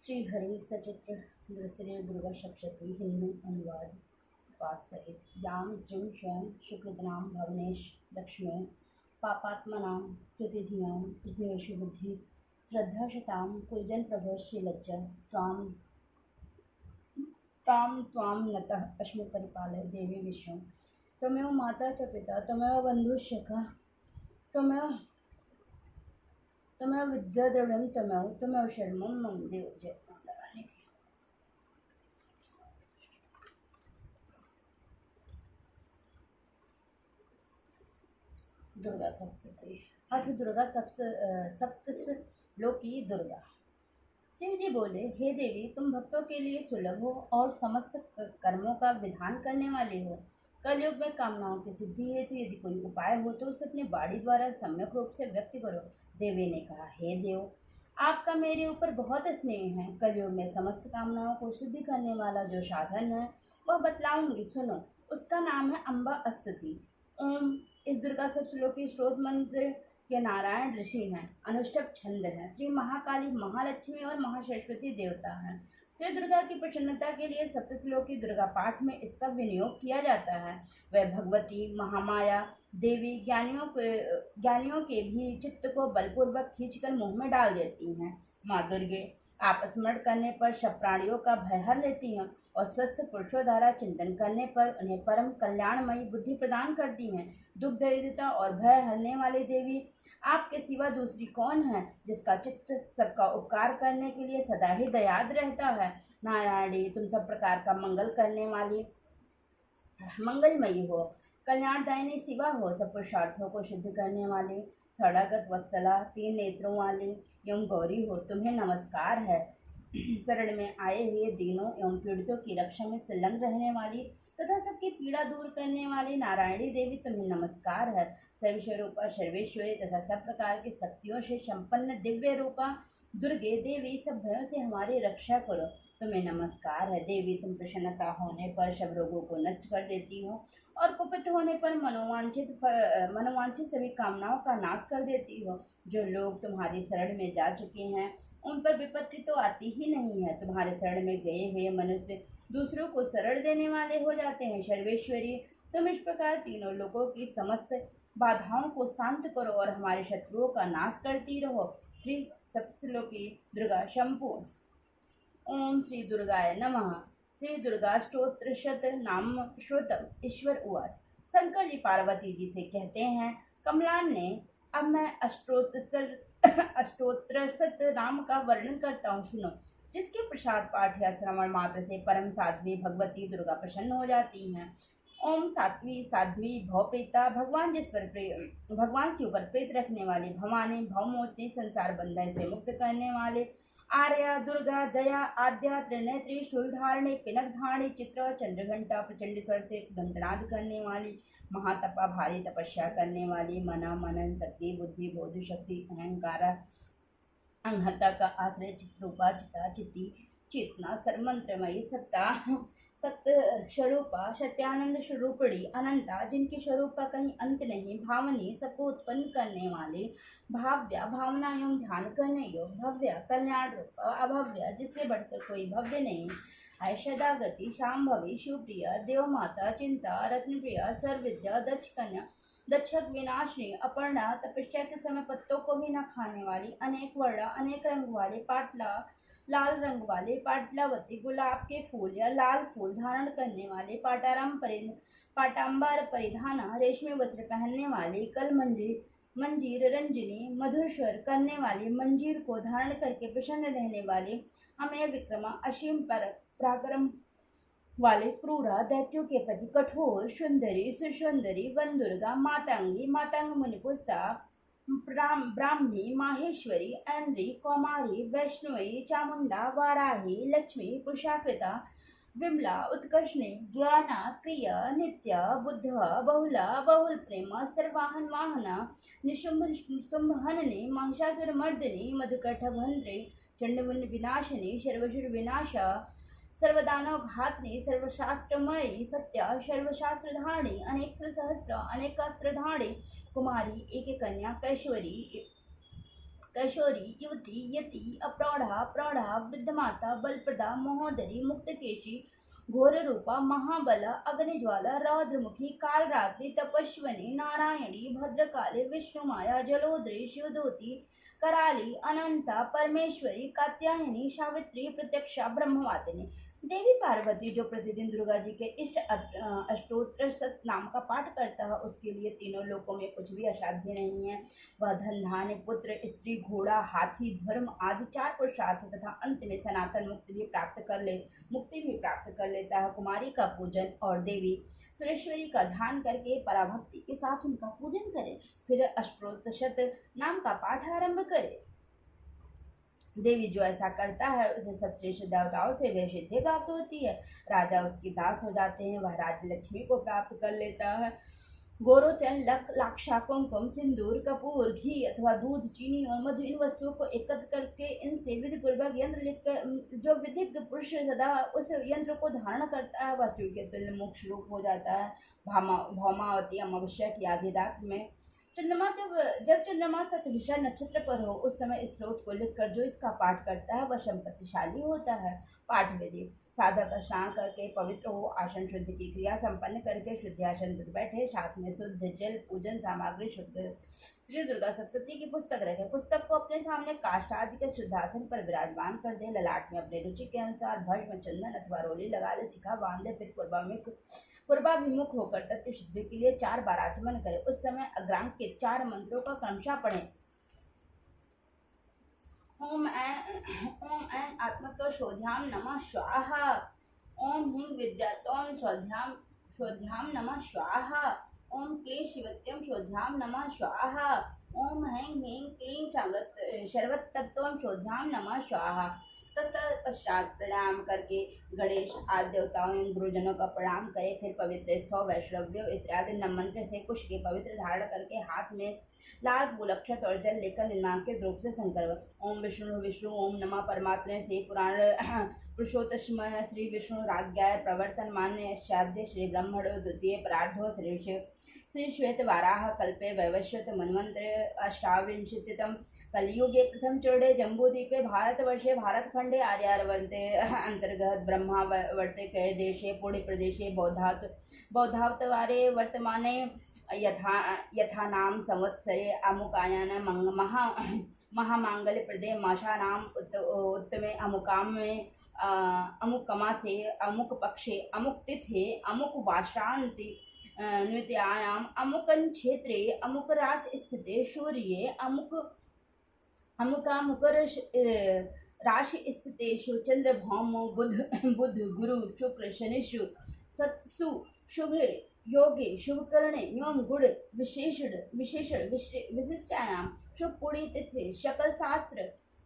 श्री हरि सचित्र श्री दुर्गा सप्तशती हिंदू अनुवाद पाठ सहित याम श्रीं स्वयं शुक्रदनाम भवनेश लक्ष्मी पापात्मनां कृतिधियां पृथ्वेषु बुद्धि श्रद्धाशतां कुलजन प्रभवश्री लज्जा त्वां नतः अस्मि परिपालय देवी विश्वं त्वमेव माता च पिता त्वमेव बन्धुश्च त्वमेव विद्याद्रविणं त्वमेव शरणं मम देव। जय माता रानी की। दुर्गा सप्तशती अथ दुर्गा सप्तश्लोकी दुर्गा। शिव जी बोले, हे देवी, तुम भक्तों के लिए सुलभ हो और समस्त कर्मों का विधान करने वाली हो। कलयुग में कामनाओं की सिद्धि हेतु यदि कोई उपाय हो तो उसे अपनी वाणी द्वारा सम्यक रूप से व्यक्त करो। देवी ने कहा, हे देव, आपका मेरे ऊपर बहुत स्नेह है। कलयुग में समस्त कामनाओं को सिद्धि करने वाला जो साधन है वह बतलाऊंगी, सुनो। उसका नाम है अम्बा स्तुति। ओम। इस दुर्गा सप्तश्लोकी स्रोत मंत्र के नारायण ऋषि हैं, अनुष्टभ छंद हैं, श्री महाकाली, महालक्ष्मी और महासरस्वती देवता हैं। श्री दुर्गा की प्रसन्नता के लिए सप्तश्लोकी दुर्गा पाठ में इसका विनियोग किया जाता है। वह भगवती महामाया देवी ज्ञानियों के भी चित्त को बलपूर्वक खींचकर मुंह में डाल देती हैं। माँ दुर्गे आप स्मरण करने पर सब प्राणियों का भय हर लेती हैं और स्वस्थ पुरुषों द्वारा चिंतन करने पर उन्हें परम कल्याणमयी बुद्धि प्रदान करती हैं। दुख दरिद्रता और भय हरने वाली देवी, आपके सिवा दूसरी कौन है जिसका चित्त सबका उपकार करने के लिए सदा ही दयाद रहता है। नारायणी, तुम सब प्रकार का मंगल करने वाली मंगलमयी हो, कल्याणदायिनी शिवा हो, सब पुरुषार्थों को सिद्ध करने वाली सड़गत वत्सला, तीन नेत्रों वाली एवं गौरी हो, तुम्हें नमस्कार है। शरण में आए हुए दीनों एवं पीड़ितों की रक्षा में संलग्न रहने वाली तथा सबकी पीड़ा दूर करने वाली नारायणी देवी, तुम्हें नमस्कार है। सर्वस्वरूपा, सर्वेश्वरी तथा सब प्रकार की शक्तियों से संपन्न दिव्य रूपा दुर्गे देवी, सब भयों से हमारी रक्षा करो, तुम्हें नमस्कार है। देवी, तुम प्रसन्नता होने पर सब रोगों को नष्ट कर देती हो और कुपित होने पर मनोवांछित सभी कामनाओं का नाश कर देती हो। जो लोग तुम्हारी शरण में जा चुके हैं उन पर विपत्ति तो आती ही नहीं है। तुम्हारे शरण में गए हुए मनुष्य दूसरों को शरण देने वाले हो जाते हैं। सर्वेश्वरी, तुम इस प्रकार तीनों लोगों की समस्त बाधाओं को शांत करो और हमारे शत्रुओं का नाश करती रहो। श्री सप्तश्लोकी दुर्गा शंभु। ओम श्री दुर्गाय नमः। श्री दुर्गा स्तोत्र शत नाम श्रोतम। ईश्वर उवाच। शंकर जी पार्वती जी से कहते हैं, कमलान ने, अब मैं अष्टोत्तर शत नाम का वर्णन करता हूँ, सुनो। जिसके प्रसाद पाठ या श्रवण मात्र से परम साध्वी भगवती दुर्गा प्रसन्न हो जाती हैं। ओम साध्वी भवप्रीता, भगवान से ऊपर प्रीत रखने वाली, भवानी भवमोचनी, संसार बंधन से मुक्त करने वाले, आर्या दुर्गा जया आद्या, त्रिनेत्री, शूलधारणी, पिनक धारणी, चित्र, चंद्रघंटा, प्रचंड स्वर से घंटनाद करने वाली, महातपा, भारी तपस्या करने वाली, मना मनन शक्ति, बुद्धि बोध शक्ति, अहंकार अहंता का आश्रय, चित्रूपा, चिता चिति चेतना, सर्वमंत्रमयी, सत्ता सत्य स्वरूपा, सत्यानंद स्वरूपड़ी, अनंता, जिनके स्वरूप का कहीं अंत नहीं, भावनी, सबको उत्पन्न करने वाले, भाव्या, भावना एवं ध्यान करने योग, भव्या, कल्याण रूप, अभव्या, जिससे बढ़कर कोई भव्य नहीं, ऐशदागति, शांभवी, शिवप्रिया, देवमाता, चिंता, रत्नप्रिया, सर्वविद्या, दक्ष कन्या, दक्षक विनाशिनी, अपर्णा, तपस्या के समय पत्तों को भी न खाने वाली, अनेक वर्णा, अनेक रंग वाले, लाल रंग वाले, पाटलावती, गुलाब के फूल या लाल फूल धारण करने वाले, पाटांबर परिधाना, रेशमी वस्त्र पहनने वाली, कल मंजीर रंजनी, मधुर स्वर करने वाली, मंजीर को धारण करके प्रसन्न रहने वाली, अमेय विक्रमा, असीम पराक्रम वाले, क्रूरा, दैत्यों के प्रति कठोर, सुंदरी, सुसुंदरी, वनदुर्गा, मातंगी, मातंग मुनिपुस्ता, ब्राह्मी, माहेश्वरी, ऐन्द्री, कौमारी, वैष्णवी, चामुंडा, वाराही, लक्ष्मी, पुरुषाकृता, विमला, उत्कर्षणी, ज्ञाना, क्रिया, नित्या, बुद्ध, बहुला, बहुल प्रेम, सर्वाहन वाहना, निशुंभ हननी, महिषासुर मर्दिनी, मधुकठ भंद्री, चंडमुंड विनाशिनी, सर्वसुर विनाशा, सर्वदानव घातनी, सर्वशास्त्रमयी, सत्या, सर्वशास्त्रधारणी, अनेक सहस्त्र, अनेक अस्त्रधारणी, कुमारी, एक कन्या, कैश्वरी, कैशोरी युवती यति अप्रौढ़ा प्रौढ़ा वृद्धमाता बलप्रदा महोदरी मुक्तकेशी घोर रूपा महाबला अग्निज्वाला रौद्रमुखी कालरात्रि तपस्विनी नारायणी भद्रकाली विष्णुमाया जलोदरी शिवदूती कराली अनंता परमेश्वरी कात्यायनी सावित्री प्रत्यक्षा ब्रह्मवादिनी। देवी पार्वती जो प्रतिदिन दुर्गा जी के इष्ट अष्टोत्तर सत नाम का पाठ करता है उसके लिए तीनों लोकों में कुछ भी असाध्य नहीं है। वह धन धान्य पुत्र स्त्री घोड़ा हाथी धर्म आदि चार पुरुषार्थ तथा अंत में सनातन मुक्ति भी प्राप्त कर लेता है। कुमारी का पूजन और देवी सुरेश्वरी का ध्यान करके पराभक्ति के साथ उनका पूजन करे, फिर अष्टोत्तर नाम का पाठ आरंभ करे। देवी जो ऐसा करता है उसे सब श्रेष्ठ देवताओं से वह सिद्धि प्राप्त होती है। राजा उसकी दास हो जाते हैं, वह राज लक्ष्मी को प्राप्त कर लेता है। गोरोचन लाक्षा कुमकुम सिंदूर कपूर घी अथवा दूध चीनी और मधु इन वस्तुओं को एकत्र करके इनसे विधि पूर्वक यंत्र लिखकर जो विधिक पुरुष सदा उस यंत्र को धारण करता है वह शिव के तुल्य मोक्ष रूप हो जाता है। भौमावती अमावस्या की आधी रात में चंद्रमा जब चंद्रमा सतभिषा नक्षत्र पर हो उस समय इस स्रोत को लिखकर जो इसका पाठ करता है वह संपत्तिशाली होता है। पाठ विधि साधक स्नान करके पवित्र हो आसन शुद्ध की क्रिया संपन्न करके शुद्ध आसन पर बैठे, साथ में शुद्ध जल पूजन सामग्री शुद्ध श्री दुर्गा सप्तशती की पुस्तक रखे, पुस्तक को अपने सामने काष्ठ आदि के शुद्ध आसन पर विराजमान कर दे, ललाट में अपने रुचि के अनुसार भस्म चंदन अथवा रोली लगा ले, शिखा बांध दे, फिर पूर्वाभिमुख होकर तत्व शुद्धि के लिए 4 बार आचमन करे। उस समय अग्रांग के 4 मंत्रों का क्रमशः पढ़े। ओम ऐं आत्मतो शोध्याम नमः स्वाहा, ओम ह्रीं विद्यातों शोध्याम नमः स्वाहा, ओम क्लीं शिवत्यम शोध्याम नमः स्वाहा, ओम हैं ह्रीं क्लीं शर्वतत्वं शोध्याम नमः स्वाहा। तत्पश्चात प्रणाम करके गणेश आदि देवताओं एवं गुरुजनों का प्रणाम करें, फिर पवित्र स्थौ वैष्णव्यों इत्यादि नम मंत्र से कुश के पवित्र धारण करके हाथ में लाल फूल अक्षत और जल लेकर निम्नांकित रूप से संकल्प ओम विष्णु विष्णु ओम नमः परमात्मने से पुराण पुरुषोत्तम श्री विष्णु राज्ञाय प्रवर्तन मान्य अष्टाध्य श्री ब्रह्मणो द्वितीय परार्धो श्री श्वेत वाराह कल्पे वैवस्वत मन्वंतर अष्टाविंशतितम कलियुगे प्रथम चौड़े जम्बूद्वीपे भारतवर्षे भारतखंडे आर्यावर्ते अंतर्गत ब्रह्मावर्ते कय देशे पुण्य प्रदेशे बौद्धावतारे वर्तमाने यथा नाम संवत्सरे अमुकायान महामांगल्य प्रदे मासानाम उत्तमे अमुकामे अमुकमासे अमुक पक्षे अमुक तिथे अमुक वाशांति नृत्यायाम अमुकन क्षेत्रे अमुक रास स्थिते सूर्ये अमुकामुकर राशि स्थितेषु चंद्र भौम बुध गुरु शुक्र शनिषु सत्सु शुभे योगे शुभकरणे एवं गुण विशेषण विशिष्टायाम शुभ पुण्य तिथि शकल शास्त्र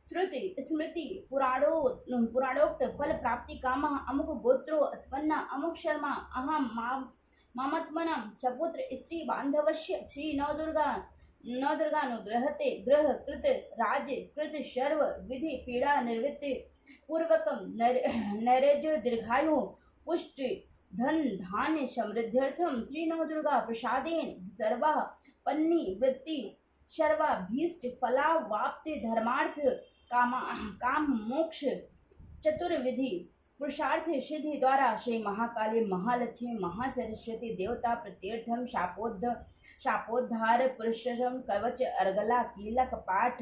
श्रुति स्मृति पुराणोक्त फल प्राप्ति कामः अमुक गोत्रो उत्पन्ना अमुक शर्मा अहम मामत्मनम सपुत्र स्त्री बांधवस्य श्री नवदुर्गानुग्रहते ग्रह कृत राज्य कृत शर्व विधि पीड़ा निवृत्ति पूर्वकम नैरेज्य दीर्घायु पुष्टि धन धान्य समृद्ध्यर्थम श्री नवदुर्गा प्रसादेन सर्वा पन्नी वृत्ति शर्वा भीष्ट फला वाप्ति धर्मार्थ काम मोक्ष चतुर्विधि पुरुषार्थ सिद्धि द्वारा श्री महाकाली महालक्ष्मी महासरस्वती देवता प्रत्यर्थम शापोद्धार पुरुषम कवच अर्गला कीलक पाठ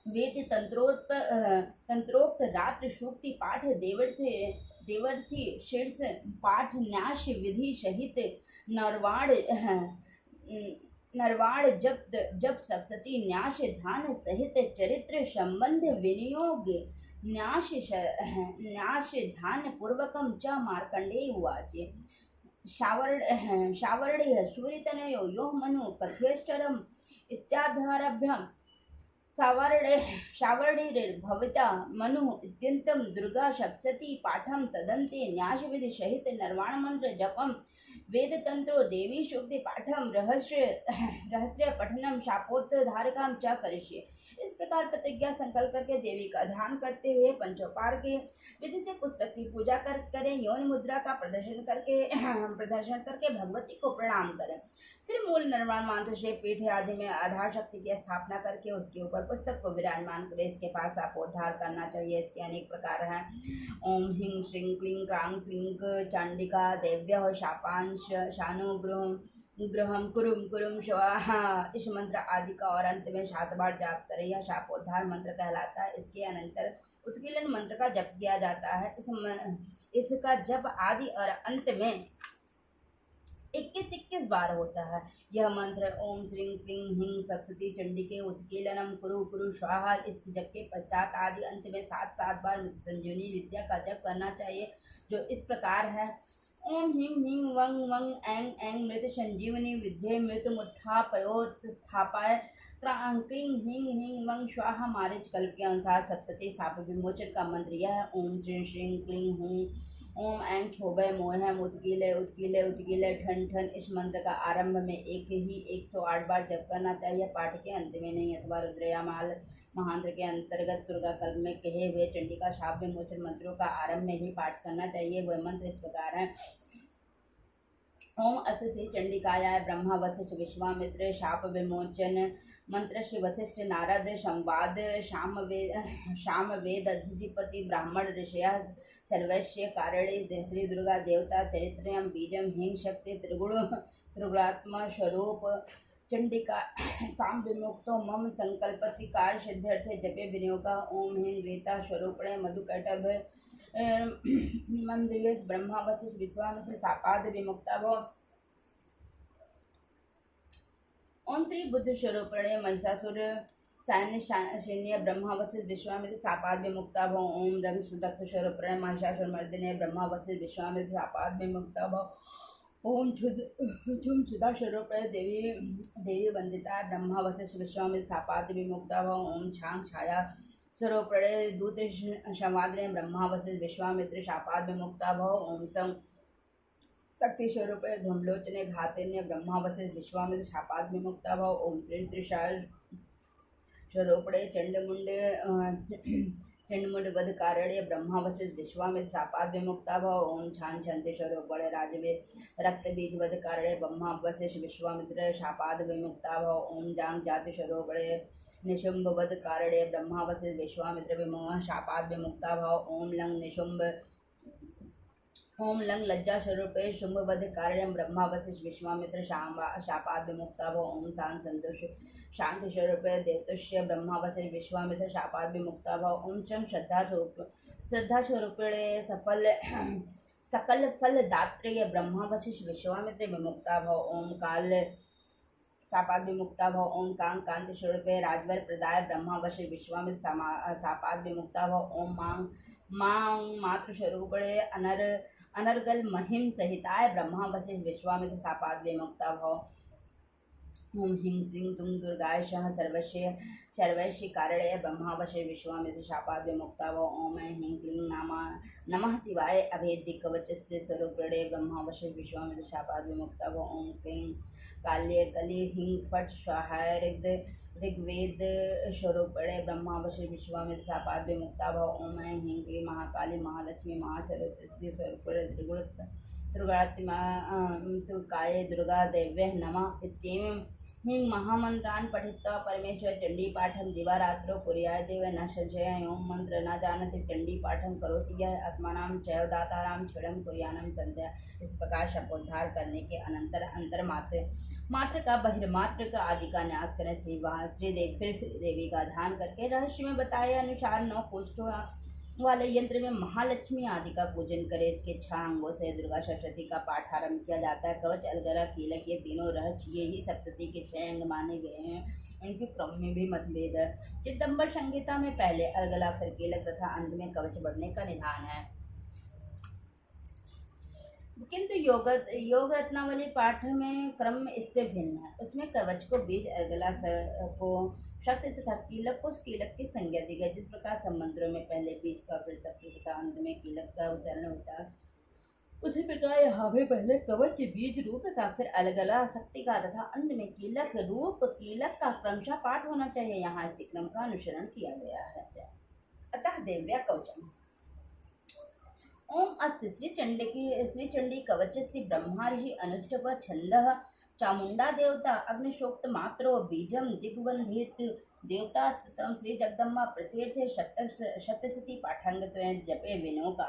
वेद तंत्रोक्त रात्र सूक्ति पाठ देवर्थी शीर्ष पाठ न्यास विधि सहित नरवाड़ जब सप्तती न्यास ध्यान सहित चरित्र संबंध विनियोग न्यास ध्यान पूर्वकम च मार्कंडेय उवाच शावर्णेय सूर्यतनयो यो मनु कथ्यष्टरम इत्याधारभ्यम शावर्णिर्भविता मनु इत्यन्तं दुर्गा सप्तती पाठम तदन्ते न्यास विधि सहित निर्वाण मंत्र जपम वेद तंत्रो देवी शुक्ति पाठम रहस्य रहस्य पठनम शापोद्धारकम च करिष्ये। इस प्रकार प्रतिज्ञा संकल्प करके देवी का ध्यान करते हुए पंचोपार के विधि से पुस्तक की पूजा करें। यौन मुद्रा का प्रदर्शन करके भगवती को प्रणाम करें। फिर मूल निर्माण मंत्र से पीठ आदि में आधार शक्ति की स्थापना करके उसके ऊपर पुस्तक को विराजमान करें। इसके पास शापोद्धार करना चाहिए। इसके अनेक प्रकार हैं। ओम ह्रीं श्रीं क्लीं क्रां क्लीं चांडिका देव्य शापांश शानुग्रह ग्रहम कुरुम कुरुम स्वाहा। इस मंत्र आदि का और अंत में 7 बार जाप करें। यह शापोद्धार मंत्र कहलाता है। इसके अनंतर उत्कीलन मंत्र का जप किया जाता है। इसका जप आदि और अंत में 21 बार होता है। यह मंत्र ओम श्रीं क्लीं ह्रीं सप्तती चंडिके उत्कीलनम कुरु कुरु स्वाहा। इस जप के पश्चात आदि अंत में 7 बार मृत संजीवनी विद्या का जप करना चाहिए, जो इस प्रकार है। ओम ह्रीं ह्रीं वं वं ऐं ऐं मृत संजीवनी विद्ये मृतमुत्थापयोत्थापाय। क्लीं ह्रीं ह्रीं वं स्वाहा। मारीच कल्प के अनुसार सप्तती शाप विमोचन का मंत्र यह है। ओम श्रीं श्रीं क्लीं हूं ओम ऐं क्षोभय मोहम उत्कीले उत्कीले उत्कीले ठन ठन। इस मंत्र का आरंभ में एक ही 108 बार जप करना चाहिए, पाठ के अंत में नहीं, अथवा रुद्रयामाल महांत्र के अंतर्गत दुर्गा कल्प में कहे हुए चंडिका शाप विमोचन मंत्रों का आरंभ में ही पाठ करना चाहिए। वह मंत्र इस प्रकार है। ओम अस्य श्री चंडिकायाय ब्रह्मा वशिष्ठ विश्वामित्र शाप विमोचन मंत्र श्री वशिष्ठ नारद संवाद शाम वेद अधिपति ब्राह्मण ऋषय सर्वस्व कारणे श्री दुर्गा देवता चरित्रम बीजम ह्रीं शक्ति त्रिगुणात्मा स्वरूप चंडिका साम विमुक्तो मम संकल्पति कार्य सिद्ध्यर्थे जपे विनियोगा। ओम ह्रीं रेता स्वरूपणे मधुकटभ मंदिर ब्रह्मा वशिष्ठ विश्वामित्र सापाद विमुक्ता भव। ओम श्री बुद्ध स्वरूपणे महिषासुर सैन्य ब्रह्मा वशिष्ठ विश्वामित्र सापाद विमुक्ता भव। ओम रक्त स्वरूपणे महिषासुर मर्दिने ब्रह्मा वशिष्ठ विश्वामित्र सापाद विमुक्ता भव। ओम झुम क्षुधा स्वरूपणे देवी वंदिता ब्रह्मा वशिष्ठ विश्वामित्र सापाद विमुक्ता भव। ओम छांग छाया स्वरूपणे दूत संवादने ब्रह्मा वशिष्ठ विश्वामित्र शापाद विमुक्ता भव। ओम सं शक्ति स्वरूपणे धूमलोचने घातेन्य ब्रह्मा वशिष्ठ विश्वामित्र शापाद विमुक्ता भव। ओम त्रिशाल स्वरूपणे चंडमुंड वध कारण्य ब्रह्मा वशिष्ठ विश्वामित्र शापाद विमुक्ता भव। ओम छान छंति स्वरूपणे राजवे रक्त बीज वध कारण्य ब्रह्मा वशिष्ठ विश्वामित्र शापाद विमुक्ता भव। ओम जांग जाति स्वरूपणे निशुंभ वध कारणे ब्रह्मा वशिष्ठ विश्वामित्र शापाद विमुक्ता भव। ओम लंग लज्जा स्वरूपे शुंभ वध कारणे ब्रह्मा वशिष्ठ विश्वामित्र शापाद विमुक्ता भव। ओम शांत संतोष शांति स्वरूपे देवतुष्य ब्रह्मा वशिष्ठ विश्वामित्र शापाद विमुक्ता भव। ओम श्रम श्रद्धा स्वरूपणे सकल फल दात्रेय ब्रह्मा वशिष्ठ विश्वामित्र विमुक्ता भव। ओम काल शापाद विमुक्ता भव। ओम कांग कांति स्वरूपे राजवर प्रदाय ब्रह्मा वशिष्ठ विश्वामित्र शापाद विमुक्ता भव। ओम मांग मातृ स्वरूपणे अनर्गल महिम सहिताय ब्रह्मा वशिष्ठ विश्वामित्र शापाद विमुक्ता भव। ओम ह्रीं श्रीं तुंग दुर्गाय शः सर्वस्य कारणे ब्रह्मा वशिष्ठ विश्वामित्र शापाद विमुक्ता भव। ओम ऐं ह्रीं क्लीं नमः शिवाय अभेद्य कवचस्य स्वरूपणे ब्रह्मा वशिष्ठ विश्वामित्र शापाद विमुक्ता भव। ओम क्लीं काल्ये कली ह्रीं फट् स्वाहाय ऋग्वेद स्वरूपणे ब्रह्मा वशिष्ठ विश्वामित्र शापाद विमुक्ता भव। ओम ऐं ह्रीं क्लीं महाकाली महालक्ष्मी महासरस्वती स्वरूपणे त्रिगुणात्मिकाय दुर्गा देव्यै नमः इत्येवं ह्रीं महामंत्रान् पठित्वा परमेश्वर चंडी पाठम दिवारात्रो कुर्यात् देव न संशय। ओम मंत्र न जानति चंडी पाठम करोति यः आत्मानां चैव दातारां क्षरं कुर्यानं संशय। इस प्रकार शब्दोद्धार करने के अनंतर अंतर मात्र का बहिर्मात्र का आदि का न्यास करें। फिर श्रीदेवी का ध्यान करके रहस्य में बताए अनुसार 9 कोष्ठों वाले यंत्र में महालक्ष्मी आदि का पूजन करें। इसके 6 अंगों से दुर्गा सप्तती का पाठ आरंभ किया जाता है। कवच अलगरा कीलक ये तीनों रहस्य ये ही सप्तती के 6 अंग माने गए हैं। इनके क्रम में भी मतभेद है। चिदंबर संहिता में पहले अर्गला फिर कीलक तथा अंत में कवच बढ़ने का निधान है, किंतु योग रत्नावली पाठ में क्रम इससे भिन्न है। उसमें कवच को बीज अर्गला को शक्ति तथा कीलक को कीलक की संज्ञा दी गई। जिस प्रकार सब मंत्रों में पहले बीज का फिर शक्ति तथा अंत में कीलक का उच्चारण होता है, उसी प्रकार यहाँ भी पहले कवच बीज रूप का, फिर अलगला शक्ति का तथा अंत में कीलक रूप कीलक का क्रमशः पाठ होना चाहिए। यहाँ इसी क्रम का अनुसरण किया गया है। अतः देव्या कवचम ओम अस्य श्री चंडी कवचस्य ब्रह्मा ऋषि अनुष्टुप छंदः चामुंडा देवता अग्निशोक्त मात्रो बीजम दिग्बंधित देवता स्तुतम श्री जगदम्बा प्रतीर्थे शतशती पाठांगत्वेन जपे विनोका।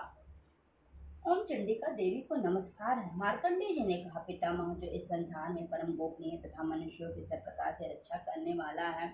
ओम चंडिका देवी को नमस्कार है। मार्कंडेय जी ने कहा, पितामह जो इस संसार में परम गोपनीय तथा मनुष्यों की सब प्रकार से रक्षा करने वाला है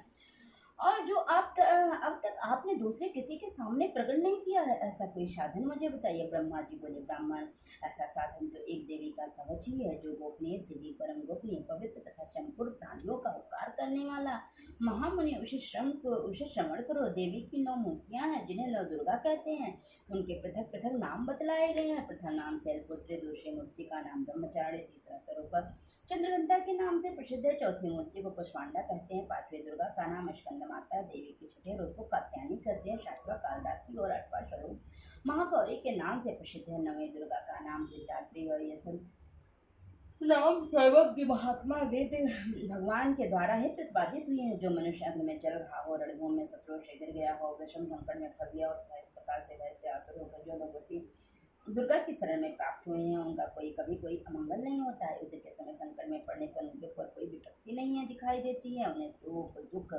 और जो अब तक आपने दूसरे किसी के सामने प्रकट नहीं किया है, ऐसा कोई साधन मुझे बताइए। ब्रह्मा जी बोले, ब्राह्मण ऐसा साधन तो एक देवी का कवच ही है जो गोपनीय से भी परम गोपनीय पवित्र तथा संपूर्ण प्राणियों का उपकार करने वाला। महामुनि उसे श्रवण करो। देवी की 9 मूर्तियां हैं जिन्हें 9 दुर्गा कहते हैं। उनके पृथक पृथक नाम बतलाए गए हैं। प्रथम नाम शैलपुत्री, दूसरी मूर्ति का नाम ब्रह्मचारिणी, तीसरा स्वरूप चंद्रघंटा के नाम से प्रसिद्ध है, चौथी मूर्ति को पुष्पांडा कहते हैं, पांचवी दुर्गा का नाम स्कंद माता, देवी के छठे रूप को कात्यायनी कहते हैं, सातवां कालरात्रि और 8वां स्वरूप महागौरी के नाम से प्रसिद्ध है, 9वीं दुर्गा का नाम सिद्धात्री और यह नाम सर्वज्ञ महात्मा वेद भगवान के द्वारा ही प्रतिपादित हुए हैं। जो मनुष्य अग्नि में जल रहा हो, रणभूमि में शत्रुओं से गिर गया हो, विषम संकट में फंस गया और इस प्रकार से भय से आतुर होकर जो भगवती दुर्गा की शरण में प्राप्त हुए हैं, उनका कभी कोई अमंगल नहीं होता है। युद्ध के समय संकट में पड़ने पर उनके ऊपर कोई विपत्ति नहीं है दिखाई देती है। उन्हें सुख दुख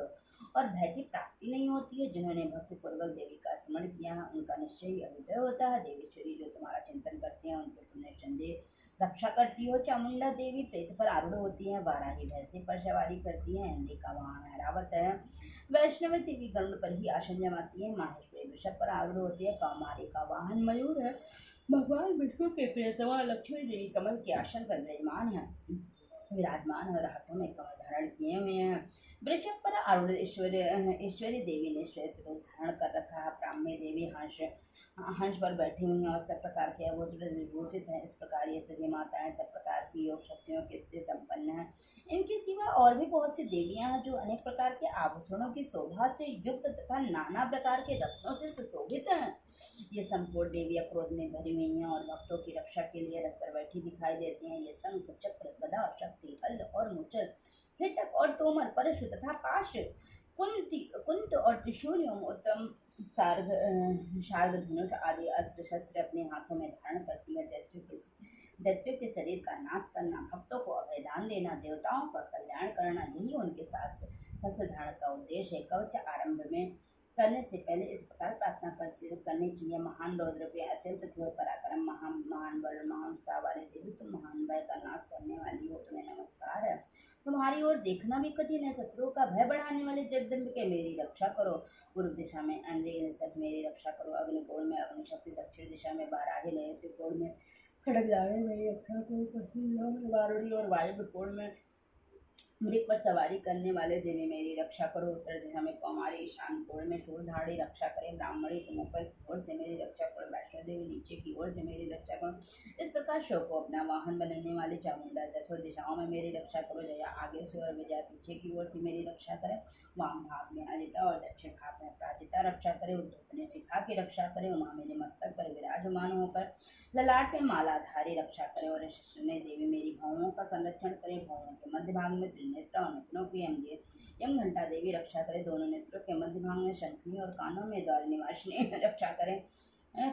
और भय की प्राप्ति नहीं होती है। जिन्होंने भक्ति पूर्वक देवी का स्मरण किया है उनका निश्चय ही अभ्युदय होता है। देवेश्वरी जो तुम्हारा चिंतन करते हैं उनके तुम निसंदेह रक्षा करती हो। चामुंडा देवी प्रेत पर आरूढ़ होती है, वाराही भैंसे पर सवारी करती है, इंद्री का वाहन ऐरावत है, वैष्णवी देवी गरुड़ पर ही आसन जमाती है, माहेश्वरी वृषभ पर आरूढ़ होती है, कौमारी का वाहन मयूर है, भगवान विष्णु के प्रियतमा लक्ष्मी देवी कमल के आसन पर विराजमान और हाथों में कमल धारण किए हुए हैं। वृषभ पर आरूढ़ ईश्वरी देवी ने श्वेत रूप धारण कर रखा है। ब्राह्मी देवी हंस पर बैठी हुई हैं और सब प्रकार के आभूषण विभूषित हैं। इस प्रकार ये सभी माताएं सब प्रकार की योग शक्तियों के से संपन्न हैं। इनके सिवा और भी बहुत सी देवियां हैं जो अनेक प्रकार के आभूषणों की शोभा से युक्त तथा नाना प्रकार के रत्नों से सुशोभित हैं। ये संपूर्ण देवियां क्रोध में भरी हुई हैं और भक्तों की रक्षा के लिए रथ पर बैठी दिखाई देती हैं। ये शंख, चक्र, गदा, शक्ति, हल और मुचल, हिटक और तोमर, परशु तथा पाश, कुंत और त्रिशूल, उत्तम शार्ग धनुष आदि अस्त्र शस्त्र अपने हाथों में धारण करती है। दैत्यों के शरीर का नाश करना, भक्तों को अभयदान देना, देवताओं का कल्याण करना, यही उनके साथ शस्त्र धारण का उद्देश्य है। कवच आरंभ में करने से पहले इस प्रकार प्रार्थना करनी चाहिए। महान रौद्र पे अत्यंत क्रूर पराक्रम, महान बल, महान उत्साह वाली देवी, तुम महान भय का नाश करने वाली हो, तुम्हें नमस्कार है। तुम्हारी ओर देखना भी कठिन है। शत्रुओं का भय बढ़ाने वाले जगदम्बिके मेरी रक्षा करो। पूर्व दिशा में इंद्रिय मेरी रक्षा करो। अग्निकोण में अग्निशक्ति, दक्षिण दिशा में बाराही, नैऋत्य कोण में खड़गदाने मेरी रक्षा करो। पश्चिम में वारुणी और वायव्य कोण में मृग पर सवारी करने वाले देवी मेरी रक्षा करो। उत्तर दिशा में कौमारी, ईशान कोण में शूलधारी रक्षा करें। ब्राह्मणी तुम ऊपर की ओर से मेरी रक्षा करो। वैष्णो देवी नीचे की ओर से मेरी रक्षा करो। इस प्रकार शव को अपना वाहन बनाने वाले चामुंडा 10 दिशाओं में मेरी रक्षा करो। जया आगे से और विजया पीछे की ओर से मेरी रक्षा करें। वाम भाग में अजिता और दक्षिण भाग में प्राजिता रक्षा करे। उद्धव ने शिखा की रक्षा करे। उमा मेरे मस्तक पर विराजमान होकर ललाट में मालाधारी रक्षा करे। और ने देवी मेरी भावों का संरक्षण करे। भावों के मध्य भाग में त्रिनेत्र और नेत्रों की यम घंटा देवी रक्षा करे। दोनों नेत्रों के मध्य भाग में शंखनी और कानों में द्वार निवासिनी रक्षा करें।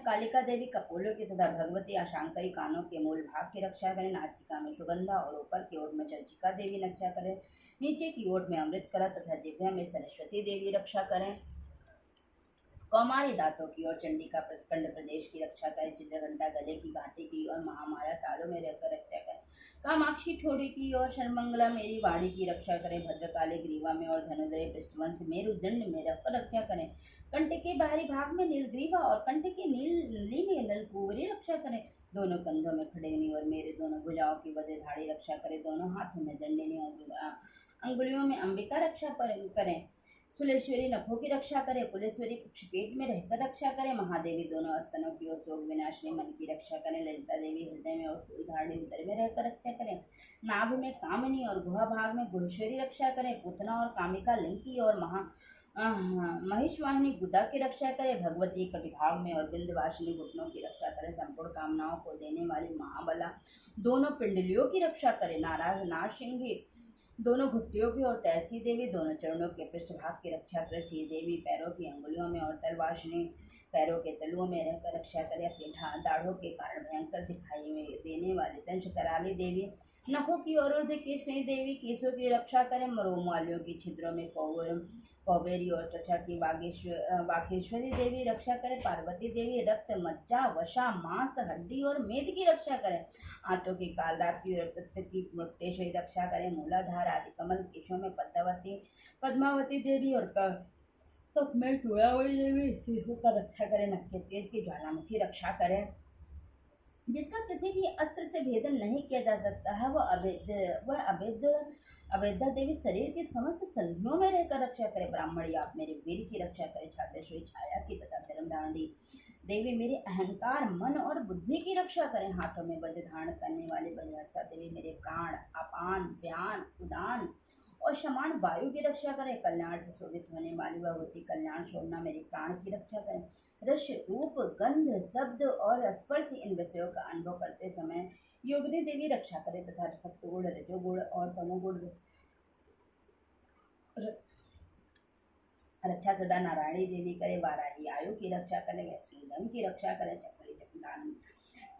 कालिका देवी कपोलों की तथा भगवती अशांकरी कानों के मूल भाग की रक्षा करें। नासिका में सुगंधा और ऊपर की ओर में चर्चिका देवी रक्षा करें। नीचे की ओर में अमृतकला तथा दिव्या में सरस्वती देवी रक्षा करें। कौमारी दांतों की और चंडिका कंड प्रदेश की रक्षा करे। चित्रघंटा गले की घाटी की और महामाया तालों में रहकर रक्षा करे। कामाक्षी ठोड़ी की और शर्मंगला मेरी वाणी की रक्षा करें। भद्रकाली ग्रीवा में और धनुधरे पृष्ठवंश मेरुदंड में रखकर रक्षा करें। कंठ के बाहरी भाग में नीलग्रीवा और कंठ के नीली में नलकुवरी रक्षा करें। दोनों कंधों में खड़गनी और मेरे दोनों भुजाओं की वज्रधारी रक्षा करें। दोनों हाथों में दंडिनी और अंगुलियों में अंबिका रक्षा करें। सुलेश्वरी नखों की रक्षा करे। कुलेश्वरी कुक्षपेट में रहकर रक्षा करे। महादेवी दोनों स्तनों की और शोक विनाशिनी मन की रक्षा करें। ललिता देवी हृदय में और शूलधारणी उदर में रहकर रक्षा करें। नाभ में कामिनी और गुहा भाग में गुहेश्वरी रक्षा करें। पूतना और कामिका लिंग की और महिषवाहिनी गुदा की रक्षा करे, भगवती कटिभाग में और विंध्यवासिनी घुटनों की रक्षा करे, संपूर्ण कामनाओं को देने वाली महाबला दोनों पिंडलियों की रक्षा करे, नाराज नारसिंही दोनों घुट्टियों की और तैसी देवी दोनों चरणों के पृष्ठभाग की रक्षा करे, सी देवी पैरों की अंगुलियों में और तलवासिनी पैरों के तलुओं में रहकर रक्षा करे, अपने दाढ़ों के कारण भयंकर दिखाई देने वाली दंश कराली देवी नखों की और ऊर्ध्व केशनी देवी केशों की रक्षा करे, रोम वालियों की छिद्रों में कौबेरी और त्वचा की बागेश्वरी देवी रक्षा करे, पार्वती देवी रक्त मज्जा वशा मांस हड्डी और मेद की रक्षा करे, आंतों की काल रात की रक्त की मुक्तेश्वरी रक्षा करे, मूलाधार आदि कमल केशों में पद्मावती देवी और कफ में चूड़ावली देवी सिंहों का रक्षा करे, नख के तेज की ज्वालामुखी रक्षा करे, जिसका किसी भी अस्त्र से भेदन नहीं किया जा सकता है, अवैधा देवी शरीर की समस्त संधियों में रहकर रक्षा करे, ब्राह्मणी आप मेरे वीर की रक्षा करे, छात्रेश्वरी छाया की तथा धर्मधारणी देवी मेरे अहंकार मन और बुद्धि की रक्षा करें, हाथों में वज्र धारण करने वाली वज्रहस्ता देवी मेरे प्राण अपान व्यान उदान और समान वायु की रक्षा करें, कल्याण से शोभित होने वाली भगवती कल्याण शोभना मेरे प्राण की रक्षा करें, रस रूप गंध शब्द और स्पर्श इन विषयों का अनुभव करते समय योगिनी देवी रक्षा करे तथा सत्वगुण रजोगुण और तमोगुण रक्षा सदा नारायणी देवी करे, वाराही आयु की रक्षा करे, वैष्णवी धन की रक्षा करे, चक्री चक्रधान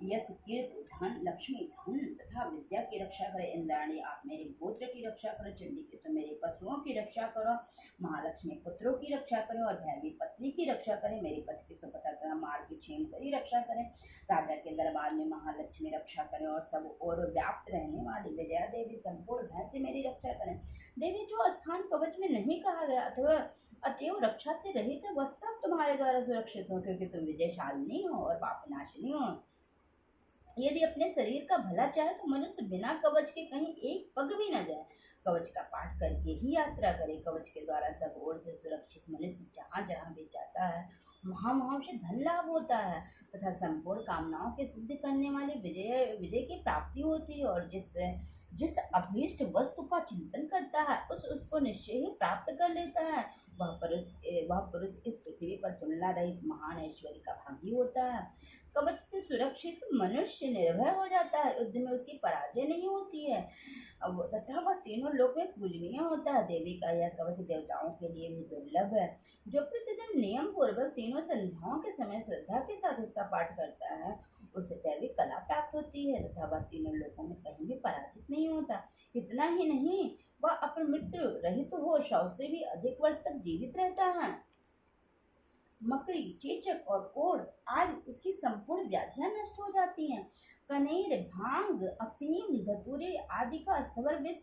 यश कीर्त धन लक्ष्मी धन तथा विद्या की रक्षा करे, इंद्राणी आप मेरे गोत्र की रक्षा करो, चंडी के तो मेरे पशुओं की रक्षा करो, महालक्ष्मी पुत्रों की रक्षा करो और भैरवी पत्नी की रक्षा करें, मेरे पति की सुपथा तथा मार्ग की क्षेम करी रक्षा करें, राजा के दरबार में महालक्ष्मी रक्षा करें और सब और व्याप्त रहने वाली विजया देवी संपूर्ण भय से मेरी रक्षा करें, देवी जो स्थान कवच में नहीं कहा गया अथवा अतएव रक्षा से रहित है वह सब तुम्हारे द्वारा सुरक्षित हो, क्योंकि तुम विजयशालिनी हो और पापनाशिनी हो, यदि अपने शरीर का भला चाहे तो मनुष्य बिना कवच के कहीं एक पग भी न जाए, कवच का पाठ करके ही यात्रा करे, कवच के द्वारा सब ओर से सुरक्षित मनुष्य जहाँ जहाँ भी जाता है वहाँ वहाँ उसे धन लाभ होता है तथा संपूर्ण कामनाओं के सिद्ध करने वाली विजय की प्राप्ति होती है, और जिस अभीष्ट वस्तु का चिंतन करता है उसको निश्चय ही प्राप्त कर लेता है, वह पुरुष इस पृथ्वी पर तुलना रहित महान ऐश्वर्य का भागी होता है, कवच से सुरक्षित मनुष्य निर्भय हो जाता है, युद्ध में उसकी पराजय नहीं होती है तथा वह तीनों लोक में पूजनीय होता है, देवी का यह कवच देवताओं के लिए भी दुर्लभ है, जो प्रतिदिन नियम पूर्वक तीनों संध्याओं के समय श्रद्धा के साथ इसका पाठ करता है उसे दैविक कला प्राप्त होती है तथा वह तीनों लोकों में कहीं भी पराजित नहीं होता, इतना ही नहीं वह अपने मृत्यु रहित हो 100 से भी अधिक वर्ष तक जीवित रहता है, मकड़ी चेचक और कोढ़ आदि उसकी संपूर्ण व्याधियां नष्ट हो जाती हैं, कनेर भांग अफीम धतूरे आदि का स्थवर विष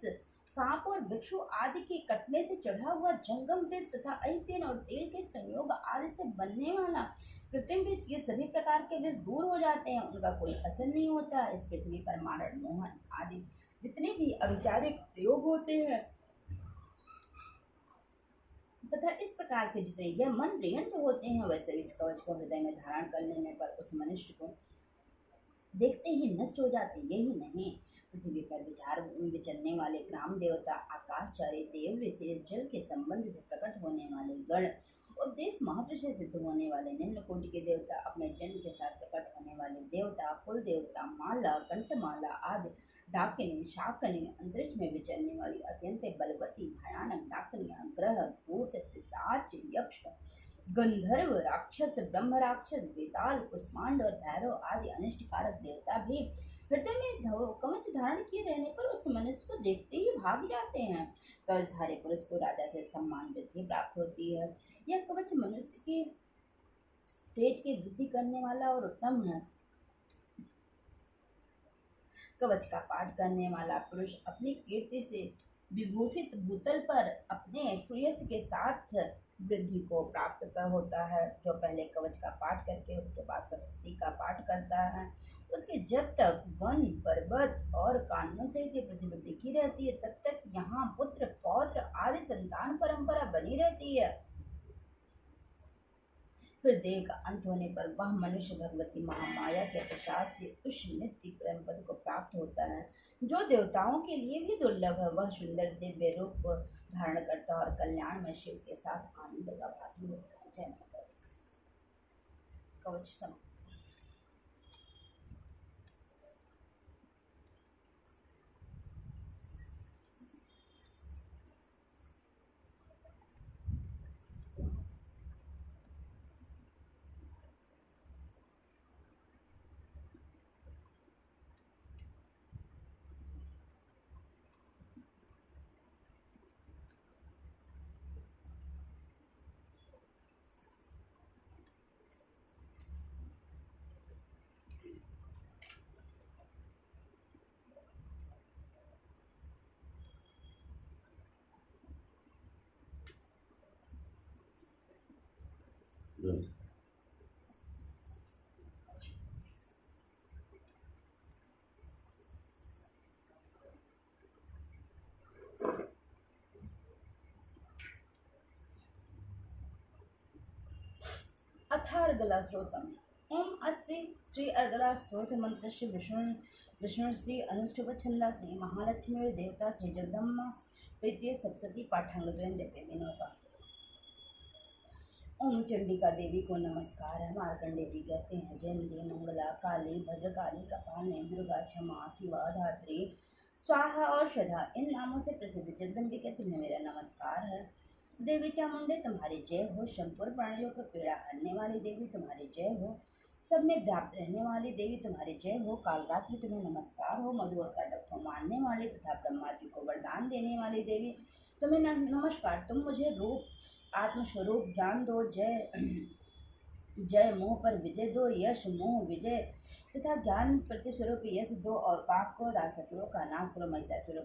सांप और भिक्षु आदि के कटने से चढ़ा हुआ जंगम विष तथा अहिफेन और तेल के संयोग आदि से बनने वाला कृत्रिम विष, ये सभी प्रकार के विष दूर हो जाते हैं, उनका कोई असर नहीं होता, इस पृथ्वी पर मारण मोहन आदि जितने भी अविचारिक प्रयोग होते हैं तथा इस प्रकार के जितने यह मंत्र यंत्र होते हैं वैसे इस कवच को हृदय में धारण कर लेने पर उस मनुष्य को देखते ही नष्ट हो जाते, यही नहीं पृथ्वी पर विचरने वाले ग्राम देवता आकाशचारी देव विशेष जल के संबंध से प्रकट होने वाले गण उपदेश महत्व से सिद्ध होने वाले निम्न कोटि के देवता, अपने जन्म के साथ प्रकट होने वाले देवता, कुल देवता, माला कंठमाला आदि डाकिनी शाकनी, अंतरिक्ष में विचरने वाली अत्यंत बलवती भयानक डाकनियां, ग्रह भूत पिशाच यक्ष गंधर्व राक्षस ब्रह्म राक्षस बेताल कुष्मांड और भैरव आदि अनिष्टकारक देवता भी हृदय में कवच धारण किए रहने पर उस मनुष्य को देखते ही भाग जाते हैं, कवचधारी पुरुष को राजा से सम्मान वृद्धि प्राप्त होती है, यह कवच मनुष्य के तेज की वृद्धि करने वाला और उत्तम है, कवच का पाठ करने वाला पुरुष अपनी कीर्ति से विभूषित भूतल पर अपने श्रेयस के साथ वृद्धि को प्राप्त होता है, जो पहले कवच का पाठ करके उसके बाद सप्तशती का पाठ करता है उसके जब तक वन पर्वत और कानून से पृथ्वी टिकी रहती है तब तक यहाँ पुत्र पौत्र आदि संतान परंपरा बनी रहती है, फिर देह का अंत होने पर वह मनुष्य भगवती महामाया के प्रसाद से उस नित्य प्रेम पद को प्राप्त होता है जो देवताओं के लिए भी दुर्लभ है। वह सुंदर दिव्य रूप धारण करता है और कल्याण में शिव के साथ आनंद का भागी होता है। जय माता दी। कवच समाप्त। अथ अर्गला स्रोतम। ओम अस्ति श्री अर्गला स्त्रोत्र मंत्र श्री विष्णु श्री अनुष्ठुप छंदा श्री महालक्ष्मी देवता श्री जगदम्बा प्रीति सप्तती पाठांगद्वयं जपे विनोबा। ओम चंडिका देवी को नमस्कार है। मार्कंडे जी कहते हैं जयंती मंगला काली भद्रकाली कपालिनी दुर्गा क्षमा शिवा धात्री स्वाहा और श्रद्धा इन नामों से प्रसिद्ध जगदम्बिका तुम्हें मेरा नमस्कार है। देवी चामुंडे तुम्हारी जय हो। संपूर्ण प्राणियों को पीड़ा हरने वाली देवी तुम्हारी जय हो। सब में व्याप्त रहने वाली देवी तुम्हारी जय हो। कालरात्रि तुम्हें नमस्कार हो। मधु और कटक को मारने वाली तथा ब्रह्मा जी को वरदान देने वाली देवी तुम्हें नमस्कार। तुम मुझे रूप आत्मस्वरूप ज्ञान दो। जय मोह पर विजय दो। यश मोह विजय तथा ज्ञान प्रतिस्वरूप यश दो और पाप को शत्रुओं का नाश करो। महिषासुर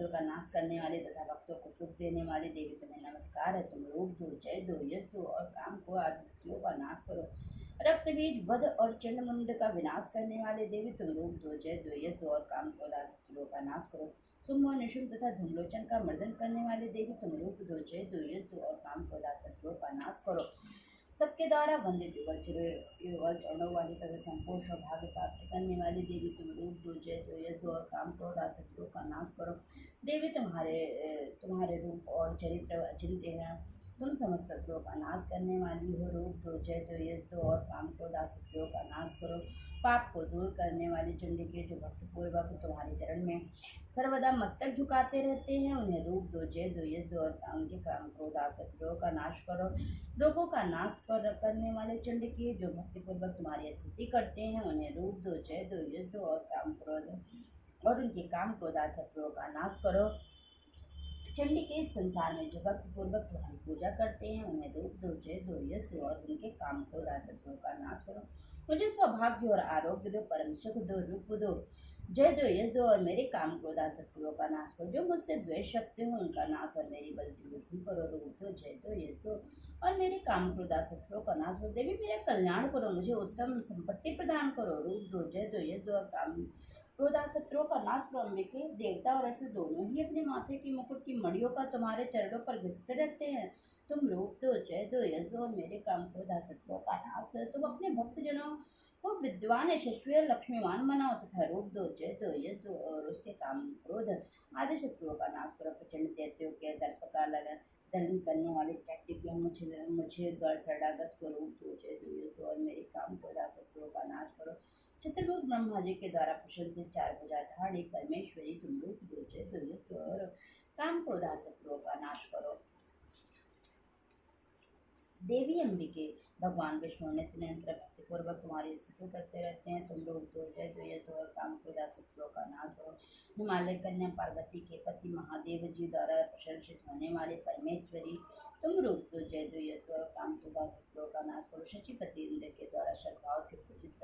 का नाश करने वाले तथा भक्तों को सुख देने वाली देवी तुम्हें नमस्कार है। तुम रूप दो जय दो यश दो और काम को शत्रुओं का नाश करो। रक्त बीज वध और चंडमुंड का विनाश करने वाले देवी तुम रूप दो जय दो यश दो और काम को शत्रुओं का नाश करो। शुंभ और निशुंभ तथा धूम्रलोचन का मर्दन करने वाले देवी तुम रूप दो जय दो यश दो और काम को शत्रुओं का नाश करो। सबके द्वारा वंदित युगल चरणों वाली तथा संपूर्ण सौभाग्य प्राप्त करने वाली देवी तुम रूप दो जय दो यश दो और काम क्रोध शत्रुओं का नाश करो। देवी तुम्हारे रूप और चरित्र अचिंत्य हैं। तुम समस्त शत्रुओं का नाश करने वाली हो। रूप दो जय दो यश दो और काम क्रोध शत्रुओं का नाश करो। पाप को दूर करने वाली चंडिके जो भक्त पूर्वक तुम्हारे चरण में सर्वदा मस्तक झुकाते रहते हैं उन्हें रूप दो जय दो यश दो और उनके काम क्रोध शत्रुओं का नाश करो। रोगों का नाश करने वाले चंडिके जो भक्तिपूर्वक तुम्हारी स्तुति करते हैं उन्हें रूप दो जय दो यश दो और काम क्रोध और उनके काम क्रोध शत्रुओं का नाश करो। चंडिके इस संसार में जो भक्तिपूर्वक तुम्हारी पूजा करते हैं उन्हें रूप दो जय दो यश दो और उनके काम क्रोध शत्रुओं का नाश करो। मुझे सौभाग्य और आरोग्य दो परम सुख दो रूप दो जय दो यश दो और मेरे काम क्रोध शत्रुओं का नाश करो। जो मुझसे द्वेष रखते हो उनका नाश और मेरी बलती बुद्धि करो। रूप दो जय दो यश दो और मेरे काम क्रोध शत्रुओं का नाश करो। देवी मेरा कल्याण करो। मुझे उत्तम संपत्ति प्रदान करो। रूप दो जय दो यश दो और काम क्रोध शत्रुओं का नाश करो। अंबिके देवता और असुर दोनों ही अपने माथे की मुकुट की मड़ियों का तुम्हारे चरणों पर घिसते रहते हैं। तुम रूप दो जय दो यश दो और मेरे काम क्रोध शत्रुओं का नाश करो। तुम अपने भक्तजनों को विद्वान यशस्वी और लक्ष्मीवान बनाओ तथा रूप दो जय दो यश दो और उसके काम क्रोध आदि शत्रुओं का नाश करो। प्रचंड दैत्यों के दर्प का दलन करने वाले टैक्टिक मुझे गढ़ शरणागत को रूप दो जय दो यश दो और मेरे काम क्रोध शत्रुओं का नाश करो। चित्रगुप्त ब्रह्मा जी के द्वारा प्रशंसित चार भुजाधारी परमेश्वरी तुम रूप दो जय दो यश दो और काम क्रोध शत्रुओं का नाश करो। देवी अंबिके भगवान विष्णु नित्य निरंतर भक्तिपूर्वक तुम्हारी स्तुति करते रहते हैं। तुम रूप दो जय दो यश दो और काम क्रोध शत्रुओं का नाश करो। हिमालय कन्या पार्वती के पति महादेव जी द्वारा प्रशंसित होने वाले परमेश्वरी तुम रूप दो जय दो यश दो और काम क्रोध शत्रुओं का नाश करो। शचीपति इंद्र के द्वारा सद्भाव से पूजित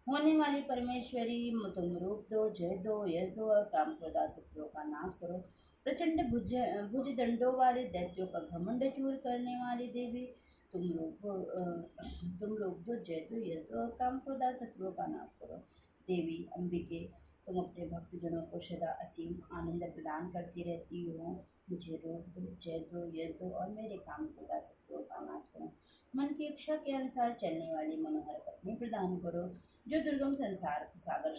होने वाली परमेश्वरी तुम रूप दो जय दो यश दो और काम क्रोध शत्रुओं का नाश करो। प्रचंड भुज दंडों वाले दैत्यों का घमंड चूर करने वाली देवी तुम लोग दो जय दो यश दो और काम क्रोध शत्रुओं का नाश करो। देवी अंबिके तुम अपने भक्तजनों को सदा असीम आनंद प्रदान करती रहती हो। मुझे रूप दो जय दो यश दो और मेरे काम क्रोध शत्रुओं का नाश करो। मन की इच्छा के अनुसार चलने वाली मनोहर पत्नी प्रदान करो, जो दुर्गम संसार सागर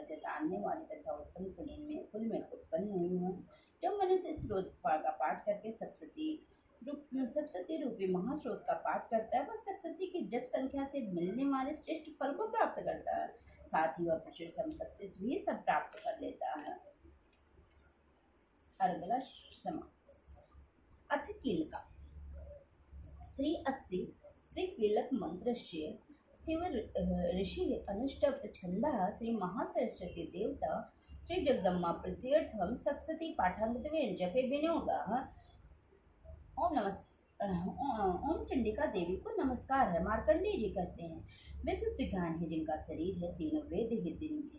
से तानने वाली तथा उत्तम कुल में उत्पन्न हुई हो। जब मनुष्य इस स्रोत का पाठ करके सप्तशती रूपी महास्रोत का पाठ करता है, वह सप्तशती की जप संख्या से मिलने वाले श्रेष्ठ फल को प्राप्त करता है। साथ ही वह प्रचुर संपत्ति भी सब प्राप्त कर लेता है। अर्गला क्षमा अथ कीलका श्री अस्ति श्री कीलक मंत्रस्य शिव ऋषि अनुष्टभ छंदः श्री महासरस्वती देवता श्री जगदम्मा प्रत्यर्थम सप्तशती पाठांगत्वेन जपे विनियोगः। ओम चंडिका देवी को नमस्कार है। मार्कंडेय जी कहते हैं, वे शुद्ध ज्ञान है जिनका शरीर है, तीनों वेद है,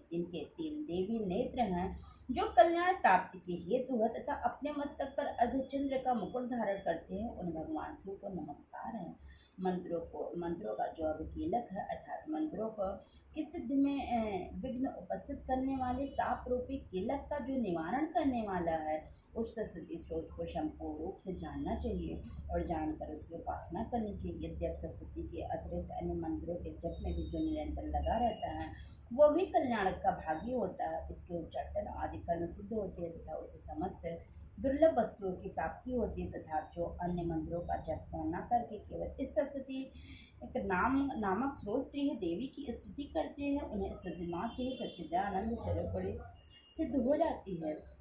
जिनके तीन देवी नेत्र हैं, जो कल्याण प्राप्ति के हेतु है तथा अपने मस्तक पर अर्धचंद्र का मुकुट धारण करते हैं, उन भगवान शिव को नमस्कार है। मंत्रों का जो अभिकीलक है, अर्थात मंत्रों को की सिद्धि में विघ्न उपस्थित करने वाले साप रूपी कीलक का जो निवारण करने वाला है, उस सप्तशती स्रोत को संपूर्ण रूप से जानना चाहिए और जानकर उसकी उपासना करनी चाहिए। यद्यप सप्तशती के अतिरिक्त अन्य मंत्रों के जप में भी जो निरंतर लगा रहता है, वो भी कल्याण का भागी होता है। उसके उच्चाटन आदि कर्म सिद्ध होते हैं तथा उसे समस्त दुर्लभ वस्तुओं की प्राप्ति होती है। तथा जो अन्य मंत्रों का जप न करके केवल इस सप्तशती नामक स्रोत से ही देवी की स्तुति करते हैं, उन्हें स्तुति मात्र से ही सच्चिदानंद स्वरूप सिद्ध हो जाती है।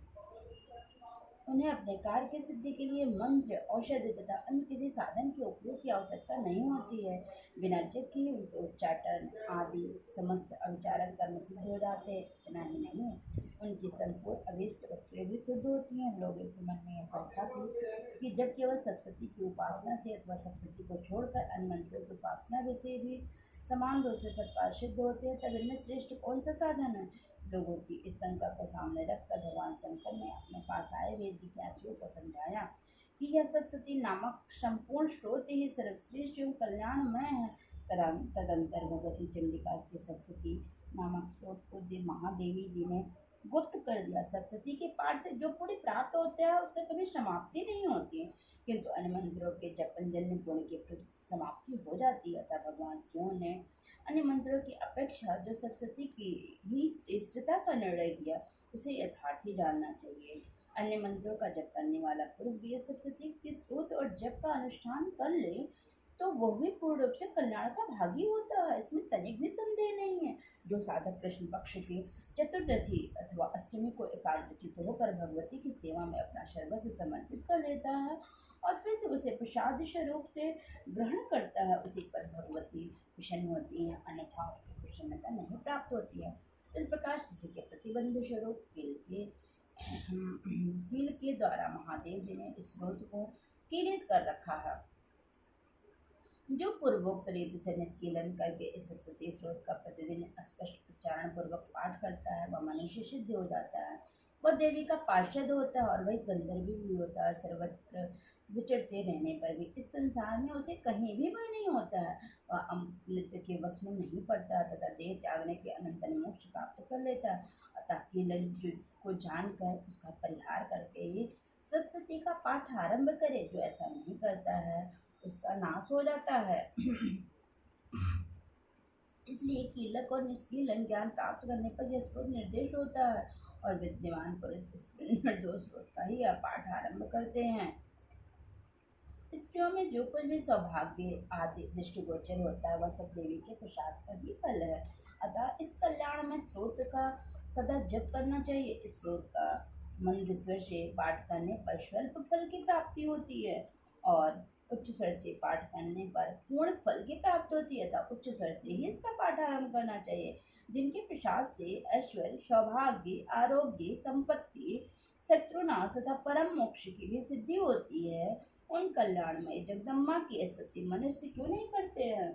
उन्हें अपने कार्य की सिद्धि के लिए मंत्र, औषधि तथा अन्य किसी साधन के उपयोग की आवश्यकता नहीं होती है। बिना जप के ही उनके उच्चाटन आदि समस्त अविचारक कर्म सिद्ध हो जाते हैं। इतना ही नहीं, उनकी संपूर्ण अभीष्ट वस्तुएं भी सिद्ध होती हैं। लोगों के मन में यह शंका थी कि जब केवल सप्तशती की उपासना से अथवा सप्तशती को छोड़कर अन्य मंत्रों की उपासना से भी समान रूप से सब कार्य सिद्ध होते हैं, तब इनमें श्रेष्ठ कौन सा साधन है। लोगों की इस शंका को सामने रखकर भगवान शंकर ने अपने पास आए हुए जिज्ञासुओं को समझाया कि यह सप्तशती नामक संपूर्ण स्रोत ही सर्वश्रेष्ठ एवं कल्याणमय है। तदंतर भगवती चंडिका के सप्तशती नामक स्रोत को महादेवी जी ने गुप्त कर दिया। सप्तशती के पाठ से जो पुण्य प्राप्त होता है, उसकी कभी समाप्ति नहीं होती, किंतु अन्य मंत्रों के जपन जन्य गुण की समाप्ति हो जाती है। तब भगवान शिव ने अन्य मंत्रों की अपेक्षा जो सप्तशती की ही श्रेष्ठता का निर्णय किया, उसे यथार्थ ही जानना चाहिए। अन्य मंत्रों का जप करने वाला पुरुष भी यह सप्तशती के स्रोत और जप का अनुष्ठान कर ले तो वह भी पूर्ण रूप से कल्याण का भागी होता है, इसमें तनिक भी संदेह नहीं है। जो साधक कृष्ण पक्ष की चतुर्दशी अथवा अष्टमी को एकाग्रचित्त होकर भगवती की सेवा में अपना सर्वस्व समर्पित कर लेता है और फिर से उसे प्रसाद स्वरूप से ग्रहण करता है, उसी पर भगवती प्रसन्न होती है, अन्यथा उनकी प्रसन्नता नहीं प्राप्त होती है। इस प्रकार सिद्धि के प्रतिबंध स्वरूप कील के द्वारा महादेव जी ने इस स्रोत को कीलित कर रखा है। जो पूर्वोक्त रीति से निष्कीलन करके इस सप्तशती स्रोत का प्रतिदिन स्पष्ट उच्चारण पूर्वक पाठ करता है, वह मनुष्य सिद्ध हो जाता है। वह देवी का पार्षद होता है और वही गंधर्व भी होता है। सर्वत्र विचरते रहने पर भी इस संसार में उसे कहीं भी भय नहीं होता है। वह अमृत के वश में नहीं पड़ता तथा देह त्यागने के अनंतर मोक्ष प्राप्त कर लेता है। अतः कीलन को जानकर उसका परिहार करके ही सप्तशती का पाठ आरंभ करे। जो ऐसा नहीं करता है उसका नाश हो जाता है। इसलिए कीलक और निष्कीलन ज्ञान प्राप्त करने पर यह स्रोत निर्देश होता है और विद्यमान पुरुष इस निर्दोष स्रोत का ही पाठ आरंभ करते हैं। स्त्रियों में जो कुछ भी सौभाग्य आदि दृष्टिगोचर होता है, वह सब देवी के प्रसाद का ही फल है। अतः इस कल्याण में स्रोत का सदा जप करना चाहिए। इस स्रोत का मंद स्वर से पाठ करने पर स्वल्प फल की प्राप्ति होती है और उच्च स्वर से पाठ करने पर पूर्ण फल की प्राप्ति होती है। अतः उच्च स्वर से ही इसका पाठ आरंभ करना चाहिए। जिनके प्रसाद से ऐश्वर्य, सौभाग्य, आरोग्य, संपत्ति, शत्रुनाश तथा परम मोक्ष की भी सिद्धि होती है, उन कल्याणमय जगदम्बा की स्तुति मनुष्य क्यों नहीं करते हैं।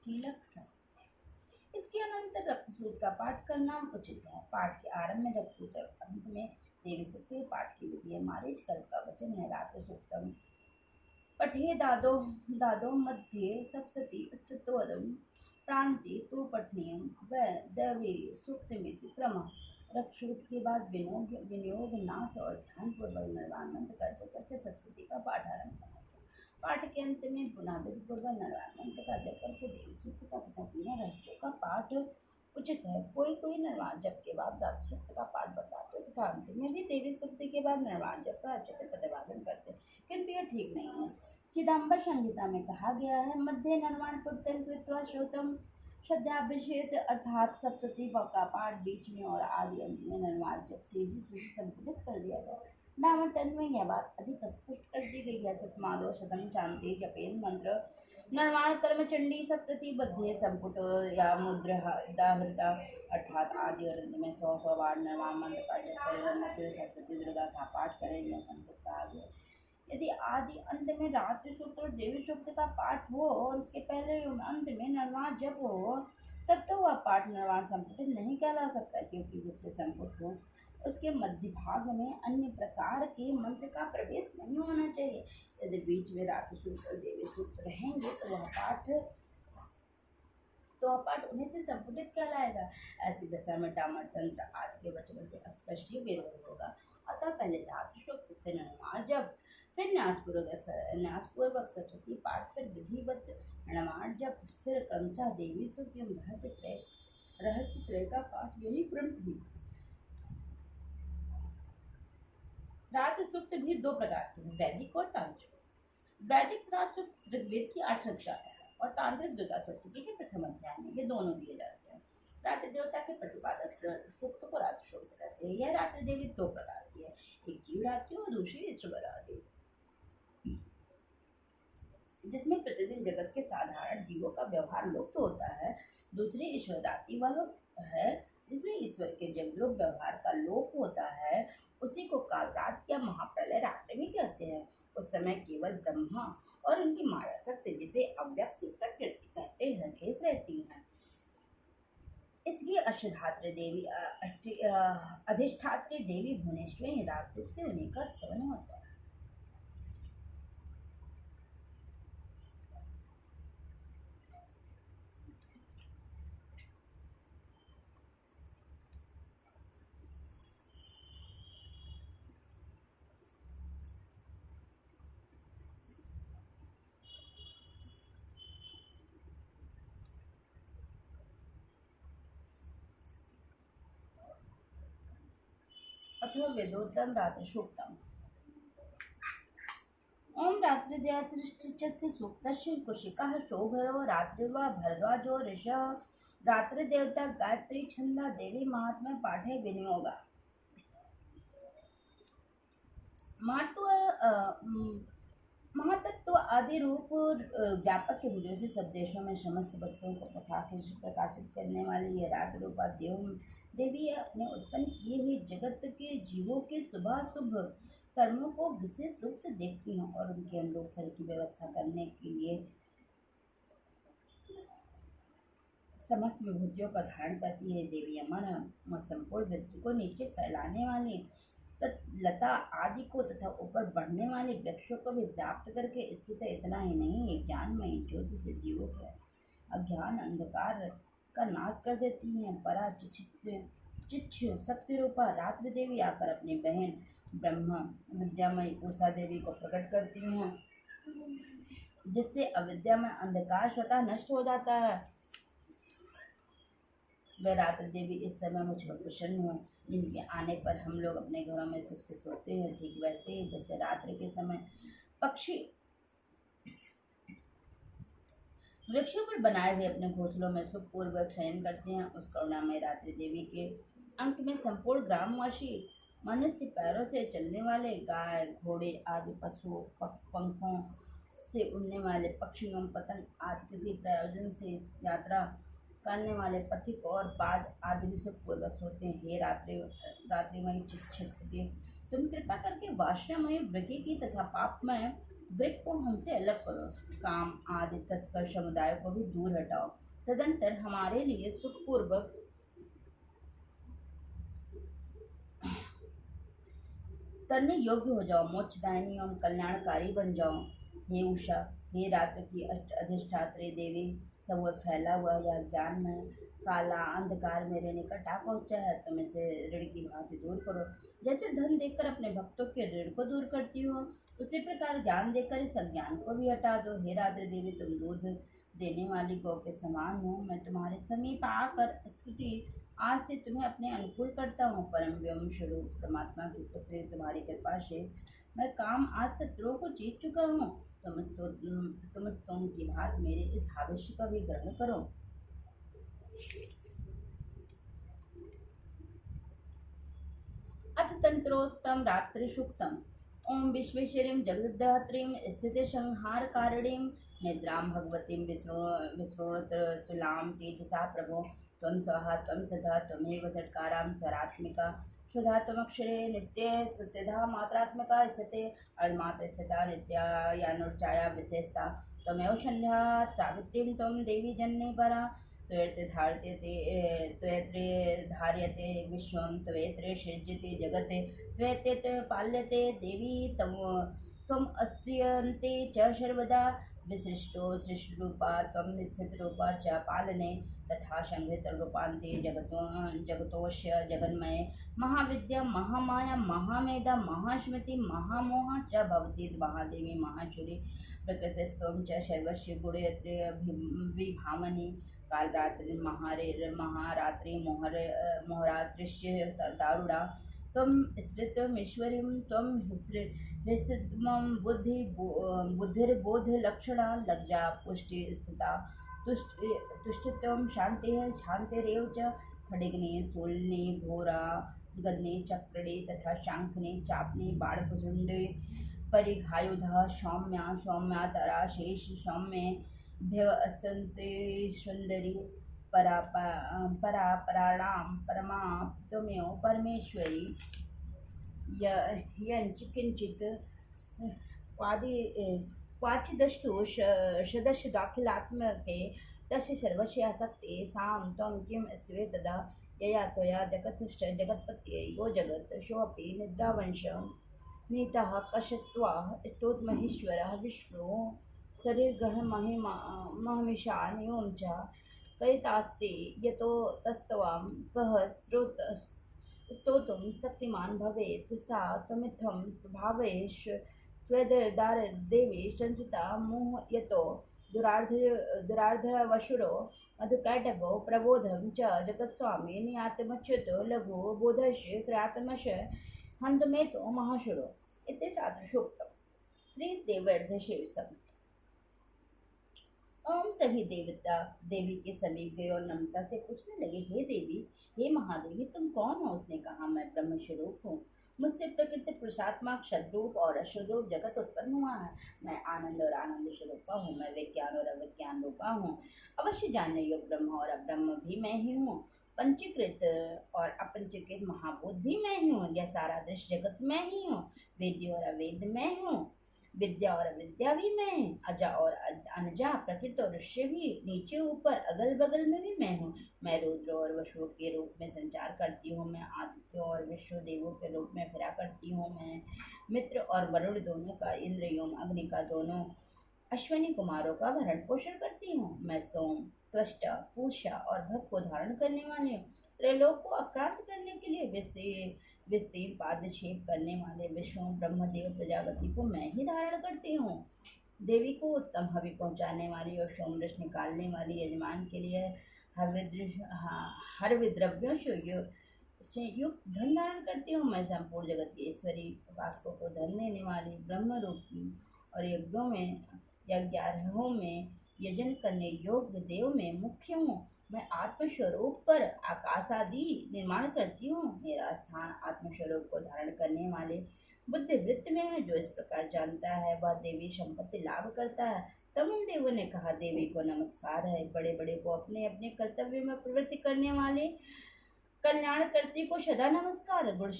कीलक सब इसके अनंतर रक्तसूत्र का पाठ करना उचित है। पाठ के आरंभ में रक्तसूत्र और अंत में देवी सूक्त पाठ की विधि है। मारीच कल्प का वचन है, रात्र सूक्तम पठे दादो मध्ये सप्तशती स्थितोदम प्रांति तो पठनीयम व दैवी सूक्तमिति क्रमः। रक्षोत के बाद विनियोग विनियोग नाश और ध्यानपूर्वक निर्वाण मंत्र का जप करके सप्तशती का पाठ आरंभ करना है। पाठ के अंत में पुनः विधिपूर्वक निर्वाण मंत्र का जप करके देवी सूक्त का तथा तीनों रहस्यों का पाठ उचित है। कोई कोई निर्वाण जप के बाद धातु सूक्त का पाठ बताते तथा अंत में भी देवी सूक्त के बाद निर्वाण जप का उचित प्रतिपादन करते, किंतु यह ठीक नहीं है। चिदम्बर संहिता में कहा गया है, मध्य निर्वाण पूर्तम कृत्वा श्रोतम श्रद्धाभिषेक अर्थात सप्तशती का पाठ बीच में और आदि अंत में निर्वाण जब से संतुलित कर दिया गया। नामतन में यह बात अधिक स्पष्ट कर दी गई है। सतमादो शतम चांते जपेन मंत्र निर्वाण कर्म चंडी सप्तशती बद्धे संपुट या मुद्रा हृदा अर्थात आदि और अंत में 100 बार निर्वाण मंत्र का जप करें, मध्य सप्तशती दुर्गा का पाठ करें, यह संपुट कहा गया। यदि आदि अंत में रात्रि सूक्त और देवी सूक्त का पाठ हो और उसके पहले अंत में निर्वाण जप हो, तब तो वह पाठ निर्वाण संपुटित नहीं कहला सकता, क्योंकि जिससे संपुट हो उसके मध्य भाग में अन्य प्रकार के मंत्र का प्रवेश नहीं होना चाहिए। यदि बीच में रात्रि सूक्त और देवी सूक्त रहेंगे तो वह पाठ उन्हीं से संपुटित कहलाएगा। ऐसी दशा में डामर तंत्र आदि के वचनों से स्पष्ट ही विरोध होगा। अतः पहले रात्रि सूक्त फिर निर्वाण जप, फिर न्यासपूर्वक सप्तशती पाठ, फिर विधिवत निर्वाण जप, फिर क्रमशः देवी सूक्त एवं रहस्य त्रय का पाठ, यही क्रम थी। रात्रि सूक्त भी दो प्रकार के हैं, वैदिक और तांत्रिक। वैदिक रात्रि सूक्त ऋग्वेद की 8 रक्षा है और तांत्रिक दुर्गा सप्तशती के प्रथम अध्याय में ये दोनों दिए जाते हैं। रात्रि देवता के प्रतिपादक सूक्त को रात्रि सूक्त कहते हैं। यह रात्रि देवी दो प्रकार की है, एक जीवरात्रि और दूसरी ईश्वरात्रि, जिसमें प्रतिदिन जगत के साधारण जीवों का व्यवहार लुप्त होता है। दूसरी ईश्वरात्रि वह है जिसमें ईश्वर के जगद्रूप व्यवहार का लोप होता है। उसी को काल रात या महाप्रलय रात्रि भी कहते हैं। उस समय केवल ब्रह्मा और उनकी माया शक्ति, जिसे अव्यक्त प्रकृति कहते हैं, शेष रहती हैं। इसकी अधिष्ठात्री देवी भुवनेश्वरी रात से उन्हीं का स्तवन होता है। अथवा वेदोत्तम रात्रि सूक्तम। ओम रात्रिदेवस्य सूक्तस्य कुशिकः शोभरो रात्रिवा भरद्वाजो ऋषः रात्रिदेवता गायत्री छंदा देवी महात्म्य पाठे विनियोगा। महातत्व आदि रूप व्यापक इंद्रियों से सब देशों में समस्त वस्तुओं को प्रकाशित करने वाली यह रात रूपा देवी अपने उत्पन्न किए हुए जगत के जीवों के शुभाशुभ कर्मों को विशेष रूप से देखती हैं और उनके अनुरूप फल की व्यवस्था करने के लिए समस्त विभूतियों का धारण करती है। देवी अमन संपूर्ण विश्व को नीचे फैलाने वाली लता आदि को तथा ऊपर बढ़ने वाले वृक्षों को भी प्राप्त करके स्थित है। इतना ही नहीं, ज्ञानमयी ज्योति से जीवों के अज्ञान अंधकार का नाश कर देती हैं। परा चिच्छ शक्ति रूपा रात्रि देवी आकर अपनी बहन ब्रह्मा विद्यामयी उषा देवी को प्रकट करती हैं, जिससे अविद्या में अंधकार स्वतः नष्ट हो जाता है। वह रात्रि देवी इस समय मुझ पर प्रसन्न हो, जिनके आने पर हम लोग अपने घरों में सुख से सोते हैं। ठीक वैसे ही जैसे रात्रि के समय पक्षी वृक्षों पर बनाए हुए अपने घोंसलों में सुखपूर्वक शयन करते हैं, उस करुणामय रात्रि देवी के अंक में संपूर्ण ग्रामवासी मनुष्य पैरों से चलने वाले गाय घोड़े आदि पशु पंखों से उड़ने वाले पक्षियों पतंग आदि किसी प्रयोजन से यात्रा करने वाले पथिक और बाज आदि भी सुखपूर्वक सोते हैं। हे रात्रिमयी चिक्षित, तुम कृपा करके वाष्णमयी वृक्की की तथा पापमय वृक्क को हमसे अलग करो, काम आदि तस्कर समुदाय को भी दूर हटाओ, तदंतर हमारे लिए सुखपूर्वक तरने योग्य हो जाओ, मोक्षदायिनी एवं कल्याणकारी बन जाओ। हे उषा, हे रात्र की अधिष्ठात्री देवी, सब ओर फैला हुआ यह ज्ञान में काला अंधकार मेरे निकट आ पहुँचा है, तुम इसे ऋण की भांति दूर करो। जैसे धन देकर अपने भक्तों के ऋण को दूर करती हो, उसी प्रकार ज्ञान देकर इस अज्ञान को भी हटा दो। हे रात्रि देवी, तुम दूध देने वाली गौ के समान हो। मैं तुम्हारे समीप आकर स्तुति आज से तुम्हें अपने अनुकूल करता हूँ। परम व्योम स्वरूप परमात्मा की पुत्री, तुम्हारी कृपा से मैं काम आज शत्रुओं को जीत चुका हूँ। तुम स्तोम की बात मेरे इस हाविष्य का भी ग्रहण करो। अथ तंत्रोत्तम रात्रि सुक्तम। ओम विश्वेश्वरीं जगद्धात्रीं स्थिति संहार कारिणीं निद्रां भगवतीं विसृणुतुलां तेजसा प्रभो त्वं स्वाहा त्वं सदा त्वमेव षट्कारां स्वरात्मिका शुद्धा त्वमक्षरे नित्ये स्थिता मात्रात्मका स्थिते अर्धमात्र स्थिता नित्यायानुर्चाया विशेषता त्वमेव संध्या सावित्रीं त्वं देवी जन्नी परा त्वयत्रे धार्यते विश्वं त्वयत्रे सृज्यते जगते त्वयत्यत् पाल्यते देवी त्वम् अस्त्यन्ते च सर्वदा विशिष्टो सृष्टिरूपा त्वं स्थितरूपा च पालने तथा संहृतरूपान्ते जगतोऽस्य जगन्मये महाविद्या महामाया महामेधा महास्मृति महामोहा च भवति महादेवी महाशूरी प्रकृतिस्त्वं च सर्वस्य गुणत्रयविभावनी कालरात्रि महारात्रि मोहरात्रिश्य दारुणा त्वं स्त्रीत्वमीश्वरीं त्वं हृस्त्वं बुद्धिर्बोधलक्षणा लज्जा पुष्टि स्थिता तुष्टित्वं शान्तिः शान्तिरेव च खड्गिनी शूलिनी घोरा गदनी चक्रिणी तथा शाङ्खिनी चापनी बाणभुजुण्डे परिघायुधा सौम्या सौम्यातरा शेष सौम्ये भ्यवस्तन्ते सुन्दरी पराणां परमा त्वमेव परमेश्वरी यञ्च किञ्चित् क्वाचिदस्तु सदस्यदाखिलात्मके तस्य सर्वस्य आसक्ते सां त्वं किं स्तुवे तदा यया त्वया जगतश्च जगत्पत्ये यो जगत् सोऽपि निद्रावंशं नीतः कषत्वा स्तोत्रमहेश्वरः विष्णु शरीरग्रहण महिषान् यों च करितास्ते यतो तस्त्वां कः स्तोतुं शक्तिमान् भवेत् सा त्वमित्थं प्रभावेश स्वेददारदेवी संयुता मोहयतो दुरार्धवशुरो मधुकैटभो प्रबोधं च जगत्स्वामी नियातमच्युतो लघु बोधस्य क्रयातमश हन्तमेतो महाशुरो। इति शास्त्रसूक्तम्। श्री देवर्ध शीर्षक। ओम सभी देवता देवी के समीप गए और नम्रता से पूछने लगे, हे देवी, हे महादेवी, तुम कौन हो? उसने कहा, मैं ब्रह्म स्वरूप हूँ। मुझसे प्रकृति पुरुषात्मक सद्रूप और अशुद्रूप जगत उत्पन्न हुआ है। मैं आनंद और आनंद स्वरूपा हूँ। मैं विज्ञान और अविज्ञान रूपा हूँ। अवश्य जानने योग्य ब्रह्म और अब्रह्म भी मैं ही हूँ। पंचीकृत और अपंचीकृत महाभूत भी मैं ही हूँ। यह सारा दृश्य जगत मैं ही हूँ। वेद्य और अवेद्य मैं हूँ। विद्या और अविद्या भी मैं, अजा और अनजा, प्रकृति और ऋष्य भी, नीचे ऊपर अगल बगल में भी मैं हूँ। मैं रुद्र और वसुओं के रूप में संचार करती हूँ। मैं आदित्यों और विश्व देवों के रूप में फिरा करती हूँ। मैं मित्र और वरुण दोनों का, इंद्र एवं अग्नि का दोनों अश्विनी कुमारों का भरण पोषण करती हूँ। मैं सोम, त्वष्टा, पूषा और भक्त को धारण करने वाली हूँ। त्रैलोक को आक्रांत करने के लिए विस्तीर्ण पादक्षेप करने वाले विष्णु ब्रह्मदेव प्रजापति को मैं ही धारण करती हूँ। देवी को उत्तम हवि पहुँचाने वाली और सोमरस निकालने वाली यजमान के लिए हर विद्रव्यों से युक्त धन धारण करती हूँ। मैं संपूर्ण जगत की ईश्वरी, उपासकों को धन देने वाली ब्रह्म रूपी और यज्ञारोहों में यजन करने योग्य देव में मुख्य हूँ। मैं आत्मस्वरूप पर आकाश आदि निर्माण करती हूँ। मेरा स्थान आत्मस्वरूप को धारण करने वाले बुद्धिवृत्त में है। जो इस प्रकार जानता है वह देवी संपत्ति लाभ करता है। तब उन देवों ने कहा, देवी को नमस्कार है। बड़े बड़े को अपने अपने कर्तव्य में प्रवृत्ति करने वाले कल्याण करती को सदा नमस्कार। गुण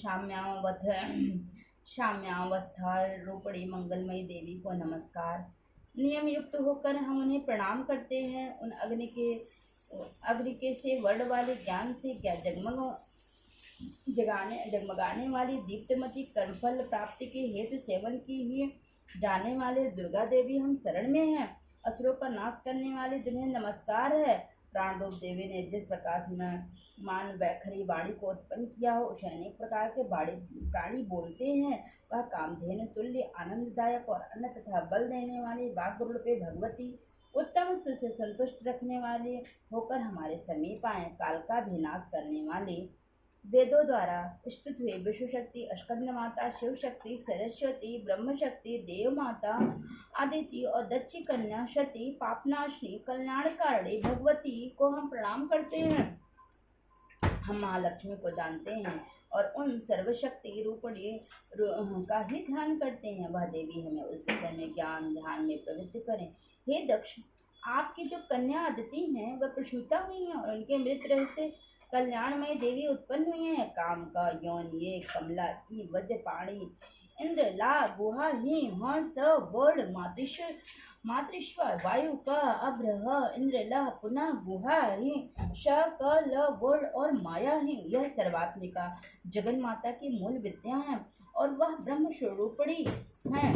साम्यावस्था रूपणी मंगलमयी देवी को नमस्कार। नियम युक्त होकर हम उन्हें प्रणाम करते हैं। उन अग्नि के से वर्ण वाले ज्ञान से क्या जगमगाने वाली दीप्तमती कर्मफल प्राप्ति के हेतु सेवन की ही जाने वाले दुर्गा देवी हम शरण में हैं। असुरों का नाश करने वाली तुम्हें नमस्कार है। प्राण रूप देवी ने जिस प्रकाश में मान वैखरी वाणी को उत्पन्न किया हो, उसे अनेक प्रकार के प्राणी बोलते हैं। वह कामधेनु तुल्य आनंददायक और अन्न तथा बल देने वाली वाग्रूपे भगवती उत्तम स्तुति से संतुष्ट रखने वाले होकर हमारे समीप आए। काल का भी नाश करने वाली वेदों द्वारा स्तुत हुए विष्णु शक्ति, स्कंद माता, शिव शक्ति, सरस्वती, ब्रह्म शक्ति, देव माता, आदिति और दक्षी कन्या शती, पापनाशनी, कल्याणकारिणी भगवती को हम प्रणाम करते हैं। हम महालक्ष्मी को जानते हैं और उन सर्वशक्ति रूपणी का ही ध्यान करते हैं। वह देवी हमें उस विषय में ज्ञान ध्यान में प्रवृत्ति करें। हे दक्ष, आपकी जो कन्या आदिति हैं वह प्रसूता हुई हैं और उनके मृत रहते कल्याणमय देवी उत्पन्न हुई हैं। काम का यौन ये कमला की वज्रपाणी इंद्र ला गुहा ही हंस वर्ण मातृश्वर वायु का अभ्रह इंद्र ला पुनः गुहा ही श क ल वर्ण और माया ही। यह सर्वात्मिका जगन माता की मूल विद्या है और वह ब्रह्म स्वरूपिणी है।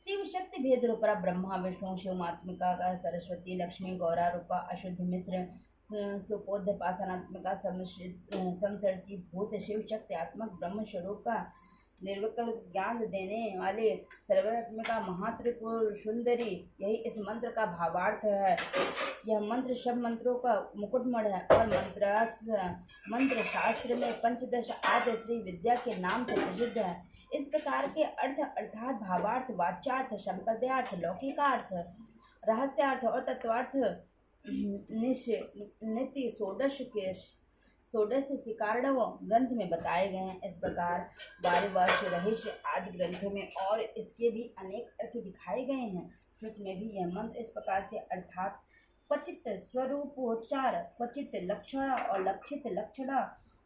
शिव शक्ति भेद रूपा ब्रह्मा विष्णु शिव मात्मिका का सरस्वती लक्ष्मी गौरा रूपा अशुद्ध मिश्र सुपोध पासनात्मिका समसर्षी भूत शिव शक्ति आत्मक ब्रह्म स्वरूप का निर्विकल्प ज्ञान देने वाले सर्वात्मिका महात्रिपुर सुंदरी, यही इस मंत्र का भावार्थ है। यह मंत्र सब मंत्रों का मुकुटमण है और मंत्र शास्त्र में पंचदश आद्य श्री विद्या के नाम से प्रसिद्ध है। इस प्रकार के अर्थ अर्थात भावार्थ, वाच्यार्थ, संपद्यार्थ, लौकिकार्थ, रहस्यार्थ और तत्वार्थ नित्य षोडश शिकारणव ग्रंथ में बताए गए हैं। इस प्रकार वारिवर्ष रहस्य आदि ग्रंथों में और इसके भी अनेक अर्थ दिखाए गए हैं। श्रुति में भी यह मंत्र इस प्रकार से अर्थात क्वचित स्वरूपोच्चार, क्वचित लक्षण और लक्षित लक्षणा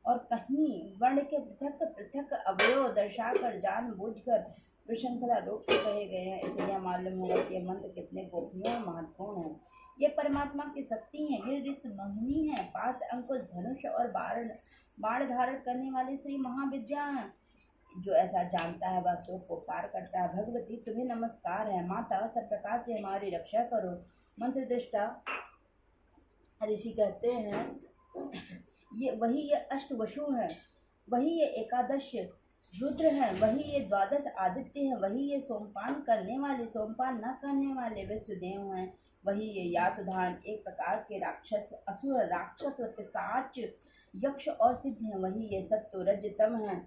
और कहीं वर्ण के पृथक पृथक अवयव दर्शाकर जानबूझकर विशृंखला रूप से कहे गए हैं। इसे यह मालूम होगा कि यह मंत्र कितने गोपनीय और महत्वपूर्ण है। ये परमात्मा की शक्ति है, ये ऋषि मोहिनी है, पास अंकुश धनुष और बाण धारण करने वाली श्री महाविद्या है। जो ऐसा जानता है वह शोक को पार करता है। भगवती तुम्हें नमस्कार है। माता सब प्रकार से हमारी रक्षा करो। मंत्र दृष्टा ऋषि कहते हैं वही ये अष्टवसु है, वही ये एकादश रुद्र है, वही ये द्वादश आदित्य है, वही ये सोमपान करने वाले सोमपान न करने वाले वसुदेव हैं, वही ये यातुधान एक प्रकार के राक्षस असुर राक्षस पिशाच यक्ष और सिद्ध हैं, वही ये सत्व रजतम है।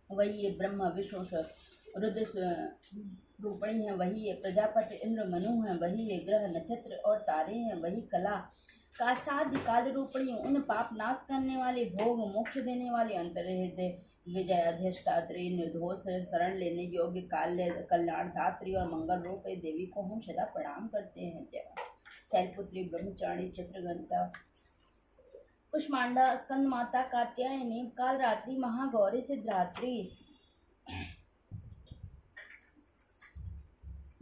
वही ये ब्रह्म विष्णु रुद्र रूपणी है, वही ये प्रजापति इंद्र मनु है, वही ये ग्रह नक्षत्र और तारे हैं, वही कला काष्ठादि काल रूपणी उन पाप नाश करने वाले भोग मोक्ष देने वाले अंतर्हृदय विजय अधिष्ठात्री निर्दोष शरण लेने योग्य कल्याणदात्री और मंगल रूप देवी को हम सदा प्रणाम करते हैं। जय शैलपुत्री ब्रह्मचारिणी चित्रघंटा कुष्मांडा स्कंद माता कात्यायनी काल रात्रि महागौरी सिद्धरात्रि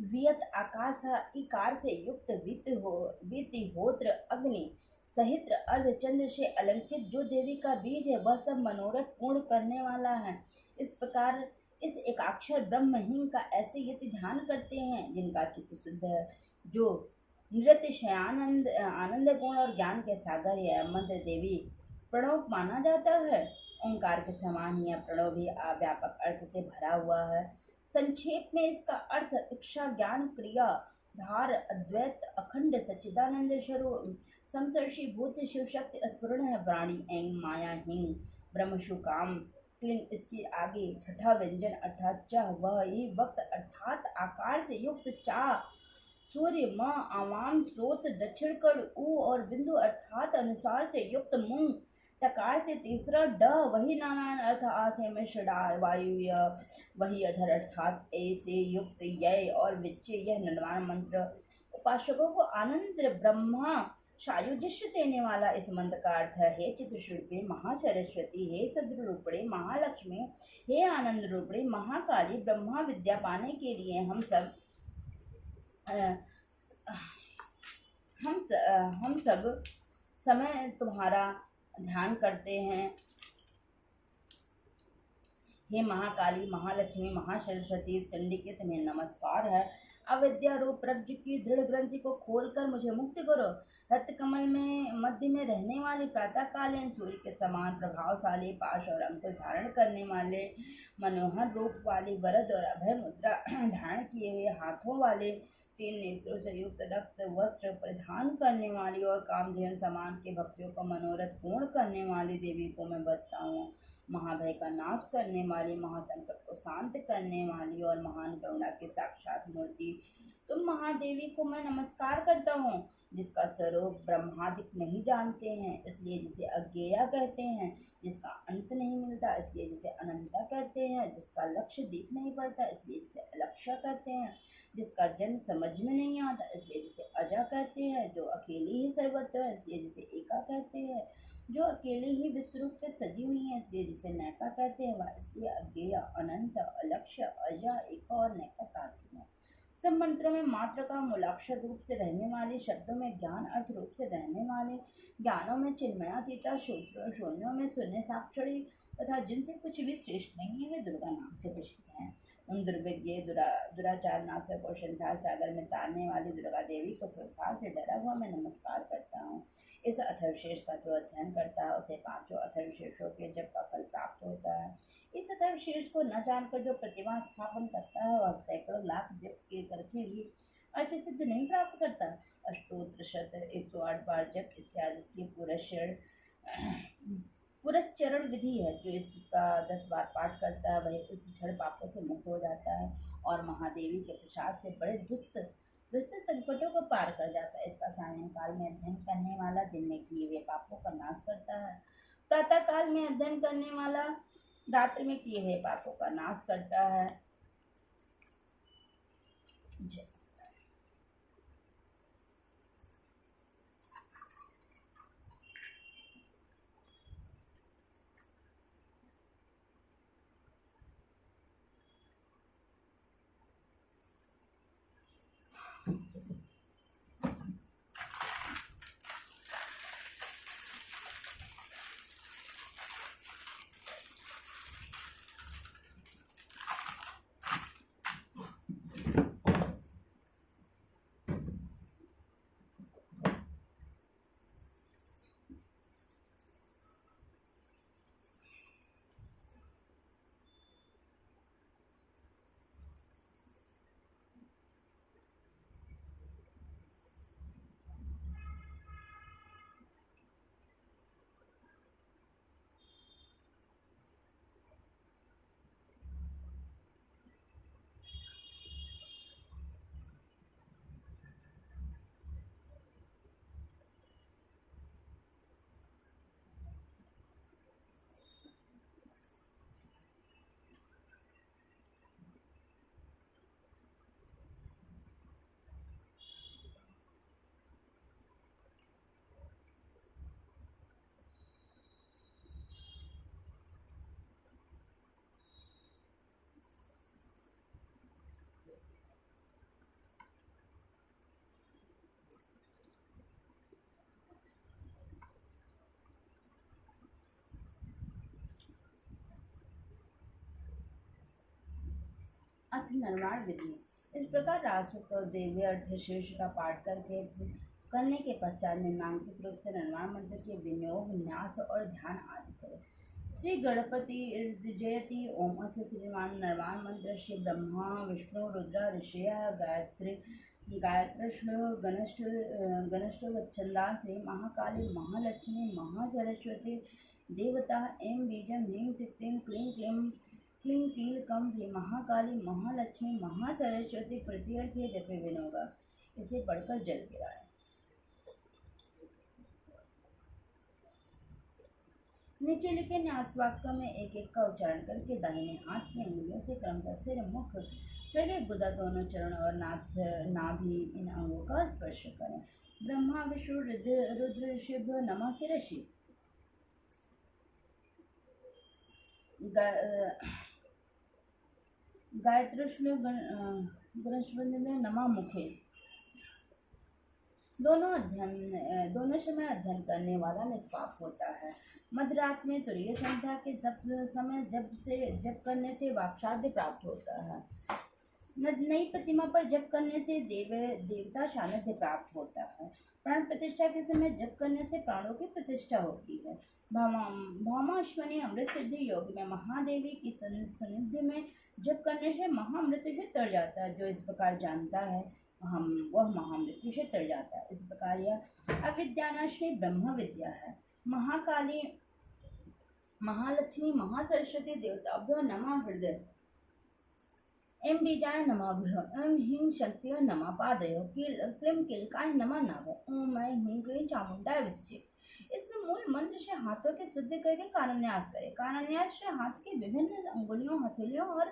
वियत आकाश इकार से युक्त वितिहोत्र अग्नि सहित अर्धचंद्र से अलंकृत जो देवी का बीज है वह सब मनोरथ पूर्ण करने वाला है। इस प्रकार इस एकाक्षर ब्रह्म ही का ऐसे यति ध्यान करते हैं जिनका चित्त शुद्ध है, जो नृत्य शयानंद आनंद गुण और ज्ञान के सागर है। मंत्र देवी प्रणव माना जाता है। ओंकार के समान ही प्रणव भी व्यापक अर्थ से भरा हुआ है। संक्षेप में इसका अर्थ इच्छा ज्ञान क्रिया धार अद्वैत अखंड सच्चिदानंद स्वरूप समसर्षि भूत शिव शक्ति स्फुरण है। वाणी ऐं माया हिंग ब्रह्मशु काम क्लिंग इसके आगे छठा व्यंजन अर्थात च वह ही वक्त अर्थात आकार से युक्त चा सूर्य म आवाम स्रोत दक्षिण कड़ ऊ और बिंदु अर्थात अनुसार से युक्त मुंग टकार से तीसरा ड वही नारायण अर्थ आ से मिश्र वायु वही अधर अर्थात ए से युक्त य और विच्चे यह निर्वाण मंत्र उपासकों को आनंद ब्रह्मा सायुज्य देने वाला इस मंत्र का अर्थ है। हे चित्रशूर्पे महासरस्वती, हे सद्रूपणे महालक्ष्मी, हे आनंद रूपणे महाकाली, ब्रह्मा विद्या पाने के लिए हम सब समय तुम्हारा ध्यान करते हैं। हे महाकाली, महालक्ष्मी, महासरस्वती, चंडी के तुम्हें नमस्कार है। अविद्या रूप रज्जु की दृढ़ ग्रंथि को खोलकर मुझे मुक्त करो। रक्त कमल में मध्य में रहने वाली प्रातःकालीन सूर्य के समान प्रभावशाली पाश और अंकुश धारण करने वाले मनोहर रूप वाली वरद और अभय मुद्रा धारण किए हुए हाथों वाले 3 नेत्रों से युक्त रक्त वस्त्र परिधान करने वाली और कामधेनु समान के भक्तियों का मनोरथ पूर्ण करने वाली देवी को मैं बसता हूँ। महाभय का नाश करने वाली, महासंकट को शांत करने वाली और महान करुणा की साक्षात मूर्ति तुम महादेवी को मैं नमस्कार करता हूँ, जिसका स्वरूप ब्रह्मादिक नहीं जानते हैं, इसलिए जिसे अज्ञेया कहते हैं, जिसका अंत नहीं मिलता इसलिए जिसे अनंता कहते हैं, जिसका लक्ष्य दिख नहीं पड़ता इसलिए जिसे अलक्ष्य कहते हैं, जिसका जन्म समझ में नहीं आता इसलिए जिसे अजा कहते हैं, जो अकेली ही सर्वत्र है इसलिए जिसे एका कहते हैं, जो अकेले ही विस्तृत पे सजी हुई है इसलिए जिसे नैका कहते हैं, वह इसलिए अज्ञेय, अनंत, अलक्ष्य, अजा, एका और नैका कहते हैं। सब मंत्रों में मात्र का मूलाक्षर रूप से रहने वाले, शब्दों में ज्ञान अर्थ रूप से रहने वाले, ज्ञानों में चिन्मयातीता, शून्यों में शून्य साक्षरी तथा जिनसे कुछ भी श्रेष्ठ नहीं है वे दुर्गा नाम से प्रसिद्ध हैं। उन दुर्विज्ञ दुराचार नाशक और संसार सागर में तारने वाली दुर्गा देवी को संसार से डरा हुआ मैं नमस्कार करता हूँ। इस अथर्वशीर्ष का जो अध्ययन करता है उसे 5 अथर्वशीर्षों के जप का फल प्राप्त होता है। इस अथर्वशीर्ष को न जानकर जो प्रतिमा स्थापन करता है और सैकड़ों लाख जप के करके भी अर्थ सिद्ध नहीं प्राप्त करता। अष्टोत्र शत 108 बार जप इत्यादि इसकी पुरस्चरण विधि है। जो इसका 10 बार पाठ करता है वही उस क्षण पापों से मुक्त हो जाता है और महादेवी के प्रसाद से बड़े दुष्ट संकटों को पार कर जाता है। इसका सायंकाल में अध्ययन करने वाला दिन में किए हुए पापों का नाश करता है। प्रातः काल में अध्ययन करने वाला रात्रि में किए हुए पापों का नाश करता है। अथ निर्माण विधि। इस प्रकार रासूक्त और देवी अर्थशीर्ष का पाठ करने के पश्चात निम्नांकित रूप से निर्माण मंत्र के विनियोग, न्यास और ध्यान आदि करें। श्री गणपति जयति ओम अस्य श्रीमान निर्माण मंत्र श्री ब्रह्मा विष्णु रुद्र ऋषिय गायत्री गणष्ठ वच्छंदा श्री महाकाली महालक्ष्मी महासरस्वती देवता एम बीजम ह्रीं सिक्तिं क्लीं क्लीं क्लीं कील कम श्री महाकाली महालक्ष्मी महासरस्वती प्रत्यर्थ जपे विनोगा। इसे पढ़कर जल गिराए। नीचे लिखे न्यास वाक्य में एक एक का उच्चारण करके दाहिने हाथ की अंगुलियों से क्रमशः सिर, मुख, हृदय, गुदा, दोनों चरण और नाभि इन अंगों का स्पर्श करें। ब्रह्मा विष्णु रुद्र शिव नमः शिरसि। गायत्री गणेश नमः मुखे। दोनों समय अध्ययन करने वाला निष्पाप होता है। मध्यरात में तुरीय संध्या के समय जप करने से वाक्साध्य प्राप्त होता है। नई प्रतिमा पर जप करने से देवता सानिध्य प्राप्त होता है। प्राण प्रतिष्ठा के समय जप करने से प्राणों की प्रतिष्ठा होती है। भौमाश्वनी अमृत सिद्धि योग में महादेवी की सानिध्य में जप करने से महामृत्यु से तर जाता है। जो इस प्रकार जानता है वह महामृत्यु से तर जाता है। इस प्रकार यह अविद्यानाशिनी ब्रह्म विद्या है। महाकाली, महालक्ष्मी, महासरस्वती देवताभ्यो नमः हृदय एम बीजाय नमः एम ह्रीं शक्तिय नमः पादयो क्लीं किलकाय नमः नाभ ओम ऐं ह्रीं क्लीं चामुंडाय विष्य। इस मूल मंत्र से हाथों के शुद्ध करके कारान्यास करें। कारान्यास से हाथ की विभिन्न अंगुलियों, हथेलियों और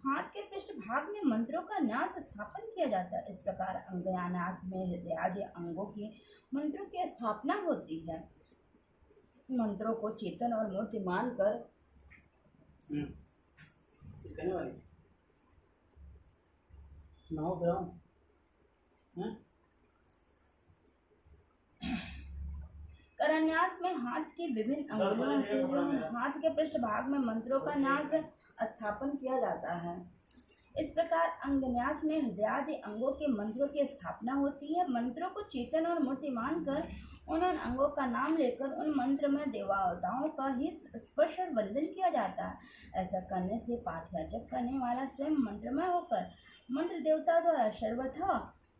हाथ के पृष्ठ भाग में मंत्रों का न्यास स्थापन किया जाता है। इस प्रकार अंगन्यास में हृदय आदि अंगों की मंत्रों की स्थापना होती है। मंत्रों को चेतन और मूर्ति मानकर करान्यास में हाथ की विभिन्न अंगुलियों, हाथ के पृष्ठ भाग में मंत्रों का न्यास स्थापन किया जाता है। इस प्रकार अंगन्यास में हृदयादि अंगों के मंत्रों की स्थापना होती है। मंत्रों को चेतन और मूर्ति मानकर उन अंगों का नाम लेकर उन मंत्र में देवताओं का ही स्पर्श और वंदन किया जाता है। ऐसा करने से पाठ या जप करने वाला स्वयं मंत्रमय होकर मंत्र देवता द्वारा सर्वथा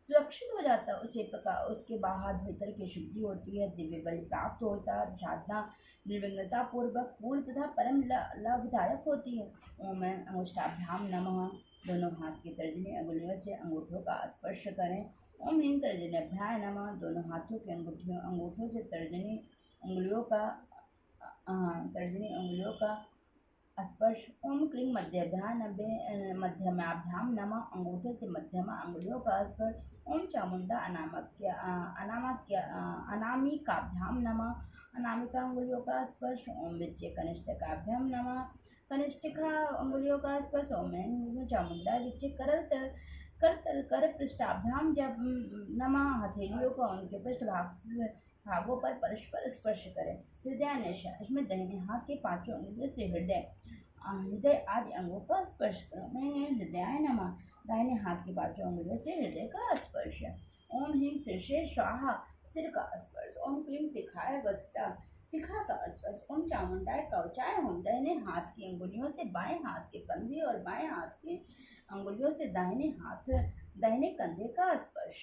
सुरक्षित हो जाता है। उसी प्रकार उसके बाहर भीतर की शुद्धि होती है, दिव्य बल प्राप्त होता है, साधना निर्विघ्नता पूर्वक पूर्ण तथा परम लाभदायक होती है। ओम अंगुष्ठाभ्याम नमः। दोनों हाथ की तर्जनी अंगुलियों से अंगूठों का स्पर्श करें। ओम ह्रीं तर्जन्याभ्याय नमः। दोनों हाथों के अंगूठों से तर्जनी अंगुलियों का स्पर्श। ओम क्लीं मध्यमाभ्याम नमः। अंगूठे से मध्यमा अंगुलियों का स्पर्श। ओम चामुंडा अनामिकाभ्याम नमः। अनामिका अंगुलियों का स्पर्श। ओम विच्चे कनिष्ठिकाभ्याम नमः। कनिष्ठिका अंगुलियों का स्पर्श। ओम चामुंडा विच्चे कर पृष्ठाभ्याम जब नमः। हथेलियों को उनके पृष्ठ भागों पर परस्पर स्पर्श करें। हृदयान्वेषण, इसमें दाहिने हाथ के पांचों अंगुलियों से हृदय आदि अंगों का स्पर्श करो। मैंने हृदयाय नमः। दाहिने हाथ के पांचों अंगुलियों से हृदय का स्पर्श। ओम ह्रीं शीर्षे स्वाहा। सिर का स्पर्श। ओम क्लीं शिखाय वस्ता। शिखा का स्पर्श। ओम चामुंडाय कवचाय होम। दाहिने हाथ की अंगुलियों से बाएं हाथ के कंधे और बाएं हाथ की अंगुलियों से दाहिने कंधे का स्पर्श।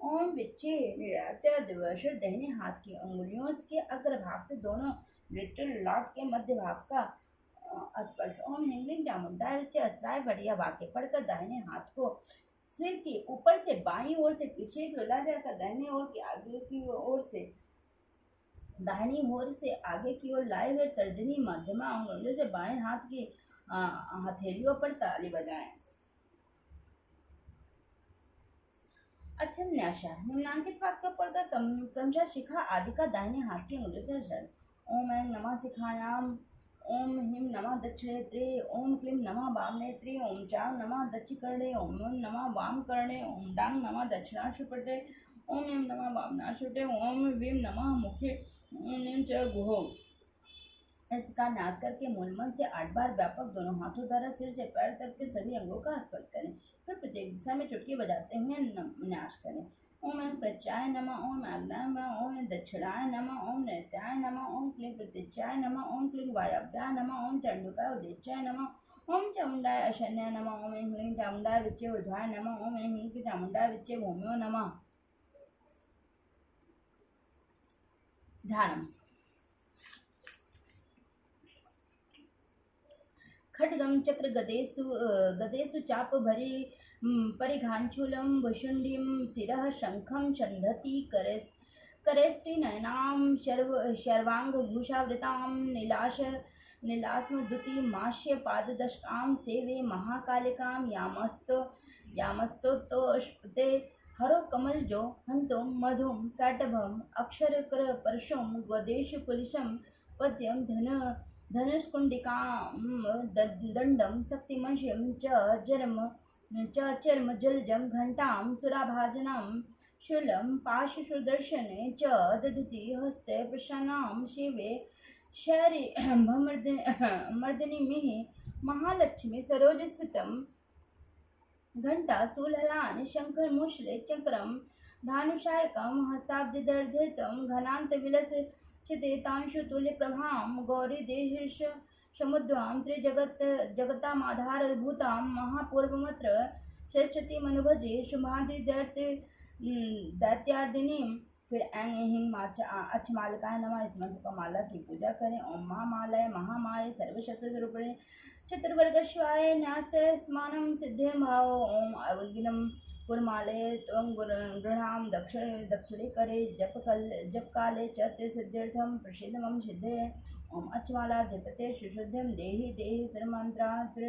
ओम विच्चे निरात्य दिवश। दाहिने हाथ की अंगुलियों के अग्रभाग से दोनों लिटिल लॉट के मध्य भाग का स्पर्श। ओम ह्रीं चामुंडाय विच्चे अस्त्राय बढ़िया वाक्य पढ़कर दाहिने हाथ को सिर के ऊपर से बाईं ओर से पीछे की ओर ला जाकर दाहिनी ओर की आगे की ओर से दाहिनी ओर से आगे की ओर लाए हुए तर्जनी मध्यमा अंगुलियों से बाएं हाथ की हथेलियों पर ताली बजाएं। अच्छा न्यासा। निम्नांकित वाक्य पढ़कर क्रमशः शिखा आदि का दाहिने हाथ की अंगुलियों से हर्षण। ओम ऐं नमः शिखायाम। ओम ह्रीं नमः दक्षिणेत्रे। ओम क्लीं नमः वामनेत्रे। ओम चां नमः दक्षिणकर्णे। ओम नमः वामकर्णे। ओम डां नमः दक्षिणाशुपटे। ओम ऐं नमः वामनाशुटे। ओम वीं नमः मुखे। ओम नीं च गुहो। इस प्रकार न्यास करके मूल मन से 8 बार व्यापक दोनों हाथों द्वारा सिर से पैर तक के सभी अंगों का स्पर्श करें। फिर प्रत्येक दिशा में चुटकी बजाते हुए न्यास करें। ओम ऐं प्रत्याय नमः। ओम आग्नेय नमः। ओम दक्षिणाय नमः। ओम नैत्याय नमः। ओम क्लीं प्रत्यक्षाय नमः। ओम क्लीं वायव्याय नमः। ओम चंडुकाय उदेच्याय नमः। ओम चामुंडाय अशन्याय नमः। ओम ऐं ह्रीं चामुंडाय विच्चे ऊर्ध्वाय नमः। ओम ऐं ह्रीं चामुंडाय विच्चे भूम्यो नमः। ध्यानम्। खड्गम चक्र गदेषु चाप भरी परिघांचूलं भुशुंडीं शिरः शंखं छन्दति करेस्त्रीनयनां शर्वांगभूषावृतां नीलास्मद्युतिमास्य पाददशकां सेवे महाकालिकां यामस्तोष्पते हरो कमलजो हंतो मधुं कैटभम् अक्षरकरपरशुं गदेशकुलिशं पद्यं धनुष्कुंडिकां दंडं शक्तिमंशं च चर्म जलजं घंटां सुराभाजनं शूलं पाशुदर्शने च दधति हस्ते प्रसन्नां शिवे शैरी मर्दिनीमिः महालक्ष्मी सरोजस्थितं घंटा सुललान शंकर मुश्ले चक्रम धानुषायकम हस्ताब्जदर्धितम घनांत विलस चितेतांशुतुल्य प्रभाम गौरी देश समुद्राम त्रिजगत जगतामाधार भूताम महापूर्वमत्र श्रेष्ठति मनुभजे शुभादि दैत्यार्दिनी। फिर ऐंग हिंग अक्षमालिकाय नमः इस मंत्र का माला की पूजा करें। ओम महामालय महामाय सर्वशत्रु रूपिणे चतुर्वर्गश्वाय न्यास्ते स्मानं सिद्धे भाव। ओम अवगिनम कुरमाले त्वं गृहाम दक्षिणे करे जप काले च सिद्ध्यर्थम प्रसिद्धमं सिद्धे। ओम अच्माला जपते सुशुद्धम देहि देहि सर्वमंत्रात्र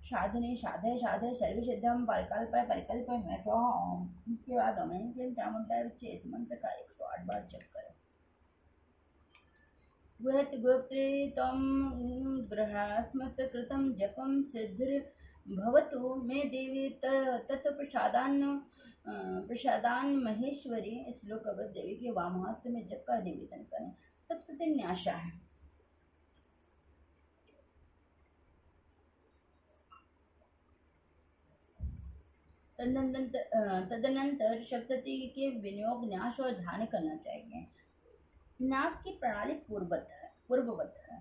साधने साधे साधे सर्वसिद्धम परिकल्प में ओम। इसके बाद ओम के चामुंडा बच्चे इस मंत्र का 108 बार जप करें। गुहत गोप्त्रे तम ग्रहास्मत् कृतं जपं सिद्धिर्भवतु मे देवी प्रसादान महेश्वरी। श्लोक अवध देवी के वामहस्त में जप का निवेदन करें। सबसे न्यासा है। तदनंतर सप्तती के विनियोग न्यास और ध्यान करना चाहिए। न्यास की प्रणाली पूर्ववत है।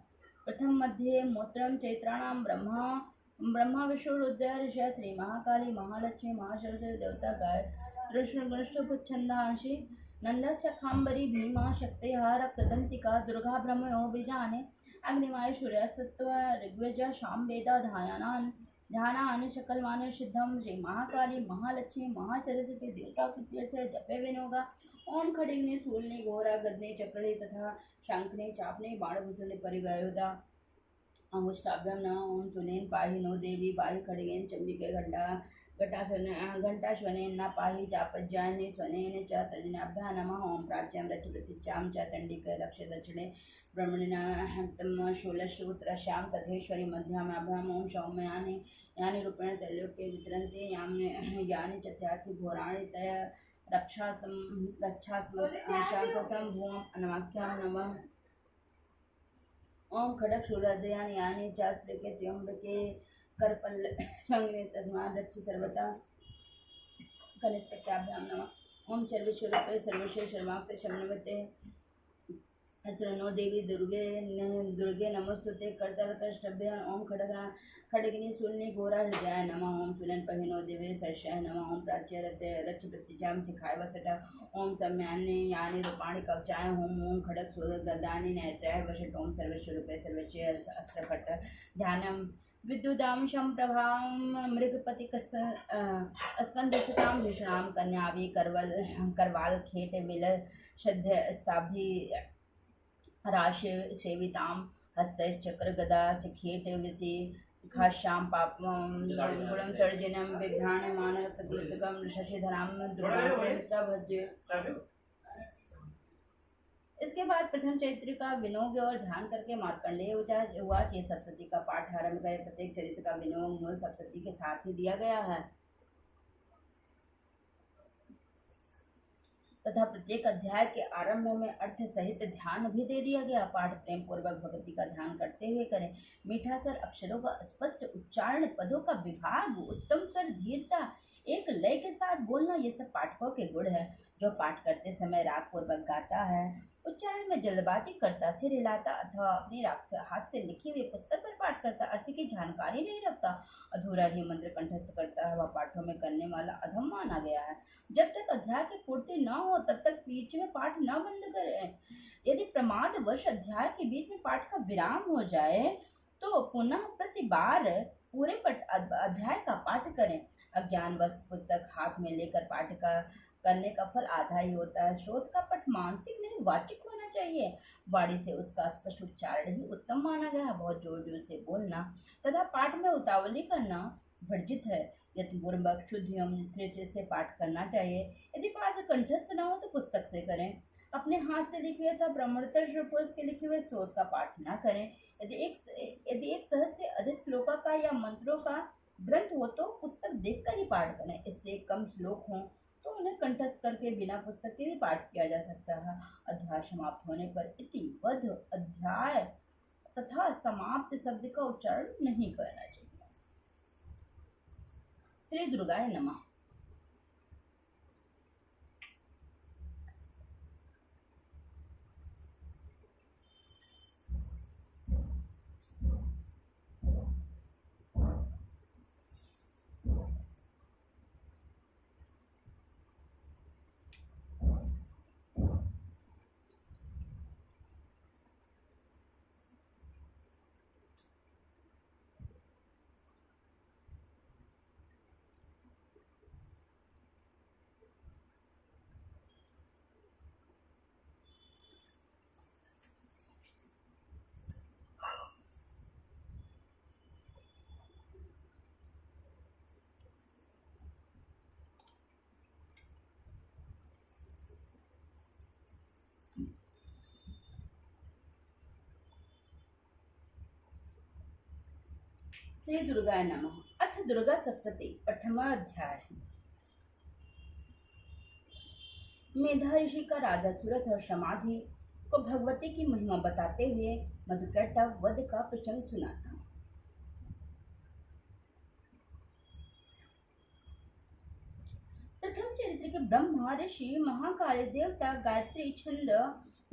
प्रथम मध्य मूत्रम चैत्राणाम ब्रह्मा विष्णु रुद्र ऋषि श्री महाकाली महालक्ष्मी महासरस्वती देवता गाय छंदांशी नंदस्य खांबरी भीमा शक्तिहा रक्तदंतिका दुर्गा ब्रह्मयो बीजाने अग्निमाय सूर्यस्तत्व ऋग्वेज शाम वेदा ध्यानान शकलमान सिद्धम श्री महाकाली महालक्ष्मी महासरस्वती देवता की तीर्थ जपे विनोगा। ओम खड़िग्नि सूलने घोरा गदने चक्रणे तथा शंखने चापने बाणभूषणे परिगयोदा। अंगुष्टाभ्याम न ओम सुनेन पाहि नो देवी पाहि खड़िगेन चंबिके घंटाश्वनेन न पाहि चापज्याने स्वनेन च तर्जनाभ्यां नमः। ओम प्राच्यां रच प्रतीच्यां च चंडिके लक्ष्य दक्षिणे ब्रह्मणिना शूलश्रुत्रश्यां तथेश्वरी मध्यामाभ्याम। ओम सौम्यानि यानि रूपेण त्रैलोक्ये विचरन्ति यानि चत्यार्थि घोराणि तय रक्षास्मशाकसं भुवम् अनवाक्यां नमः। ओम खड़ग शूलादयानि यानि चास्त्रिके त्र्यंबके करपल्ल संगने तस्मात् रक्षि सर्वथा कनिष्ठक्याभ्यां नमः। ओम सर्वेश्वरूपे सर्वस्व सर्वाक्ते शमनवते अस्त्र नो देवी दुर्गे नमोस्तुते कर्तव्य। ओम खड़गिनी शून्य घोरा हृदयाय नमः। ओम सुनन पहिनो देवी सर्षाय नमः। ओम प्राच्य रच प्रतिजाम सिखाय वसट। ओम सम्यान्य यानि रूपाणि कवचाय। ओम खड़ग सूल गदानि नेत्राय वसट। ओम सर्वस्वरूपे सर्वस्व अस्त्रपट ध्यानम विद्युदांशं प्रभां मृगपति स्कंदस्थितां भीषणां कन्याभि करवाल खेट विल श्रद्ध स्ताभि राशि सेवितां हस्तश्चक्र गदा शिखेट विषि खाश्यां पापं गुणं तर्जनं बिभ्राणमान रक्तकुलतकं शशिधरां दुर्गां भज्य। इसके बाद प्रथम चरित्र का विनोग और ध्यान करके मार्कंडेय उवाच ये सप्तती का पाठ आरंभ करें। प्रत्येक चरित्र का विनोग मूल सप्तती के साथ ही दिया गया है तथा प्रत्येक अध्याय के आरंभ में अर्थ सहित ध्यान भी दे दिया गया। पाठ प्रेम पूर्वक भगवती का ध्यान करते हुए करें। मीठा स्वर, अक्षरों का स्पष्ट उच्चारण, पदों का विभाग, उत्तम स्वर, धीरता, एक लय के साथ बोलना, ये सब पाठकों के गुण है। जो पाठ करते समय राग पूर्वक गाता है, उच्चारण में जल्दबाजी करता, सिर हिलाता अथवा अपने हाथ से लिखी हुई पुस्तक पर पाठ करता, अर्थ की जानकारी नहीं रखता, अधूरा ही मंत्र कंठस्थ करता है, वह पाठों में करने वाला अधम माना गया है। जब तक अध्याय की पूर्ति न हो तब तक बीच में पाठ न बंद करें। यदि प्रमादवश अध्याय के बीच में पाठ का विराम हो जाए तो पुनः प्रति बार पूरे अध्याय का पाठ करें। अज्ञानवश पुस्तक हाथ में लेकर पाठ करने का फल आधा ही होता है। श्रोत का पठ मानसिक नहीं वाचिक होना चाहिए। वाणी से उसका स्पष्ट उच्चारण ही उत्तम माना गया। बहुत जोर जोर से बोलना तथा पाठ में उतावली करना वर्जित है। यत्पूर्वक शुद्ध एवं स्थिर से पाठ करना चाहिए। यदि पाठ कंठस्थ न हो तो पुस्तक से करें। अपने हाथ से लिखे हुए तथा ब्रह्मोत्तर पुरुष के लिखे हुए स्रोत का पाठ न करें। यदि एक सहस्र से अधिक श्लोका का या मंत्रों का ग्रंथ हो तो पुस्तक देखकर ही पाठ करें। इससे कम श्लोक हों तो तो उन्हें कंठस्थ करके बिना पुस्तक के भी पाठ किया जा सकता है। अध्याय समाप्त होने पर इति वध अध्याय तथा समाप्त शब्द का उच्चारण नहीं करना चाहिए। श्री दुर्गाय नमः। श्री दुर्गाय नमः। अथ दुर्गा सप्तशती प्रथमा अध्याय। मेधा ऋषि का राजा सूरत और समाधि को भगवती की महिमा बताते हुए मधुकैटभ वध का प्रसंग सुनाता। प्रथम चरित्र के ब्रह्मा ऋषि महाकाली देवता गायत्री छंद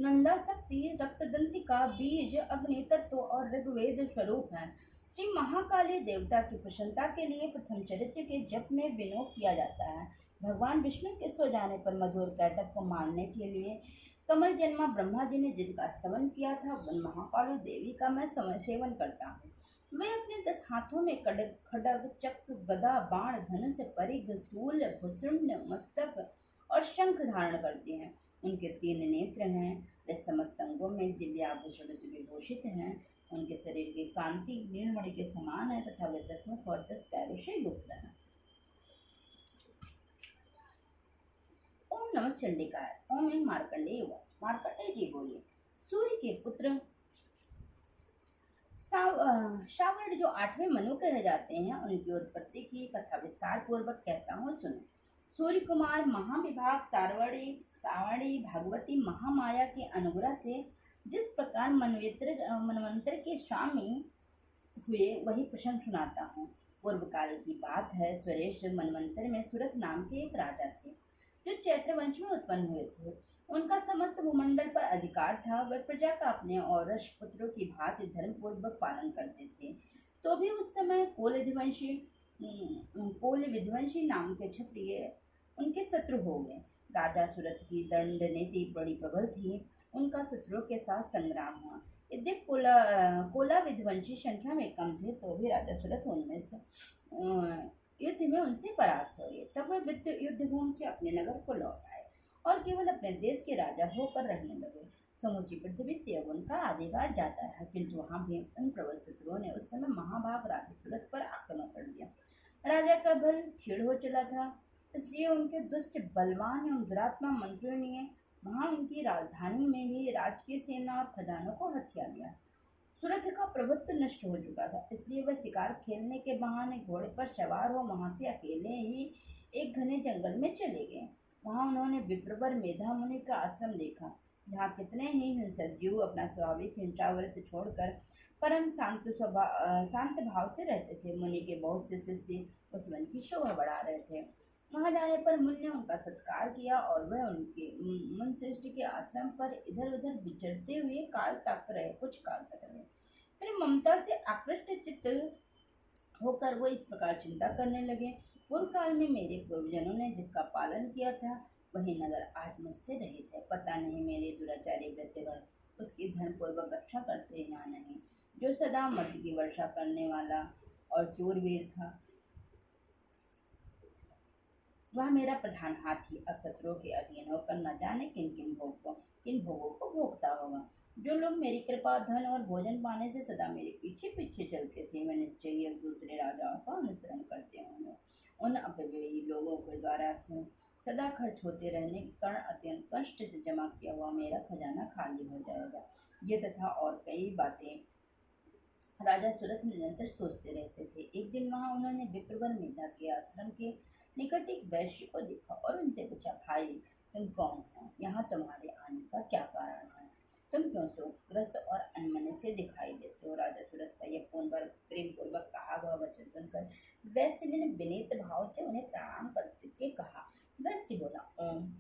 नंदा शक्ति रक्तदंतिका बीज अग्नि तत्व और ऋग्वेद स्वरूप है। श्री महाकाली देवता की प्रसन्नता के लिए प्रथम चरित्र के जप में विनोद किया जाता है। भगवान विष्णु के सो जाने पर मधुर कैटभ को मारने के लिए कमल जन्मा ब्रह्मा जी ने जिनका स्तवन किया था, वन महाकाली देवी का मैं सेवन करता हूँ। वे अपने 10 हाथों में खड्ग चक्र गदा बाण धनुष परिघ शूल भुसुंड मस्तक और शंख धारण करते हैं। उनके 3 नेत्र हैं। वे समस्त अंगों में दिव्याभूषण से विभूषित हैं। उनके शरीर की कांति नीलमणि के समान है तथा वे 10 मुख और 10 पैरों से युक्त है। ओम नमः चंडिकाय। ओम इन मार्कंडेय हुआ। मार्कंडेय जी बोले, सूर्य के पुत्र सावर्ण जो 8वें मनु कहे जाते हैं, उनकी उत्पत्ति की कथा विस्तार पूर्वक कहता हूँ, सुनो। सूर्य कुमार महाविभाग सावणी भगवती महामाया के अनुग्रह से जिस प्रकार मनवंतर के स्वामी हुए वही प्रसंग सुनाता हूँ। पूर्व काल की बात है। स्वरेश मनवंतर में सूरत नाम के एक राजा थे जो चैत्र वंश में उत्पन्न हुए थे। उनका समस्त भूमंडल पर अधिकार था। वे प्रजा का अपने और ऋषि पुत्रों की भांति धर्म पूर्वक पालन करते थे। तो भी उस समय कोल विध्वंसी नाम के क्षत्रिय उनके शत्रु हो गए। राजा सूरत की दंड नीति बड़ी प्रबल थी। उनका शत्रुओं के साथ संग्राम हुआ। यद्यपि कोला विध्वंसी संख्या में कम थे, तो भी राजा सूरत उनमें से युद्ध में उनसे परास्त हो गए। तब वे युद्ध भूमि से अपने नगर को लौट आए और केवल अपने देश के राजा होकर रहने लगे। समूची पृथ्वी से अब उनका अधिकार जाता रहा, किंतु वहां भी उन प्रबल शत्रुओं ने उस समय महाभाग राजा सूरत पर आक्रमण कर दिया। राजा का बल क्षीण हो चला था, इसलिए उनके दुष्ट बलवान एवं दुरात्मा मंत्रियों ने वहां उनकी राजधानी में भी राजकीय सेना और खजानों को हथिया लिया। सूरत का प्रभुत्व नष्ट हो चुका था, इसलिए वह शिकार खेलने के बहाने घोड़े पर सवार हो वहां से अकेले ही एक घने जंगल में चले गए। वहां उन्होंने विप्रवर मेधा मुनि का आश्रम देखा, जहाँ कितने ही हिंसक जीव अपना स्वाभाविक हिंसावृत्ति छोड़कर परम शांत भाव से रहते थे। मुनि के बहुत से शिष्य उस वन की शोभा बढ़ा रहे थे। वहां जाने पर मुनि ने उनका सत्कार किया और वह उनके मुनश्रेष्ठ के आश्रम पर इधर उधर विचरते हुए कुछ काल तक रहे। फिर ममता से आकृष्ट चित्त होकर वो इस प्रकार चिंता करने लगे, पूर्व काल में मेरे पूर्वजनों ने जिसका पालन किया था वही नगर आज मुझसे रहित है। पता नहीं मेरे दुराचारी वृत्तिगण उसकी धन पूर्वक रक्षा करते या नहीं। जो सदा मध्य की वर्षा करने वाला और शूरवीर था, वह मेरा प्रधान हाथी अब शत्रुओं के अधीन होकर न जाने किन भोगों को भोगता होगा। जो लोग मेरी कृपा धन और भोजन पाने से सदा मेरे पीछे पीछे चलते थे, वे निश्चय ही अब दूसरे राजाओं का अनुसरण करते होंगे। उन अपव्ययी लोगों के द्वारा सदा खर्च होते रहने के कारण अत्यंत कष्ट से जमा किया हुआ मेरा खजाना खाली हो जाएगा। ये तथा और कई बातें राजा सूरत निरंतर सोचते रहते थे। एक दिन वहां उन्होंने विप्रवर मेधा के आश्रम के निकट एक वैश्य को देखा और उनसे पूछा, भाई तुम कौन हो? यहाँ तुम्हारे आने का क्या कारण है? तुम क्यों शोकग्रस्त और अनमने से दिखाई देते हो? राजा सूरत का यह प्रेम पूर्वक कहा हुआ वचन सुनकर वैश्य ने विनीत भाव से उन्हें प्रणाम करके कहा। वैश्य बोला, ओम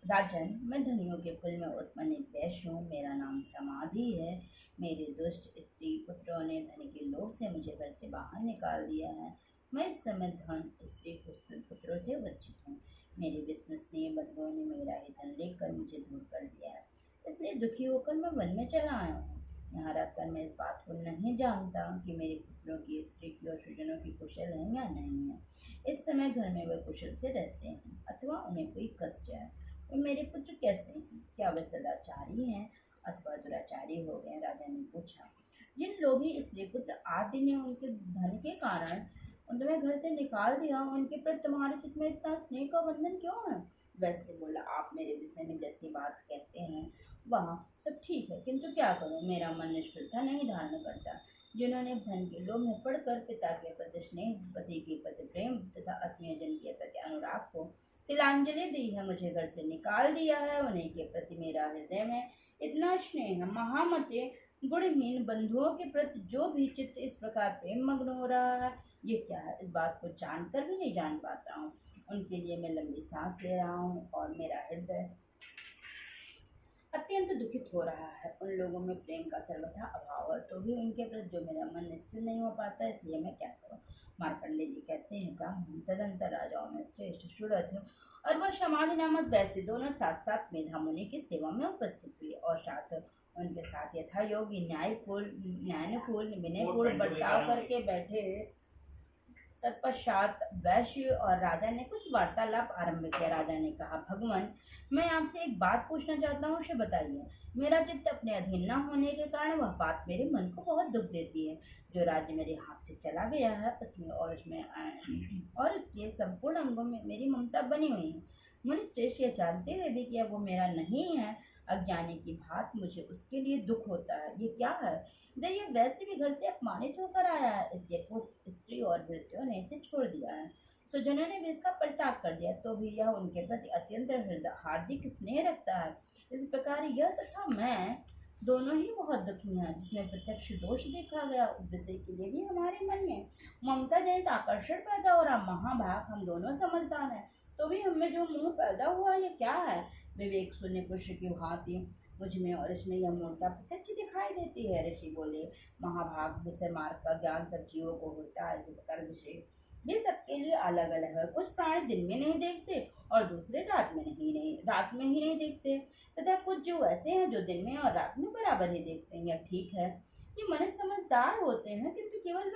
राजन, मैं धनियों के कुल में उत्पन्न एक वैश्य हूँ। मेरा नाम समाधि है। मेरे दुष्ट स्त्री पुत्रों ने धन के लोभ से मुझे घर से बाहर निकाल दिया है। मैं इस समय धन, स्त्री, पुत्रों से वंचित हूँ। मेरे विश्वसनीय बंधुओं ने मेरा ही धन लेकर मुझे दूर कर दिया है, इसलिए दुखी होकर मैं वन में चला आया हूँ। यहाँ रहकर मैं इस बात को नहीं जानता कि मेरे पुत्रों की, स्त्री की और स्वजनों की कुशल है या नहीं है। इस समय घर में वे कुशल से रहते हैं अथवा उन्हें कोई कष्ट है। वे मेरे पुत्र कैसे हैं? क्या वे सदाचारी हैं अथवा दुराचारी हो गए? राजा ने पूछा। जिन लोभी स्त्री पुत्र आदि ने उनके धन के कारण तुम्हें घर से निकाल दिया, उनके प्रति तुम्हारे चित्त में इतना स्नेह का बंधन क्यों है? वैसे बोला, आप मेरे विषय में जैसी बात कहते हैं वहाँ सब ठीक है, किंतु क्या करूँ, मेरा मन निष्ठुरता नहीं धारण करता। जिन्होंने धन के लोभ में पड़कर पिता के प्रति स्नेह, पति के प्रति प्रेम तथा आत्मीयजन के प्रति अनुराग को तिलांजलि दी है, मुझे घर से निकाल दिया है, उन्हीं के प्रति मेरा हृदय में इतना स्नेह है। महामते गुणहीन बंधुओं के प्रति जो भी चित्त इस प्रकार प्रेम मग्न हो रहा है, ये क्या है? इस बात को जानकर भी नहीं जान पाता हूँ। उनके लिए मैं लंबी सांस ले रहा हूँ और मेरा हृदय अत्यंत दुखित हो रहा है। उन लोगों में प्रेम का सर्वथा अभाव है, तो भी उनके प्रति जो मेरा मन निश्चित नहीं हो पाता, इसलिए मैं क्या करूँ? मार्कंडेय जी कहते हैं, ब्राह्मण तदंतर राजाओं में श्रेष्ठ सुरथ और वह समाधि नामक वैश्य दोनों साथ साथ मेधा मुनि की सेवा में उपस्थित हुए और साथ उनके साथ यथा योगी न्यायनुकूल विनयपूर्ण बर्ताव करके बैठे। तत्पश्चात वैश्य और राजा ने कुछ वार्तालाप आरंभ किया। राजा ने कहा, भगवान, मैं आपसे एक बात पूछना चाहता हूँ, उसे बताइए। मेरा चित्त अपने अधीन न होने के कारण वह बात मेरे मन को बहुत दुख देती है। जो राज्य मेरे हाथ से चला गया है उसमें और उसके संपूर्ण अंगों में मेरी ममता बनी हुई है। मुनि श्रेष्ठ यह जानते हुए भी कि अब वो मेरा नहीं है, अज्ञानी की भांत मुझे उसके लिए दुख होता है। ये क्या है? ये वैसे भी घर से अपमानित होकर आया है, इसके पुत्र, स्त्री और वृत्तियों ने इसे छोड़ दिया है। स्वजनों ने भी इसका परित्याग कर दिया, तो भी यह उनके प्रति अत्यंत हार्दिक स्नेह रखता है। इस प्रकार यह तथा मैं दोनों ही बहुत दुखी हैं। जिसमें प्रत्यक्ष दोष देखा गया, उस विषय के लिए भी हमारे मन में ममता जनित आकर्षण पैदा हो रहा। महाभाग, हम दोनों समझदार हैं, तो भी हमें जो मोह पैदा हुआ, ये क्या है? विवेक शून्य पुरुष की भांति मुझ में और इसमें यह मूर्ता प्रत्यक्ष दिखाई देती है। ऋषि बोले, महाभाग, विषय मार्ग का ज्ञान सब जीवों को होता है। इस प्रकार विषय भी सबके लिए अलग अलग है। कुछ प्राणी दिन में नहीं देखते और दूसरे रात में ही नहीं देखते, तथा कुछ जो ऐसे हैं जो दिन में और रात में बराबर ही देखते हैं। यह ठीक है कि मनुष्य समझदार होते हैं, किंतु केवल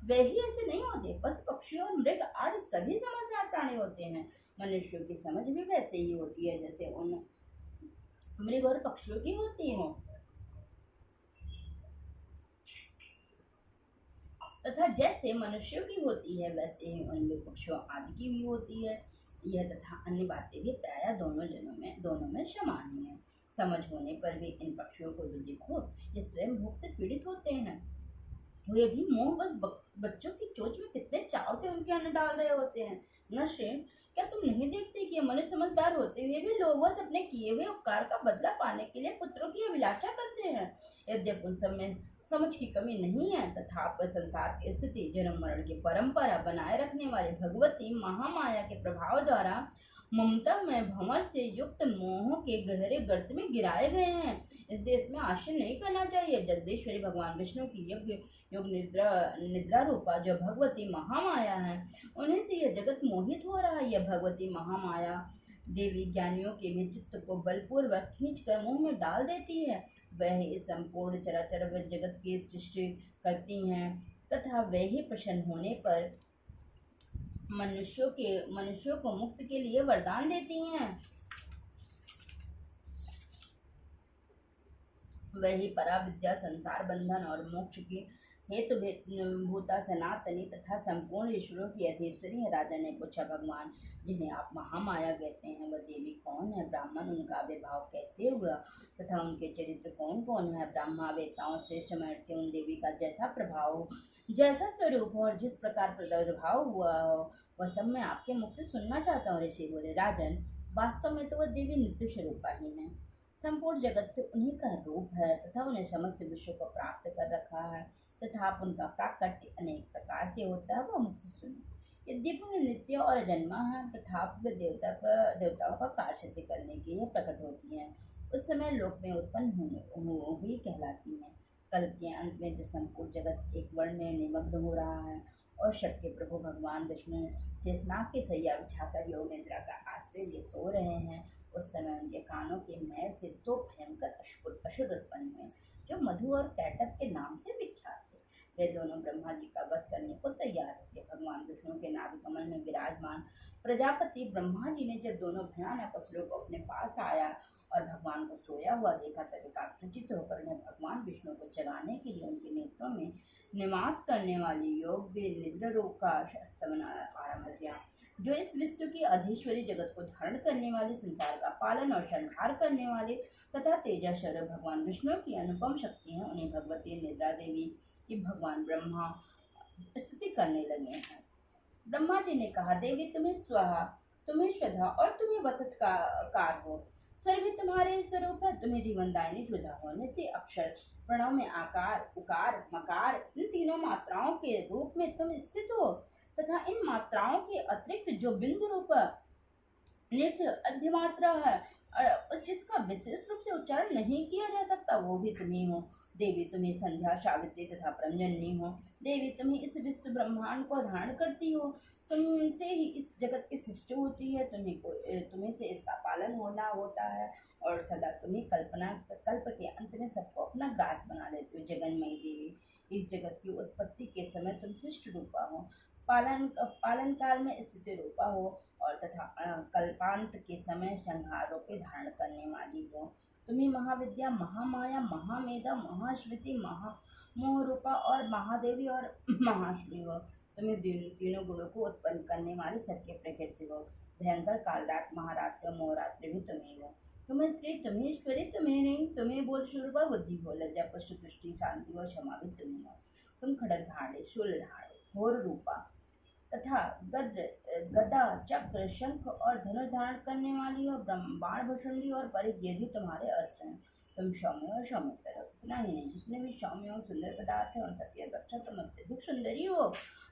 वे ही ऐसे नहीं होते। पशु पक्षी और मृग आदि सभी समझदार प्राणी होते हैं। मनुष्यों की समझ भी वैसे ही होती है जैसे उन मृग और पक्षियों की होती हो, तथा जैसे मनुष्यों की होती है वैसे ही उनमें पक्षियों आदि की भी होती है। यह तथा अन्य बातें भी प्रायः दोनों में समान ही है। समझ होने पर भी इन पक्षियों को भी देखो, ये स्वयं भूख से पीड़ित होते हैं। वे भी मोहवश बच्चों की चोंच में कितने चाव से उनके अन्न डाल रहे होते हैं। नशे, क्या तुम नहीं देखते कि ये मनुष्य समझदार होते हुए भी लोभवश अपने किए हुए उपकार का बदला पाने के लिए पुत्रों की अभिलाषा करते हैं? यद्यपि उन सब में समझ की कमी नहीं है, तथापि संसार की स्थिति, जन्म मरण की परंपरा बनाए रखने वाली भगवती महामाया के प्रभाव द्वारा ममता में भंवर से युक्त मोह के गहरे गर्त में गिराए गए हैं। इसलिए इसमें आश्चर्य नहीं करना चाहिए। जगदीश्वरी भगवान विष्णु की योग निद्रा रूपा जो भगवती महामाया है, उन्हीं से यह जगत मोहित हो रहा है। यह भगवती महामाया देवी ज्ञानियों के भी चित्त को बलपूर्वक खींचकर मुंह में डाल देती है। वह इस संपूर्ण चराचर जगत की सृष्टि करती हैं, तथा वह ही प्रसन्न होने पर मनुष्यों को मुक्त के लिए वरदान देती हैं। वही परा विद्या संसार बंधन और मोक्ष की हेतु भूता सनातनी तथा संपूर्ण ईश्वरों की अधीश्वरी है। राजा ने पूछा, भगवान जिन्हें आप महामाया कहते हैं वह देवी कौन है? ब्राह्मण, उनका आविर्भाव कैसे हुआ तथा उनके चरित्र कौन कौन है? ब्रह्मा, वेताओं श्रेष्ठ महर्षि, उन देवी का जैसा प्रभाव हो, जैसा स्वरूप हो और जिस प्रकार प्रादुर्भाव हुआ हो वह सब मैं आपके मुख से सुनना चाहता हूँ। ऋषि बोले, राजन वास्तव में तो वह देवी नित्य स्वरूपा ही है। संपूर्ण जगत उन्हीं का रूप है तथा उन्हें समस्त विश्व को प्राप्त कर रखा है तथा आप उनका प्राकट्य अनेक प्रकार से होता है, वह मुझसे सुनो। यद्यपि वे नित्य और अजन्मा है तथा वे देवताओं का कार्य सिद्ध करने के लिए प्रकट होती हैं। उस समय लोक में उत्पन्न हुई कहलाती हैं। कल के अंत में जब संपूर्ण जगत एक वर्ण में निमग्न हो रहा है और सबके प्रभु भगवान विष्णु शेषनाग के सैया बिछाकर योग निद्रा का आश्रय लिए सो रहे हैं, उस समय उनके कानों के मैल से दो भयंकर असुर उत्पन्न हुए जो मधु और कैटक के नाम से विख्यात थे। वे दोनों ब्रह्मा जी का वध करने को तैयार थे। भगवान विष्णु के नाभि कमल में विराजमान प्रजापति ब्रह्मा जी ने जब दोनों भयानक असुरों को अपने पास आया और भगवान को सोया हुआ देखा तब एकाग्रचित्त होकर उन्हें भगवान विष्णु को जगाने के लिए उनके नेत्रों में निवास करने वाली योग्य निद्रा रोग का स्तमन आरंभ किया। जो इस विश्व की अधीश्वरी जगत को धारण करने वाले, संसार का पालन और संहार करने वाले तथा तेजस्वर भगवान विष्णु की अनुपम शक्ति है, उन्हें भगवती निद्रा देवी की भगवान ब्रह्मा स्तुति करने लगे हैं। ब्रह्मा जी ने कहा, देवी तुम्हें स्वाहा, तुम्हें श्रद्धा और तुम्हें वसत का कार हो। स्वर भी तुम्हारे स्वरूप है, तुम्हें जीवन दायिनी श्रद्धा हो। नित्य अक्षर प्रणव में आकार, उकार, मकार, इन तीनों मात्राओं के रूप में तुम स्थित हो तथा इन मात्राओं के अतिरिक्त जो बिंदु रूप नृत्य अधिमात्रा है और जिसका विशेष रूप से उच्चारण नहीं किया जा सकता वो भी तुम्ही हो। देवी तुम्हें संध्या, सावित्री तथा परमजननी हो। देवी तुम्हें इस विश्व ब्रह्मांड को धारण करती हो, तुमसे ही इस जगत की सृष्टि होती है, तुम्हें से इसका पालन होना होता है और सदा तुम्हें कल्प के अंत में सबको अपना ग्रास बना लेती हो। जगन्मयी देवी, इस जगत की उत्पत्ति के समय तुम सृष्टि रूपा हो, पालन काल में स्थिति रूपा हो और तथा कल्पांत के समय संहार रूपे धारण करने वाली हो। तुम्हें महाविद्या, महामाया, महामेधा, महाश्रुति, महामोह रूपा और महादेवी और महाश्री हो। तुम्हें तीनों गुणों को उत्पन्न करने वाली सबके प्रकृति हो। भयंकर कालरात, महारात्र, मोहरात्रि भी तुम्हें हो। तुम्हें श्री, तुम्हें ईश्वरी, तुम्हें नहीं, तुम्हें बोध स्वरूपा बुद्धि हो। लज्जा, पुष्ट, पुष्टि, शांति और क्षमा भी तुम्हें हो। तुम खड़ग धारे, शूल धारे, घोर रूपा तथा गदा, चक्र, शंख और धनुष धारण करने वाली हो। बाण, भुषुंडी और परिघ ये भी तुम्हारे अस्त्र हैं। तुम सौम्य और सौम्यतर हो। इतना ही नहीं, जितने भी सौम्य और सुंदर पदार्थ हैं उन सबकी अपेक्षा तुम अत्यधिक सुंदरी हो।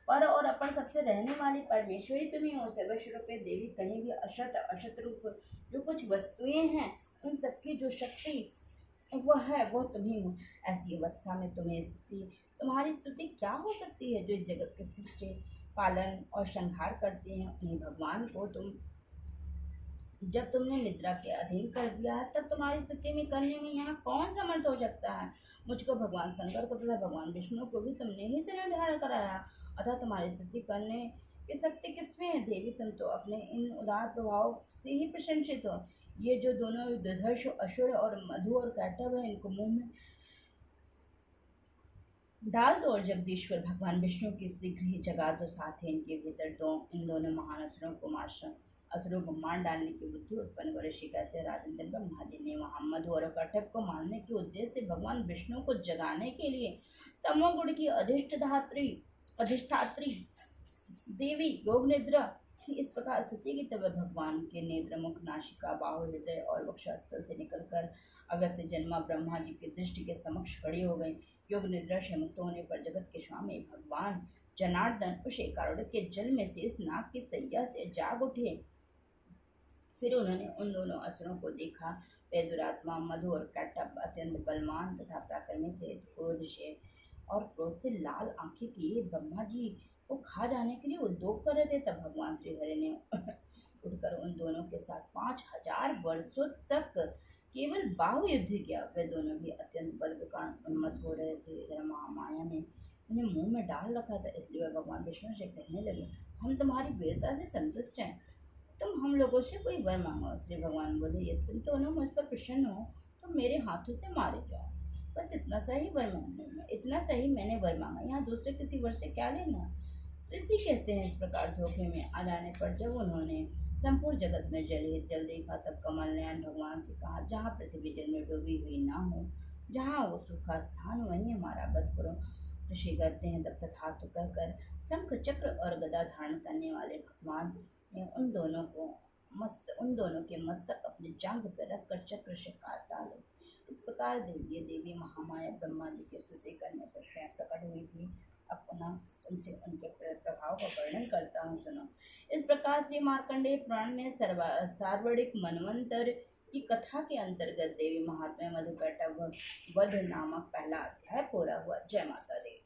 पर और अपन सबसे रहने वाली परमेश्वरी तुम्ही हो। सर्वस्वरूपे देवी, कहीं भी असत असत रूप जो कुछ वस्तुएं हैं उन सबकी जो शक्ति वह है वो तुम्ही हो। ऐसी अवस्था में तुम्हारी स्तुति क्या हो सकती है? जो इस जगत के सृष्टि, पालन और संहार करते हैं उन्हीं भगवान को जब तुमने निद्रा के अधीन कर दिया है तब तुम्हारी स्तुति में करने में यहाँ कौन समर्थ हो सकता है? मुझको, भगवान शंकर को तथा भगवान विष्णु को भी तुमने ही शरीर धारण कराया, अतः तुम्हारी स्तुति करने की शक्ति किसमें है? देवी, तुम तो अपने इन उदार प्रभाव से ही प्रशंसित हो। ये जो दोनों दुर्धर्ष असुर और मधु और कैटव है, इनको मुंह में डाल दो और जगदीश्वर भगवान विष्णु की शीघ्र ही जगा दो। साथ ही इनके भीतर इन दोनों महान असुरों को मार डालने की बुद्धि उत्पन्न करो। ऋषि कहते हैं, राजेंद्र, ब्रह्मा जी ने वहाँ मधु और कटक को मारने के उद्देश्य से भगवान विष्णु को जगाने के लिए तमोगुण की अधिष्ठात्री देवी योग निद्रा की इस प्रकार स्तुति की तब भगवान के नेत्र, मुख, नासिका, बाहु, हृदय और वक्षस्थल से निकलकर अव्यक्त जन्मा ब्रह्मा जी की दृष्टि के समक्ष खड़ी हो गई। योग निद्रा से मुक्त होने पर जगत के स्वामी भगवान जनार्दन उस एकारूढ़ के जल में शेष नाग की सैया से जाग उठे। फिर उन्होंने उन दोनों असुरों को देखा। वे दुरात्मा मधु और कैटभ अत्यंत बलवान तथा पराक्रमी थे। क्रोध से लाल आंखें किए ब्रह्मा जी को खा जाने के लिए उद्योग कर रहे थे। तब भगवान श्री हरि ने उठकर उन दोनों के साथ 5000 वर्षों तक केवल बाहु युद्ध किया। वे दोनों भी अत्यंत बल के कारण उन्मत्त हो रहे थे। इधर महामाया ने उन्हें मुंह में डाल रखा था, इसलिए वे भगवान विष्णु से कहने लगे, हम तुम्हारी वीरता से संतुष्ट हैं, तुम हम लोगों से कोई वर मांगो। श्री भगवान बोले, ये तुम दोनों मुझ पर प्रसन्न हो तो मेरे हाथों से मारे जाओ। बस इतना सही मैंने वर मांगा, यहाँ दूसरे किसी वर से क्या लेना। ऋषि कहते हैं, इस प्रकार धोखे में आ जाने पर जब उन्होंने संपूर्ण जगत में जल देखा, तब कमल नयन भगवान से कहा, जहाँ पृथ्वी जल में डूबी हुई ना हो, जहाँ वो सूखा स्थान, वहीं हमारा वध करो। ऋषि कहते हैं, तब तथास्तु कहकर शंख चक्र और गदा धारण करने वाले भगवान ने उन दोनों के मस्तक अपने जांघ पर रखकर चक्र से काट डाले। इस प्रकार देवी महामाया ब्रह्मा जी की स्तुति करने पर स्वयं प्रकट हुई थी। अब पुनः उनसे उनके प्रभाव का वर्णन करता हूँ, सुनो। इस प्रकार श्री मार्कंडेय पुराण में सार्वणिक मनवंतर की कथा के अंतर्गत देवी महात्म्य मधुकैटभ वध नामक पहला अध्याय पूरा हुआ। जय माता दी।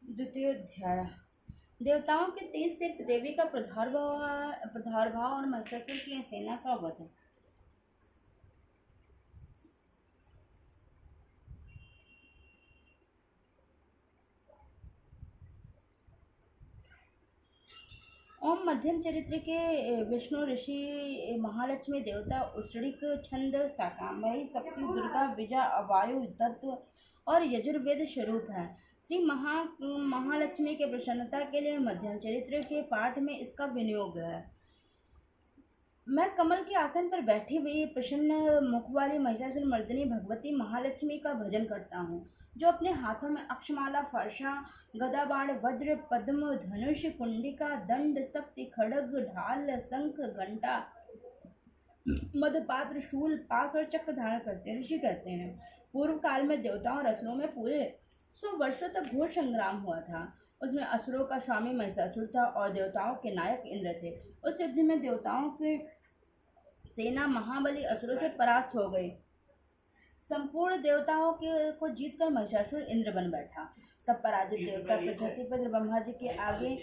द्वितीय अध्याय। देवताओं के तेज से देवी का प्रादुर्भाव और महिषासुर की सेना का वध। ओम मध्यम चरित्र के विष्णु ऋषि महालक्ष्मी देवता उत्सृक छंद शाकांबरी शक्ति दुर्गा विजय वायु तत्व और यजुर्वेद स्वरूप है। श्री महालक्ष्मी के प्रसन्नता के लिए मध्यम चरित्र के पाठ में इसका विनियोग है। मैं कमल के आसन पर बैठी हुई प्रसन्न मुख वाली महिषासुर मर्दिनी भगवती महालक्ष्मी का भजन करता हूँ, जो अपने हाथों में अक्षमाला, फर्शा, गदा, बाण, वज्र, पद्म, धनुष, कुंडिका, दंड, शक्ति, खड्ग, ढाल, शंख, घंटा, मदपात्र, शूल, पास और चक्र धारण करते हैं। ऋषि कहते हैं, पूर्व काल में देवताओं और असुरों में पूरे 100 वर्षों तक घोर संग्राम हुआ था। उसमें असुरों का स्वामी महिषासुर था और देवताओं के नायक इंद्र थे। उस युद्ध में देवताओं की सेना महाबली असुरों से परास्त हो गई। संपूर्ण देवताओं को जीतकर महिषासुर इंद्र बन बैठा। तब पराजित देवता प्रजापति ब्रह्मा जी के आगे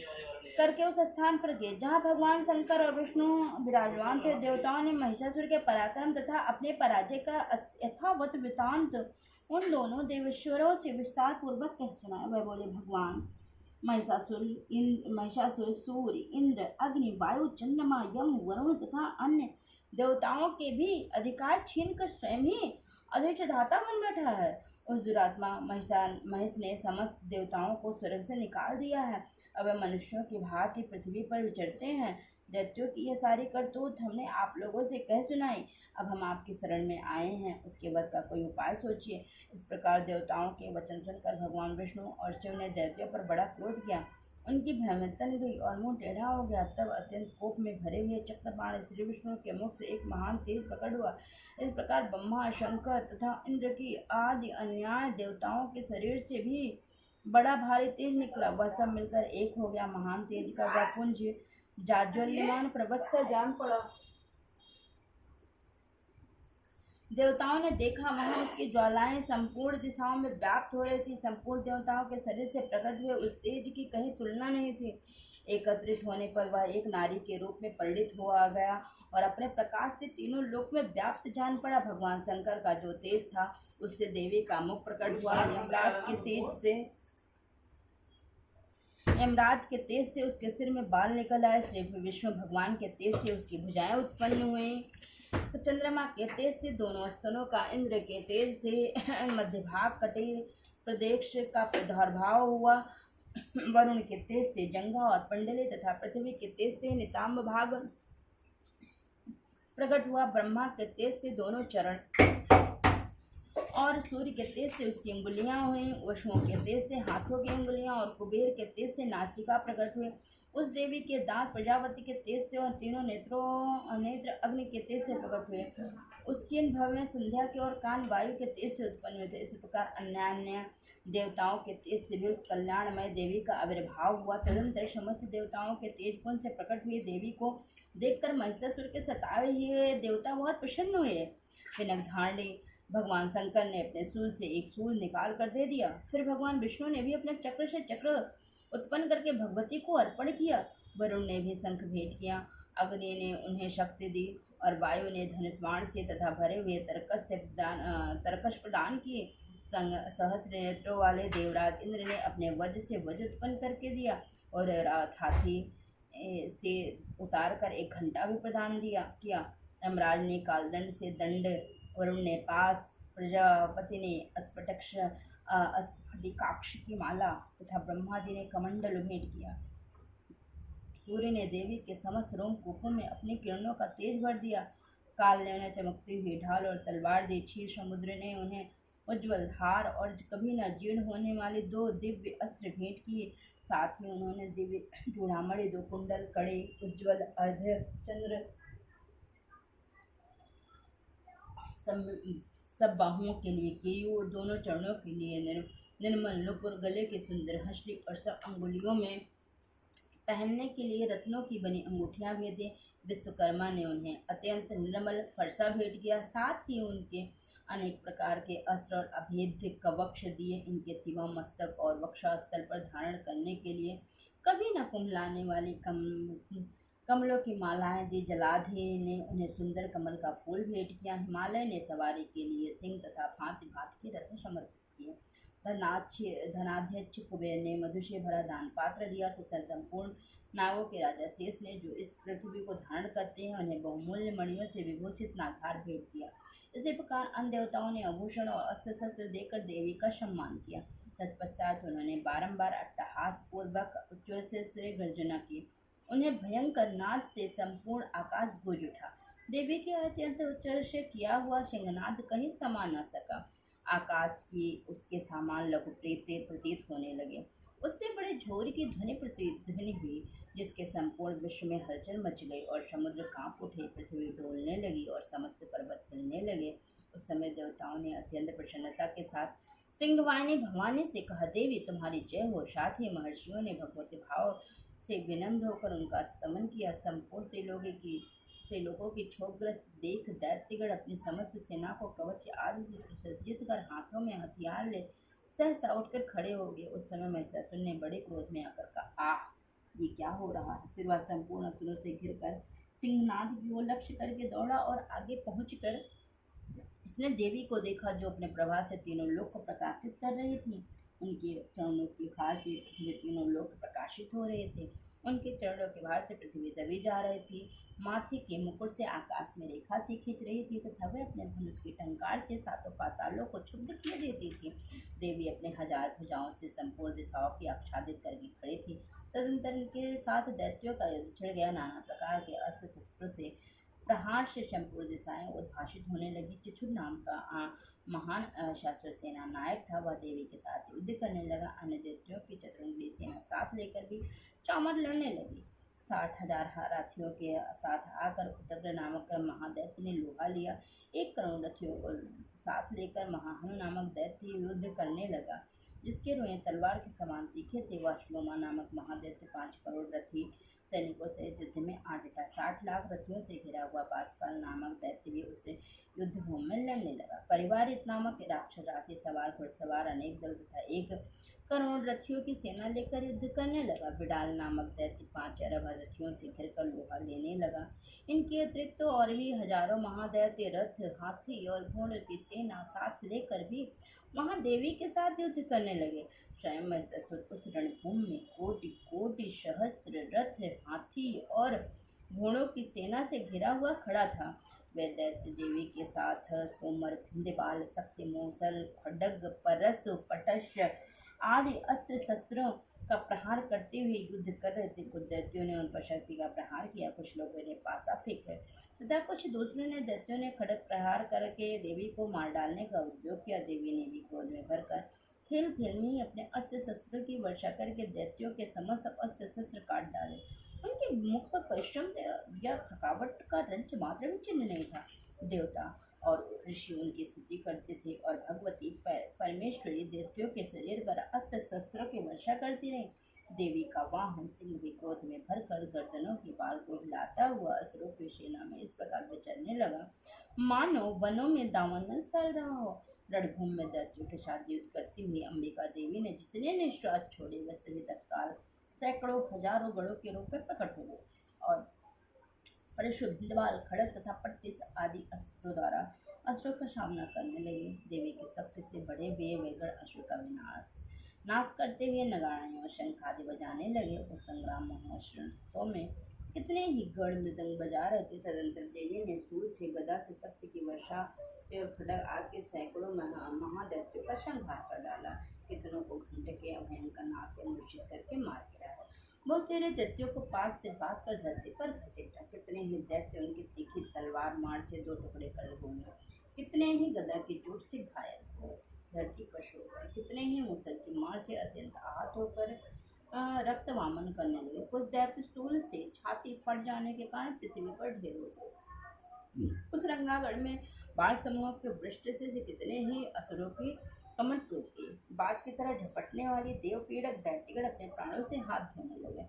करके उस स्थान पर गए जहाँ भगवान शंकर और विष्णु विराजमान थे। देवताओं ने महिषासुर के पराक्रम तथा अपने पराजय का यथावत वृतांत उन दोनों देवेश्वरों से विस्तार पूर्वक कह सुनाया। वह बोले, भगवान महिषासुर सूर्य, इंद्र, अग्नि, वायु, चंद्रमा, यम, वरुण तथा अन्य देवताओं के भी अधिकार छीनकर स्वयं ही अधिष्ठाता बन बैठा है। उस दुरात्मा महेश ने समस्त देवताओं को स्वर्ग से निकाल दिया है। अब वे मनुष्यों की भांति पृथ्वी पर विचरते हैं। दैत्यों की यह सारी करतूत हमने आप लोगों से कह सुनाई। अब हम आपकी शरण में आए हैं, उसके वध का कोई उपाय सोचिए। इस प्रकार देवताओं के वचन सुनकर भगवान विष्णु और शिव ने दैत्यों पर बड़ा क्रोध किया। उनकी भय तन गई और मुंह टेढ़ा हो गया। तब अत्यंत कोप में भरे हुए चक्रबाण श्री विष्णु के मुख से एक महान तेज प्रकट हुआ। इस प्रकार ब्रह्मा, शंकर तथा इंद्र की आदि अन्याय देवताओं के शरीर से भी बड़ा भारी तेज निकला। वह सब मिलकर एक हो गया। महान तेज का वह पुंज जाज्वल्यमान पर्वत से जान पड़ा। देवताओं ने देखा, वहां उसकी ज्वालाएं संपूर्ण दिशाओं में व्याप्त हो रही थी। संपूर्ण देवताओं के शरीर से प्रकट हुए उस तेज की कहीं तुलना नहीं थी। एकत्रित होने पर वह एक नारी के रूप में परिणित हो आ गया और अपने प्रकाश से तीनों लोक में व्याप्त जान पड़ा। भगवान शंकर का जो तेज था, उससे देवी का मुख प्रकट हुआ। यमराज के तेज से उसके सिर में बाल निकल आए। श्री विष्णु भगवान के तेज से उसकी भुजाएं उत्पन्न हुई। चंद्रमा के तेज से दोनों स्तनों का, इंद्र के तेज से मध्य भाग कटे प्रदेश का प्रादुर्भाव हुआ। वरुण के तेज से जंघा और पंडले तथा पृथ्वी के तेज से नितंब भाग प्रकट हुआ। ब्रह्मा के तेज से दोनों चरण और सूर्य के तेज से उसकी अंगुलियां हुई। वसुओं के तेज से हाथों की अंगुलियां और कुबेर के तेज से नासिका प्रकट हुए। उस देवी के दांत प्रजापति के तेज से और तीनों नेत्र अग्नि के तेज से प्रकट हुए। उसके भव्य संध्या के और कान वायु के तेज से उत्पन्न हुए थे। इसी प्रकार अन्य देवताओं के तेज से भी उस कल्याणमय देवी का आविर्भाव हुआ। तदंतर समस्त देवताओं के तेज पुंज से प्रकट हुई देवी को देखकर महिषासुर के सतावे हुए देवता बहुत प्रसन्न हुए। पिनकधारी भगवान शंकर ने अपने शूल से एक शूल निकाल कर दे दिया। फिर भगवान विष्णु ने भी अपने चक्र से चक्र उत्पन्न करके भगवती को अर्पण किया। वरुण ने भी शंख भेंट किया, अग्नि ने उन्हें शक्ति दी और वायु ने धनुष बाण से तथा भरे हुए तरकश प्रदान किए। सहस्त्र नेत्रों वाले देवराज इंद्र ने अपने वज्र से वज्र उत्पन्न करके दिया और हाथी से उतार कर एक घंटा भी प्रदान किया। यमराज ने कालदंड से दंड, वरुण ने पास, प्रजापति ने स्फटिकाक्ष की माला तथा ब्रह्मा जी ने कमंडल भेंट किया। सूर्य ने देवी के समस्त रोमकूपों में अपनी किरणों का तेज भर दिया। काल ने उन्हें चमकती हुई ढाल और तलवार दी। क्षीर समुद्र ने उन्हें उज्ज्वल हार और कभी न जीर्ण होने वाले 2 दिव्य अस्त्र भेंट किए। साथ ही उन्होंने दिव्य चूड़ामणि, 2 कुंडल, कड़े, उज्ज्वल अर्घ्य चंद्र, सब बाहुओं के लिए केयूर, दोनों चरणों के लिए निर्मल नुपुर, गले के सुंदर हंसली और सब अंगुलियों में पहनने के लिए रत्नों की बनी अंगूठियां भी दी। विश्वकर्मा ने उन्हें अत्यंत निर्मल फरसा भेंट किया। साथ ही उनके अनेक प्रकार के अस्त्र और अभेद्य कवच दिए। इनके सिवा मस्तक और वक्षस्थल पर धारण करने के लिए कभी न कुम्हलाने वाली कमलों की मालाएं दी। जलाधि ने उन्हें सुंदर कमल का फूल भेंट किया। हिमालय ने सवारी के लिए सिंह तथा भांति भांति के रत्न समर्पित किए। धनाध्यक्ष कुबेर ने मधु से भरा दान पात्र दिया तो संपूर्ण नागों के राजा शेष ने, जो इस पृथ्वी को धारण करते हैं, उन्हें बहुमूल्य मणियों से विभूषित नागहार भेंट किया। इसी प्रकार अन्य देवताओं ने आभूषण और अस्त्र शस्त्र देकर देवी का सम्मान किया। तत्पश्चात उन्होंने बारंबार अट्टहास पूर्वक उच्च से गर्जना की। उन्हें भयंकर नाद से संपूर्ण आकाश गूंज उठा। देवी के अत्यंत उच्च से किया हुआ सिंहनाद कहीं समा न सका। आकाश की उसके सामान लघु प्रतीत होने लगे। उससे बड़े झोर की ध्वनि हुई, जिसके संपूर्ण विश्व में हलचल मच गई और समुद्र कांप उठे, पृथ्वी डोलने लगी और समस्त पर्वत हिलने लगे। उस समय देवताओं ने अत्यंत प्रसन्नता के साथ सिंहवाहिनी भवानी से कहा, देवी तुम्हारी जय हो। साथ ही महर्षियों ने भगवती भाव से विनम्र होकर उनका स्तमन किया। संपूर्ण त्रिलोकों की क्षोभग्रस्त देख दैत्यगण अपनी समस्त सेना को कवच आदि से सुसज्जित कर हाथों में हथियार ले सहसा उठकर खड़े हो गए। उस समय महिषासुर ने बड़े क्रोध में आकर कहा, आह, ये क्या हो रहा है। फिर वह संपूर्ण असुरों से घिरकर सिंहनाद की ओर लक्ष्य करके दौड़ा और आगे पहुंचकर उसने देवी को देखा, जो अपने प्रभा से तीनों लोक को प्रकाशित कर रही थी। उनके चरणों की भार से पृथ्वी तीनों लोक प्रकाशित हो रहे थे। उनके चरणों के भार से पृथ्वी दबी जा रही थी। माथे के मुकुट से आकाश में रेखा से खींच रही थी तथा वह अपने धनुष की टंकार से सातों पातालों को क्षुब्ध किए देती थी। देवी अपने 1000 भुजाओं से संपूर्ण दिशाओं की आच्छादित करके खड़ी थी। तदंतर के साथ दैत्यों का युद्ध छिड़ गया। नाना प्रकार के अस्त्र शस्त्रों से प्रहार से संपूर्ण दिशाएं उद्भाषित होने लगी। चिछुर नाम का महान शास्त्र सेना नायक था, वह देवी के साथ युद्ध करने लगा। अन्य दैत्यों की चतुरंगी सेना साथ लेकर भी चामर लड़ने लगी। 60,000 हाथियों के साथ आकर उदग्र नामक महादैत्य ने लोहा लिया। 1 करोड़ रथियों को साथ लेकर महाहनु नामक दैत्य युद्ध करने लगा, जिसके रोएं तलवार के समान तीखे थे। वह श्लोमा नामक महादैत्य 5 करोड़ रथी सैनिकों सहित युद्ध में 60 लाख रथियों से घिरा हुआ पासकाल नामक दैत्य भी उसे युद्ध भूमि में लड़ने लगा। परिवारित नामक राक्षस हाथी सवार घुड़सवार अनेक दल तथा 1 करोड़ रथियों की सेना लेकर युद्ध करने लगा। बिडाल नामक दैत्य 5 अरब रथियों से घिरकर लोहा लेने लगा। इनके अतिरिक्त तो और भी हजारों महादैत्य रथ, हाथी और घोड़े की सेना साथ लेकर भी महादेवी के साथ युद्ध करने लगे। स्वयं महिषासुर उस रणभूमि में कोटि कोटि सहस्त्र रथ, हाथी और घोड़ों की सेना से घिरा हुआ खड़ा था। वे दैत्य देवी के साथ तोमर, भिंदबाल, शक्ति, मूसल, खड्ग, परस, पटश आदि अस्त्र शस्त्रों का प्रहार करते हुए युद्ध कर रहे थे। कुछ दैत्यों ने उन पर शक्ति का प्रहार किया, कुछ लोगों ने पासा फेंका तथा कुछ दूसरों ने दैत्यों ने खड़ग प्रहार करके देवी को मार डालने का उद्योग किया। देवी ने भी क्रोध में भरकर खेल खेल में ही अपने अस्त्र शस्त्रों की वर्षा करके दैत्यों के समस्त अस्त्र शस्त्र काट डाले। उनके मुख पर परिश्रम या थकावट का रंच मात्र भी चिन्ह नहीं था। देवता और ऋषि उनकी स्तुति करते थे और भगवती परमेश्वरी दैत्यों के शरीर पर अस्त्र शस्त्रों की वर्षा करती रही। देवी का वाहन सिंह भी क्रोध में भरकर गर्दनों की बाल को हिलाता हुआ असुरों की सेना में इस प्रकार विचरने लगा, मानो वनों में दावानल फैल रहा हो। रणभूमि में दैत्यों के साथ युद्ध करती हुई अंबिका देवी ने जितने निश्वास छोड़े वे सभी तत्काल सैकड़ों हजारों गढ़ों के रूप में प्रकट हो गए और परिशुद्ध बाल खड़ग तथा पट्टिस आदि अस्त्रों द्वारा असुरों का सामना करने लगे। देवी की शक्ति से बढ़े हुए वे गढ़ असुर का नाश करते हुए नगाड़े और शंख आदि बजाने लगे। उस संग्राम महोत्सव में कितने ही गढ़ मृदंग बजा रहे थे। तदंतर देवी ने सूल से गदा से शक्ति की वर्षा से और खड़ग आदि के सैकड़ों महादैत्यों का संहार कर डाला। कितनों को घंटे के भयंकर नाश से मूर्छित करके मार गिराया। बहुत तेरे दैत्यों को पास से बात कर धरती पर घसीटा। कितने ही दैत्य उनकी तीखी तलवार मार से दो टुकड़े कर दूंगा। कितने ही गदा की चोट से घायल हुए, धरती पर सो गए। कितने ही मुसल की मार से अत्यंत आहत होकर रक्त वामन करने लगे। कुछ दैत्य स्थूल से छाती फट जाने के कारण पृथ्वी पर ढेर हो गए। उस रंगागढ़ में बाढ़ समूह के वृष्टि से कितने ही असुरों की कमर टूट गई। बाज की तरह झपटने वाली देव पीड़क दैत्यगण अपने प्राणों से हाथ धोने लगे।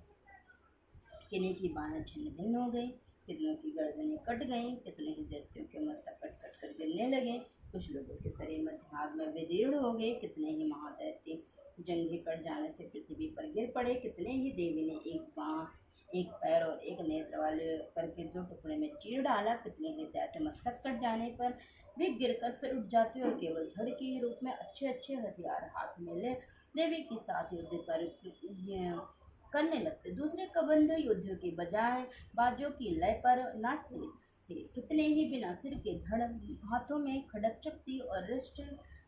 किन्हीं की बाहें छिन्न भिन्न हो गई, कितनों की गर्दनें कट गईं, कितने ही दैत्यों के मस्तक कट कट कर गिरने लगे। कुछ लोगों के शरीर मध्य भाग में विदीर्ण हो गए। कितने ही महादैत्य जंघे कट जाने से पृथ्वी पर गिर पड़े। कितने ही देवी ने एक बाँह, एक पैर और एक नेत्र वाले करके दो टुकड़े में चीर डाला। कितने ही दैत्य मस्तक कट जाने पर वे गिरकर फिर उठ जाते और केवल धड़ के रूप में अच्छे अच्छे हथियार हाथ में ले देवी के साथ युद्ध करने लगते। दूसरे कबंध युद्ध के बजाय बाजों की लय पर नाचते थे। कितने ही बिना सिर के धड़ हाथों में खड़ग चक्ति और रिष्ट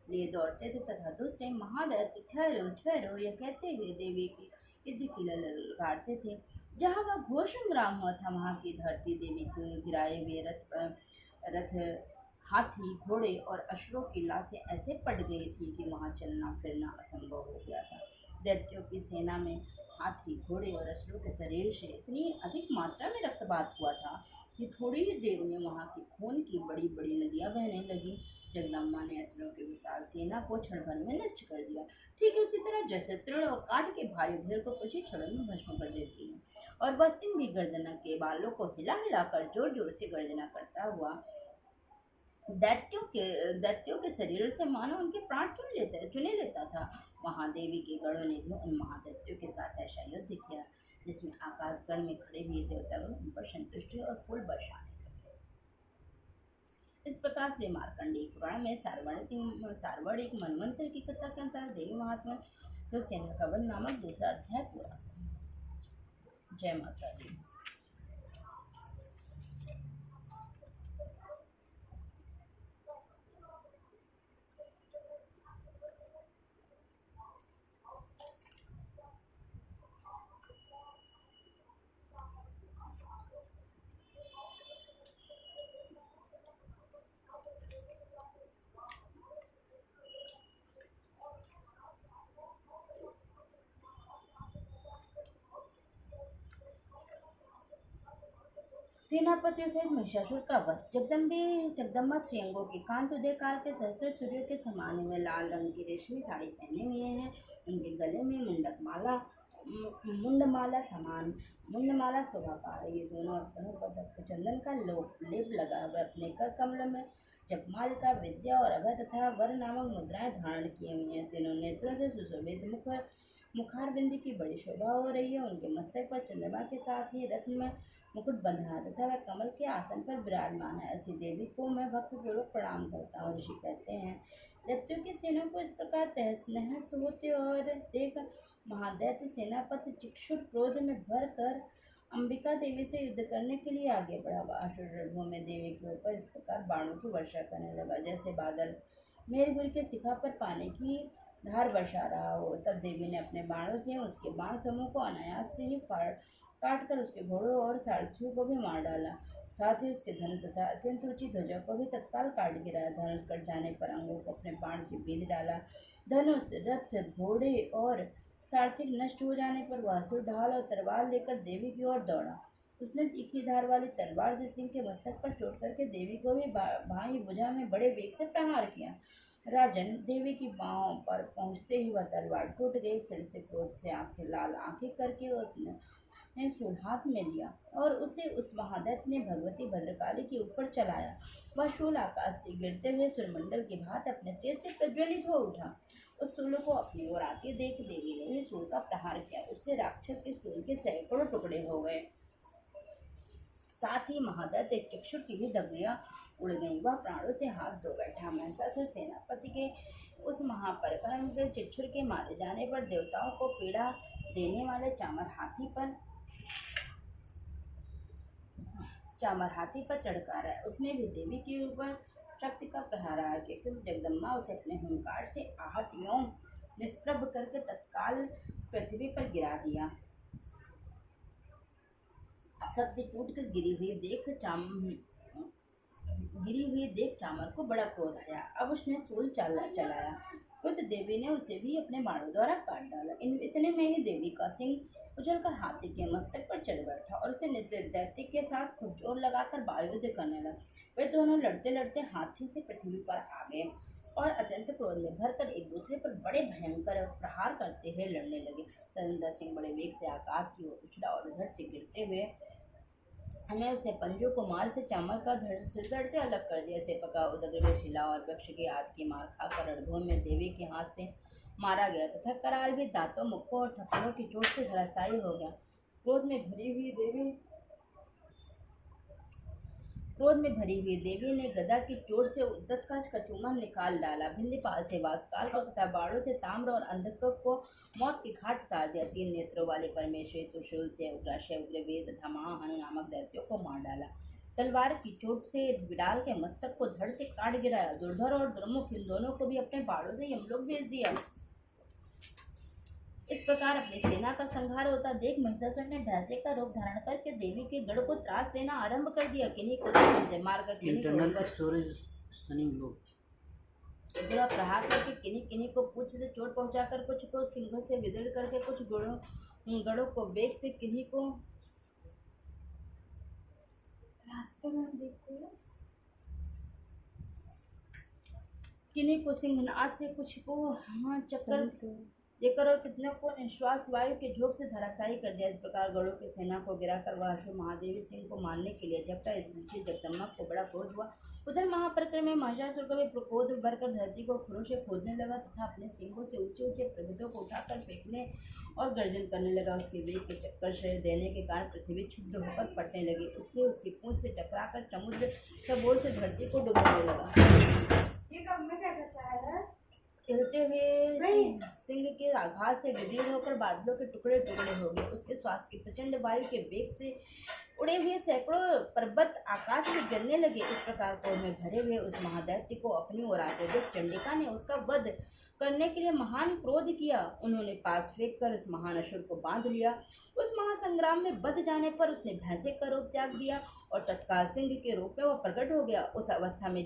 लिए दौड़ते थे तथा दूसरे महादैत्य ठहरो ठहरो यह कहते हुए देवी की युद्ध की ललकारते थे। जहाँ वह घोर संग्राम हुआ था वहाँ की धरती देवी के गिराए हुए रथ हाथी घोड़े और अश्वों की लाशें ऐसे पट गई थी कि वहां चलना फिरना असंभव हो गया था। दैत्यों की सेना में हाथी घोड़े और अश्वों के शरीर से इतनी अधिक मात्रा में रक्तपात हुआ था कि थोड़ी ही देर में वहां की खून की बड़ी बड़ी नदियां बहने लगी। जगदम्बा ने असुरों की विशाल सेना को क्षण भर में नष्ट कर दिया। ठीक उसी तरह जैसे तृण और काठ के भारी ढेर को कुछ ही क्षणों में भस्म कर देती है, और वह सिंह भी गर्दना के बालों को हिला हिलाकर जोर जोर से गर्जना करता हुआ दैत्यों के शरीर से मानो उनके प्राण चुने लेता था। वहां देवी के गणों ने भी उन महादैत्यों के साथ ऐसा युद्ध किया जिसमें आकाशगण में खड़े हुए देवतागण उन पर संतुष्ट हुए और फूल बरसाने लगे। इस प्रकार से मार्कंडेय पुराण में सार्वणिक मनवंतर की कथा के अंतर्गत देवी महात्मा सेना कवच नामक दूसरा अध्याय पूरा। जय माता दी। सेनापतियों सहित महिषासुर का वध। जगदम्बा श्रीअंगों के कांत उदय काल के सहस्त्र सूर्यों के समान हुए लाल रंग की रेशमी साड़ी पहने हुए हैं। उनके गले में मुंडमाला शोभा पा रही है। दोनों स्तनों पर रक्त चंदन का लेप लगा हुआ। अपने कर कमल में जपमालिका विद्या और अभय तथा वर नामक मुद्राएं धारण किए हुए हैं। तीनों नेत्रों से सुशोभित मुखारबिंद की बड़ी शोभा हो रही है। उनके मस्तक पर चंद्रमा के साथ ही रत्न में मुकुट बंधा है तथा वह कमल के आसन पर विराजमान है। ऐसी देवी को मैं भक्तिपूर्वक प्रणाम करता हूँ। ऋषि कहते हैं, दैत्यों की सेना को इस प्रकार तहस नहस होते और देख महादैत्य सेनापति चिक्षुर क्रोध में भर कर अंबिका देवी से युद्ध करने के लिए आगे बढ़ा। असुर रणभूमि में देवी के ऊपर इस प्रकार बाणों की वर्षा करने लगा जैसे बादल मेघगुल के शिखा पर पानी की धार बरसा रहा हो। तब देवी ने अपने बाणों से उसके बाण समूह को अनायास से ही काट कर उसके घोड़ों और सारथियों को भी मार डाला। साथ ही उसके धनुष तथा अत्यंत ऊंची ध्वजा को भी तत्काल काट गिराया। धनुष कट जाने पर अंगों को अपने बाण से बीध डाला। धनुष रथ घोड़े और सारथी नष्ट हो जाने पर वह असुर ढाल और तलवार लेकर देवी की ओर दौड़ा। उसने तीखी धार वाली तलवार से सिंह के मस्तक पर चोट करके देवी को भी बाई भुजा में बड़े वेग से प्रहार किया। राजन देवी की बाहों पर पहुंचते ही वह तलवार टूट गई। फिर से क्रोध से आंखें लाल आंखें करके उसने सूल हाथ में लिया और उसे उस महादैत्य ने भगवती भद्रकाली के ऊपर चलाया। वह शूल आकाश से गिरते हुए सूर्यमंडल की भांति अपने तेज से प्रज्वलित हो उठा। उस शूल को अपनी ओर आते देख देवी ने भी शूल का प्रहार किया। उससे राक्षस के शूल के सैकड़ों टुकड़े हो गए। साथ ही महादैत्य चक्षुर की भी धमनियां उड़ गईं। वह प्राणों से हाथ धो बैठा। महिषासुर सेनापति के उस महापराक्रम के चक्षुर के मारे जाने पर देवताओं को पीड़ा देने वाले चामर हाथी पर चढ़कर है। उसने भी देवी के ऊपर शक्ति का प्रहार किया, क्योंकि जगदम्बा उसे अपने हुंकार से आहत एवं निष्प्रभ करके तत्काल पृथ्वी पर गिरा दिया। सत्य टूट कर गिरी हुई देख चामर को बड़ा क्रोध आया। अब उसने सूल चलाया। कुछ देवी ने उसे भी अपने बाणों द्वारा काट डाला। इतने में ही देवी का सिंह उछलकर हाथी के मस्तक पर चढ़ बैठा और उसे दैत्य के साथ खूब जोर लगाकर वायुयुद्ध करने लगा। वे दोनों लड़ते लड़ते हाथी से पृथ्वी पर आ गए और अत्यंत क्रोध में भरकर एक दूसरे पर बड़े भयंकर प्रहार करते हुए लड़ने लगे। तदनंतर सिंह बड़े वेग से आकाश की ओर उछला और उधर से गिरते हुए हमें उसे पंजों को मार से चामर का धड़ से अलग कर दिया। से पका उदग्र में शिला और वृक्ष के हाथ की मार खाकर रणभूमि में देवी के हाथ से मारा गया तथा कराल भी दांतों, मुक्कों और थप्पड़ों की चोट से धराशायी हो गया। क्रोध में भरी हुई देवी ने गदा की चोट से उद्दत का कचूमन निकाल डाला। भिंदीपाल से वासकाल को तथा बाड़ों से ताम्र और अंधक को मौत की घाट उतार दिया। 3 नेत्रों वाले परमेश्वरी त्रिशूल से उग्राशय उग्रवेद तथा महाहनु नामक दैत्यों को मार डाला। तलवार की चोट से विडाल के मस्तक को धड़ से काट गिराया। दुर्धर और दुर्मुख इन दोनों को भी अपने बाड़ों से यमलोक भेज दिया। इस प्रकार अपनी सेना का संहार होता देख महिषासुर ने भैंसे का रूप धारण करके देवी के गढ़ को त्रास देना आरंभ कर दिया। किन्हीं को से मारकर प्रहार करके किन्हीं को पूंछ से चोट पहुंचाकर, कुछ को सिंहों से विदीर्ण करके, कुछ गढ़ों को बेग से, किन्हीं को रास्ते में देखो, किन्हीं को सिंहनाद से, कुछ को चक्कर देकर और कितने को निश्वास वायु के झोंक से धराशायी कर दिया। इस प्रकार गरुड़ की सेना को गिराकर वह अशुभ महादेवी सिंह को मारने के लिए झपटा। इससे जगदम्बा को बड़ा क्रोध हुआ। उधर महापराक्रम में महिषासुर का भी क्रोध भरकर धरती को खुरों से खोदने लगा तथा अपने सिंहों से ऊंचे ऊंचे पर्वतों को उठाकर फेंकने और गर्जन करने लगा। उसके वेग के चक्कर से देने के कारण पृथ्वी क्षुब्ध होकर फटने लगी। उससे उसकी पूंछ से टकराकर समुद्र सबोर से धरती को डुबाने लगा। ये कब में कैसा चाहेगा? हिलते हुए सिंह के आघात से विदीर्ण होकर बादलों के टुकड़े टुकड़े हो गए। उसके श्वास की प्रचंड वायु के वेग से उड़े हुए सैकड़ों पर्वत आकाश से गिरने लगे। इस प्रकार क्रोध में भरे हुए उस महादैत्य को अपनी ओर आते देख चंडिका ने उसका वध करने के लिए महान क्रोध किया। उन्होंने पास फेंक कर उस महान असुर को बांध लिया। उस महासंग्राम में बध जाने पर उसने भैंसे का रूप त्याग दिया और तत्काल सिंह के रूप में वह प्रकट हो गया। उस अवस्था में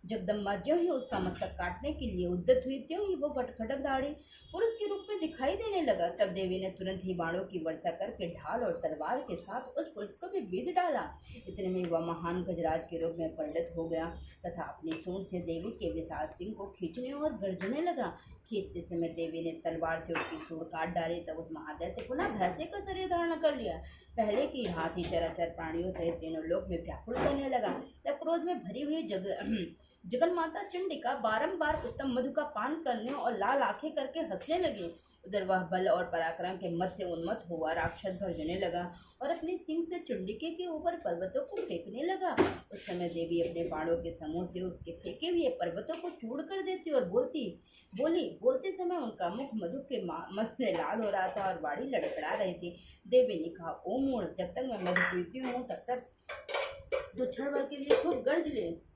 जगदम्बा ज्यों ही उसका मस्तक काटने के लिए उद्यत हुई, त्यों ही वो खड़गधाड़ी पुरुष के रूप में दिखाई देने लगा। तब देवी ने तुरंत ही बाणों की वर्षा करके ढाल और तलवार के साथ उस पुरुष को भी बीध डाला। इतने में वह महान गजराज के रूप में परिणत हो गया तथा अपनी सूंड से देवी के विशाल सिंह को खींचने और गर्जने लगा। खींचते समय देवी ने तलवार से उसकी सूंड काट डाली। तब उस महादैत्य पुनः भैंसे का शरीर धारण कर लिया। पहले की हाथी चराचर प्राणियों सहित तीनों लोक में व्याकुल करने लगा। तब क्रोध में भरी हुई जगन माता चंडिका बारंबार उत्तम मधु का पान करने और लाल आंखें करके हंसने लगी। उधर वह बल और पराक्रम के मत से उन्मत्त हुआ राक्षस गर्जने लगा और अपने सिंह से चंडिके के ऊपर पर्वतों को फेंकने लगा। उस समय देवी अपने बाणों के समूह से उसके फेंके हुए पर्वतों को चूर कर देती और बोलते समय उनका मुख मधु के मत से लाल हो रहा था और वाणी लड़खड़ा रही थी। देवी ने कहा, ओ मूढ़, जब तक मैं मधु पीती हूँ तब तक तो क्षण भर के लिए खूब गर्ज ले।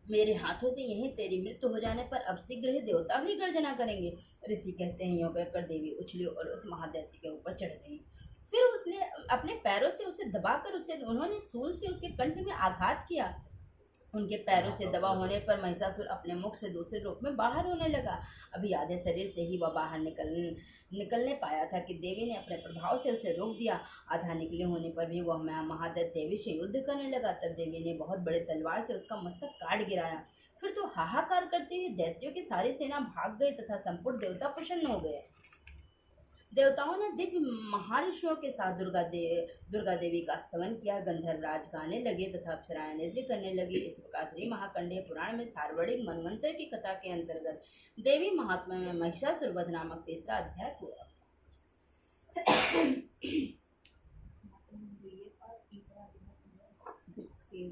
मेरे हाथों से यहीं तेरी मृत्यु हो जाने पर अब शीघ्र ही देवता भी गर्जना करेंगे। ऋषि कहते हैं, यों कहकर देवी उछली और उस महादैत्य के ऊपर चढ़ गई। फिर उसने अपने पैरों से उसे दबाकर उन्होंने सूल से उसके कंठ में आघात किया। उनके पैरों से दबा होने पर महिषासुर अपने मुख से दूसरे रूप में बाहर होने लगा। अभी आधे शरीर से ही वह बाहर निकलने पाया था कि देवी ने अपने प्रभाव से उसे रोक दिया। आधा निकले होने पर भी वह महादैत्य देवी से युद्ध करने लगा। तब देवी ने बहुत बड़े तलवार से उसका मस्तक काट गिराया। फिर तो हाहाकार करते हुए दैत्यों की सारी सेना भाग गई तथा संपूर्ण देवता प्रसन्न हो गए। देवताओं ने दिव्य महर्षियों के साथ दुर्गा देवी का स्तवन किया। गंधर्वराज गाने लगे तथा अप्सराएं नृत्य करने लगी। इस प्रकार श्री महाकंडेय पुराण में सार्वणिक मनवंतर की कथा के अंतर्गत देवी महात्म्य में महिषासुर वध नामक तीसरा अध्याय पूरा। तीन